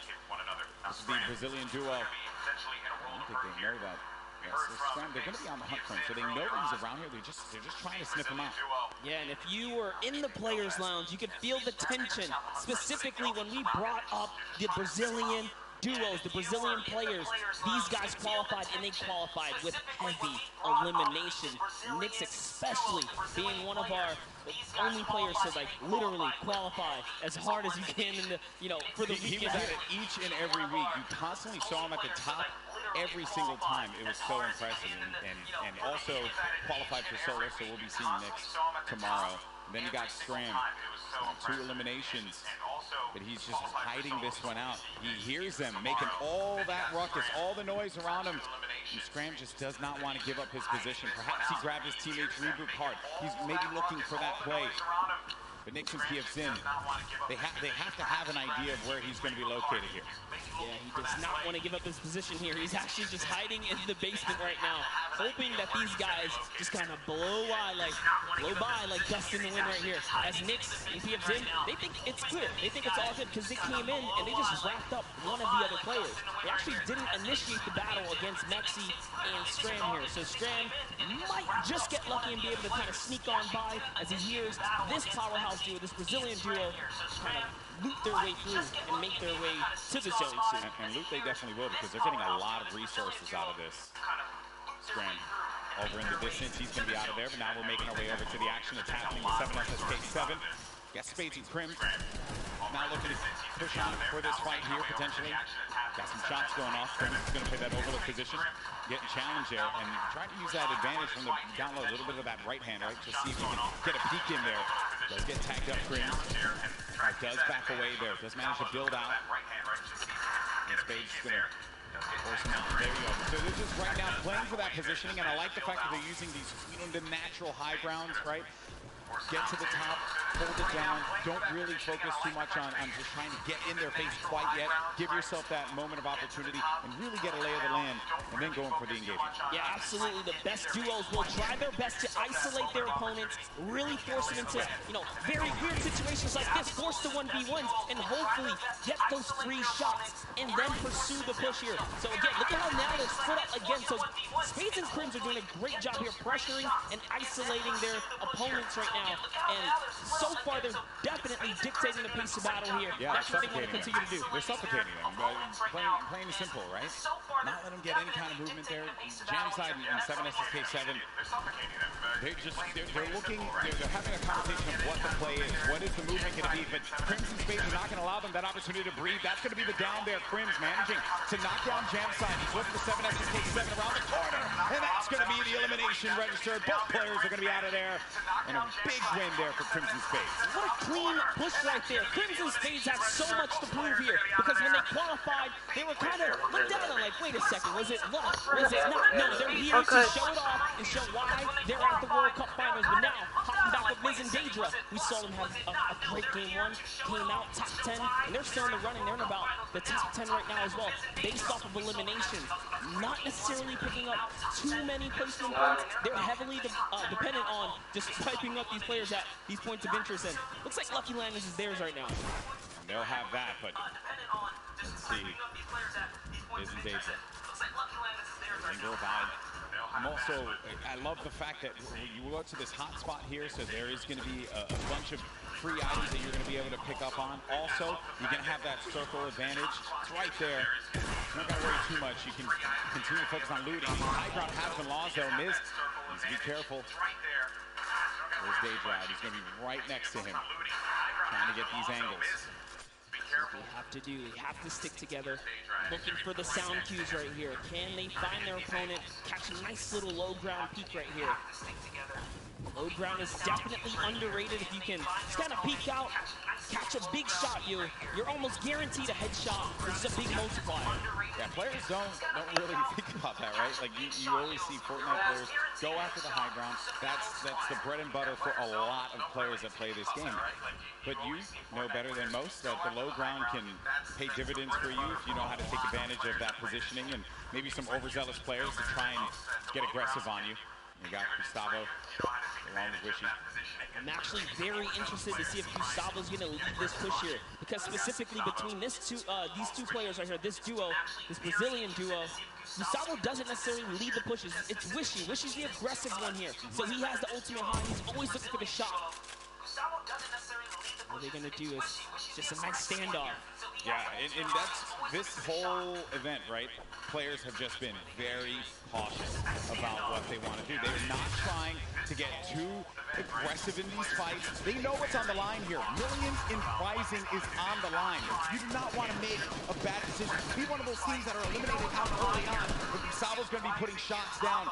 This is the Brazilian duo. I don't think they know that. Scram, they're going to be on the hunt for him, so they know that he's around here. They're just trying to sniff him out. Yeah, and if you were in the Players Lounge, you could feel the tension, specifically when we brought up the Brazilian duos, the Brazilian players. These guys qualified, and they qualified with heavy elimination. Nyx especially being one of our only players to like literally qualify as hard as you can in the, you know, for the weekend. He was at it each and every week. You constantly saw him at the top every single time. It was so impressive, and also qualified for solo, so we'll be seeing Nyx tomorrow. And then you got Scram, 2 eliminations, but he's just hiding this one out. He hears them making all that ruckus, all the noise around him, and Scram just does not want to give up his position. Perhaps he grabbed his teammate's reboot card. He's maybe looking for that play. But Nyx and Piafzin, they have to have an idea of where he's going to be located here. Yeah, he does not want to give up his position here. He's actually just hiding in the basement right now, hoping that these guys just kind of blow by like dust in the wind right here. As Nyx and Piafzin, they think it's clear. They think it's all good because they came in and they just wrapped up one of the other players. They actually didn't initiate the battle against Mexi and Scram here. So Scram might just get lucky and be able to kind of sneak on by as he hears this powerhouse Squads duo, this Brazilian duo, kind of loot their way through and make their way to the zone soon. And loot they definitely will, because they're getting a lot of resources out of this. Scram over in the distance, he's going to be out of there, but now we're making our way over to the action that's happening with 7SSK7. Got Spades and Crims now looking to push on for this fight here, potentially. Got some shots going off. Crims is going to play that overlook position, getting challenged there, and trying to use that advantage from the down low, a little bit of that right hand, right? Just see if he can get a peek in there. Does get tagged up, Crims. Does back away there, does manage to build out. And Spades is going to force him out. There you go. So they're just right now playing for that positioning, and I like the fact that they're using these the natural high grounds, right? Get to the top, hold it down. Don't really focus too much on just trying to get in their face quite yet. Give yourself that moment of opportunity and really get a lay of the land, and then going for the engagement. Yeah, absolutely. The best duos will try their best to isolate their opponents, really force them into, very weird situations like this, force the 1v1s, and hopefully get those free shots, and then pursue the push here. So again, look at how now they're split up again. So Spades and Crims are doing a great job here, pressuring and isolating their opponents right now. And so far, they're definitely dictating the pace of battle here. Yeah, that's what they want to continue to do. They're suffocating them. Plain and simple, right? Not let them get any kind of movement there. Jamside and 7SSK7, they're looking, they're having a conversation of what the play is. What is the movement going to be? But Crims and Spades are not going to allow them that opportunity to breathe. That's going to be the down there. Crims managing to knock down Jamside. He's looking for 7SSK7 around the corner. And that's going to be the elimination registered. Both players are going to be out of there. And a big win there for Crimson Spades. What a clean push right there. Crimson Spades have so much to prove here, because when they qualified, they were kind of looked down and like, wait a second, was it luck? Was it not? No, they're here to show it off and show why they're at the World Cup Finals. But now, hopping back with Miz and Daedra, we saw them have a great game one, came out top 10, and they're still in the running. They're in about the top 10 right now as well, based off of elimination. Not necessarily picking up too many placement points. They're heavily dependent on just typing up these players at these points of interest, and looks like Lucky Landers is theirs right now. And they'll have that, but let's see. Isn't Daedra. I love the fact that you go to this hot spot here, so there is going to be a bunch of free items that you're going to be able to pick up on. Also, you're going to have that circle advantage. It's right there. You don't got to worry too much. You can continue to focus on looting. High ground has been lost, though. Miz needs to be careful. There's Daedra. He's going to be right next to him, trying to get these angles. They have to do, they have to stick together, looking for the sound cues right here. Can they find their opponent, catch a nice little low ground peek right here? Low ground is definitely underrated. If you can just kind of peek out, catch a big shot, you're almost guaranteed a headshot. This is a big multiplier. Yeah, players don't really think about that, right? Like you always see Fortnite players go after the high ground. That's the bread and butter for a lot of players that play this game. But you know better than most that the low ground can pay dividends for you if you know how to take advantage of that positioning, and maybe some overzealous players to try and get aggressive on you. You got Gustavo along with Wishy. I'm actually very interested to see if Gustavo's going to lead this push here, because specifically between these two players right here, this duo, this Brazilian duo, Gustavo doesn't necessarily lead the pushes. It's Wishy. Wishy's the aggressive one here, so he has the ultimate high. He's always looking for the shot. What they're going to do is just a nice standoff. Yeah, and that's this whole event, right? Players have just been very cautious about what they want to do. They're not trying to get too aggressive in these fights. They know what's on the line here. Millions in prizing is on the line. You do not want to make a bad decision. Be one of those teams that are eliminated out early on. But Gustavo's going to be putting shots down.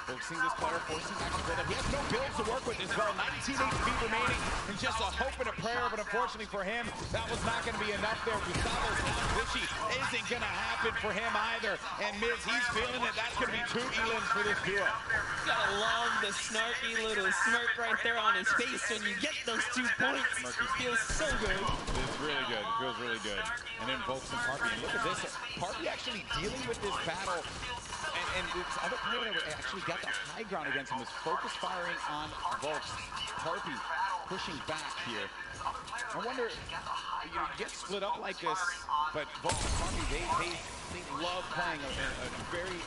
Focusing this player, forcing action build up. He has no builds to work with as well. 19 HP remaining, and just a hope and a prayer, but unfortunately for him, that was not going to be enough there. Gustavo's out. Wishy isn't going to happen for him either. And Miz, he's feeling it. That's going to be 2 elims for this duo. Gotta love the snarky little smirk right there on his face when you get those 2 points. It feels so good. It's really good. It feels really good. And then Volks and Parpy. And look at this. Parpy actually dealing with this battle. And this other player that actually got the high ground against him was focus firing on Volks. Parpy pushing back here. I wonder, you get split up like this, but Volks and Parpy, they love playing a very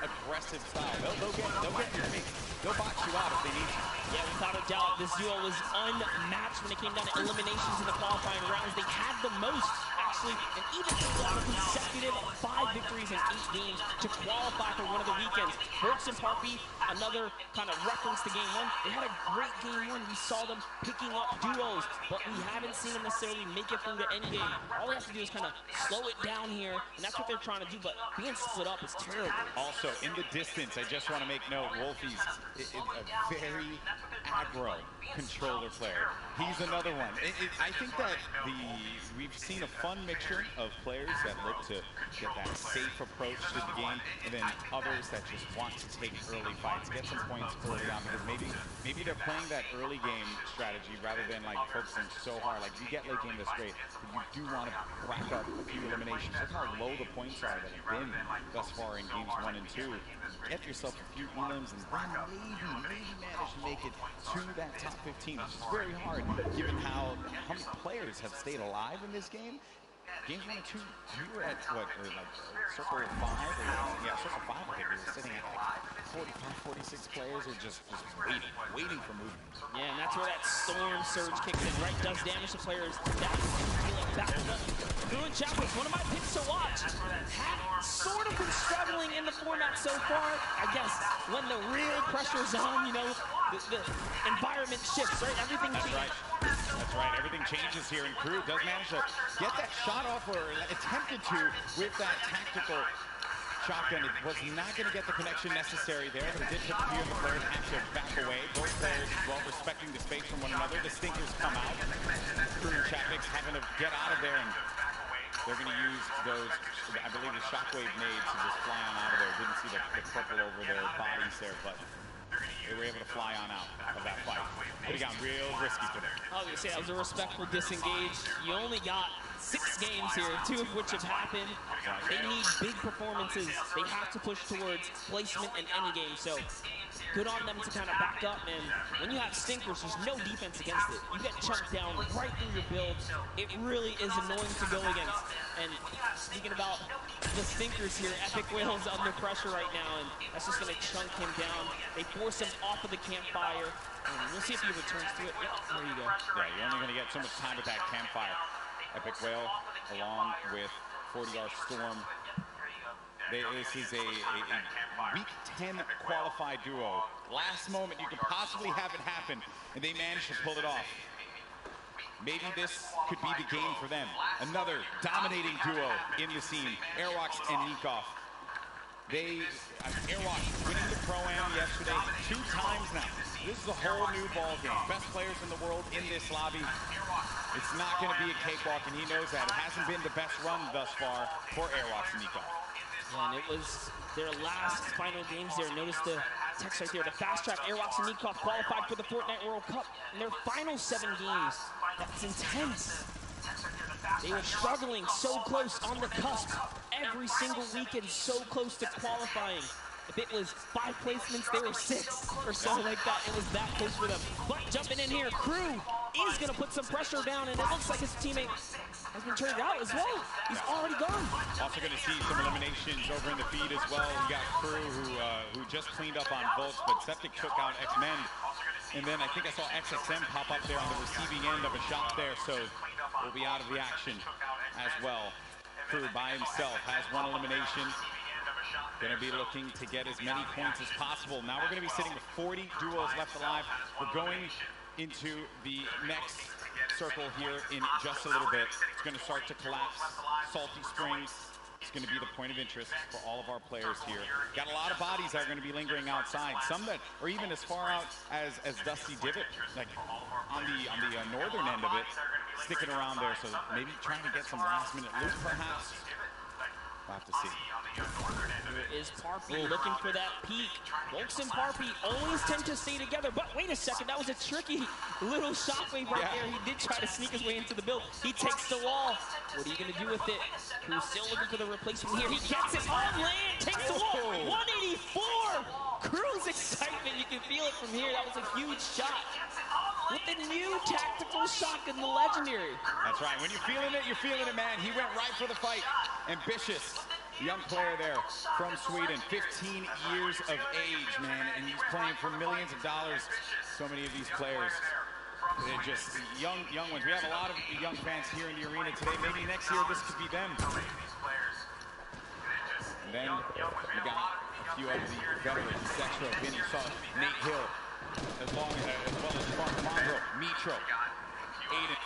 aggressive style. They'll get your face. They'll box you out if they need to. Yeah, without a doubt, this duo was unmatched when it came down to eliminations in the qualifying rounds. They had the most, actually, and even pulled out a consecutive 5 victories in 8 games to qualify for one of the weekends. Volks and Parpy, another kind of reference to Game 1. They had a great Game 1. We saw them picking up duos, but we haven't seen them necessarily make it through the end game. All we have to do is kind of slow it down here, and that's what they're trying to do, but being split up is terrible. Also, in the distance, I just want to make note, Wolfie's a very aggro controller player. He's another one. I think that we've seen a fun mixture of players that look to get that safe approach to the game, and then others that just want to take early fights, get some points early on, because maybe they're playing that early game strategy rather than like focusing so hard. Like, you get late game, that's great, but you do want to rack up a few eliminations. Look how low the points are that have been thus far in games 1 and 2. Get yourself a few elims and then maybe manage to make it to that top 15, which is very hard given how many players have stayed alive in this game. Games 1 and 2, we were at what, like circle 5? Yeah, circle 5. I think we were sitting at like 45, 46 players are just waiting for movement. Yeah, and that's where that storm surge kicks in, right? Does damage to players. That's feeling back up. Bruin Chapels, one of my picks to watch. Had sort of been struggling in the format so far. I guess when the real pressure's on, you know, the environment shifts, right? Everything changes. That's right. Everything changes here, and Crew does manage to get that shot off, or attempted to, with that tactical shotgun. It was not going to get the connection necessary there, but it did put the view of the players have to back away. Both players, well, respecting the space from one another. The stinkers come out. Crew and Chapix having to get out of there, and they're going to use those, I believe, the shockwave nades to just fly on out of there. Didn't see the purple over their bodies there, but they were able to fly on out of that fight. But it got real risky for them. I was going to say, that was a respectful disengage. You only got 6 games here, 2 of which have happened. They need big performances. They have to push towards placement in any game. So good on them to kind of back up, and when you have stinkers, there's no defense against it. You get chunked down right through your builds. It really is annoying to go against. And speaking about the stinkers here, Epic Whale's under pressure right now, and that's just going to chunk him down. They force him off of the campfire, and we'll see if he returns to it. Yep, there you go. Yeah, you're only going to get so much time with that campfire. Epic Whale, along with 40R Storm. This is a Week 10 qualified duo. Last moment, you could possibly have it happen, and they managed to pull it off. Maybe this could be the game for them. Another dominating duo in the scene, Airwalks and Nikov. Airwalks winning the Pro-Am yesterday 2 times now. This is a whole new ball game. Best players in the world in this lobby. It's not going to be a cakewalk, and he knows that. It hasn't been the best run thus far for Airwalks and Nikov. And it was their last final games there. Notice the text right there. The fast track, Airwalks and Nikov qualified for the Fortnite World Cup in their final 7 games. That's intense. They were struggling so close on the cusp every single weekend, so close to qualifying. If it was 5 placements, they were 6 or something like that. It was that close for them. But jumping in here, Crew is going to put some pressure down, and it looks like his teammate has been turned out as well. He's already gone. Also going to see some eliminations over in the feed as well. We got Crew who just cleaned up on Volks, but Septic took out X-Men. And then I think I saw XXM pop up there on the receiving end of a shot there, so we'll be out of the action as well. Crew by himself has 1 elimination. Going to be looking to get as many points as possible. Now we're going to be sitting with 40 duos left alive. We're going into the next circle here in just a little bit. It's going to start to collapse. Salty Springs is going to be the point of interest for all of our players here. Got a lot of bodies that are going to be lingering outside. Some that are even as far out as Dusty Divot, like on the northern end of it, sticking around there. So maybe trying to get some last-minute loot, perhaps. We'll have to see. Here is Parpy looking for that peak. Volks and Parpy always tend to stay together, but wait a second, that was a tricky little shockwave right there. He did try to sneak his way into the build. He takes the wall. What are you going to do with it? Crew's still looking for the replacement here. He gets it on land, takes the wall. 184! Crew's excitement, you can feel it from here. That was a huge shot. With the new tactical shotgun, the legendary. That's right. When you're feeling it, man. He went right for the fight. Ambitious. young player there from Sweden, 15 years of age, man, and he's playing for millions of dollars. So many of these players, they're just young ones. We have a lot of young fans here in the arena today. Maybe next year this could be them. And then we got a few of the veterans, Zexro, Vinny, saw Nate Hill, as well as Mark Monroe, Mitro, Aiden.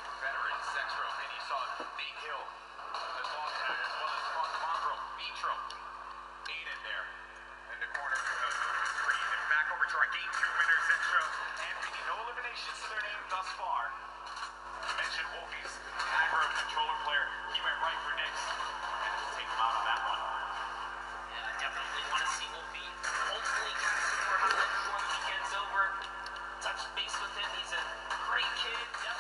Touch base with him. He's a great kid.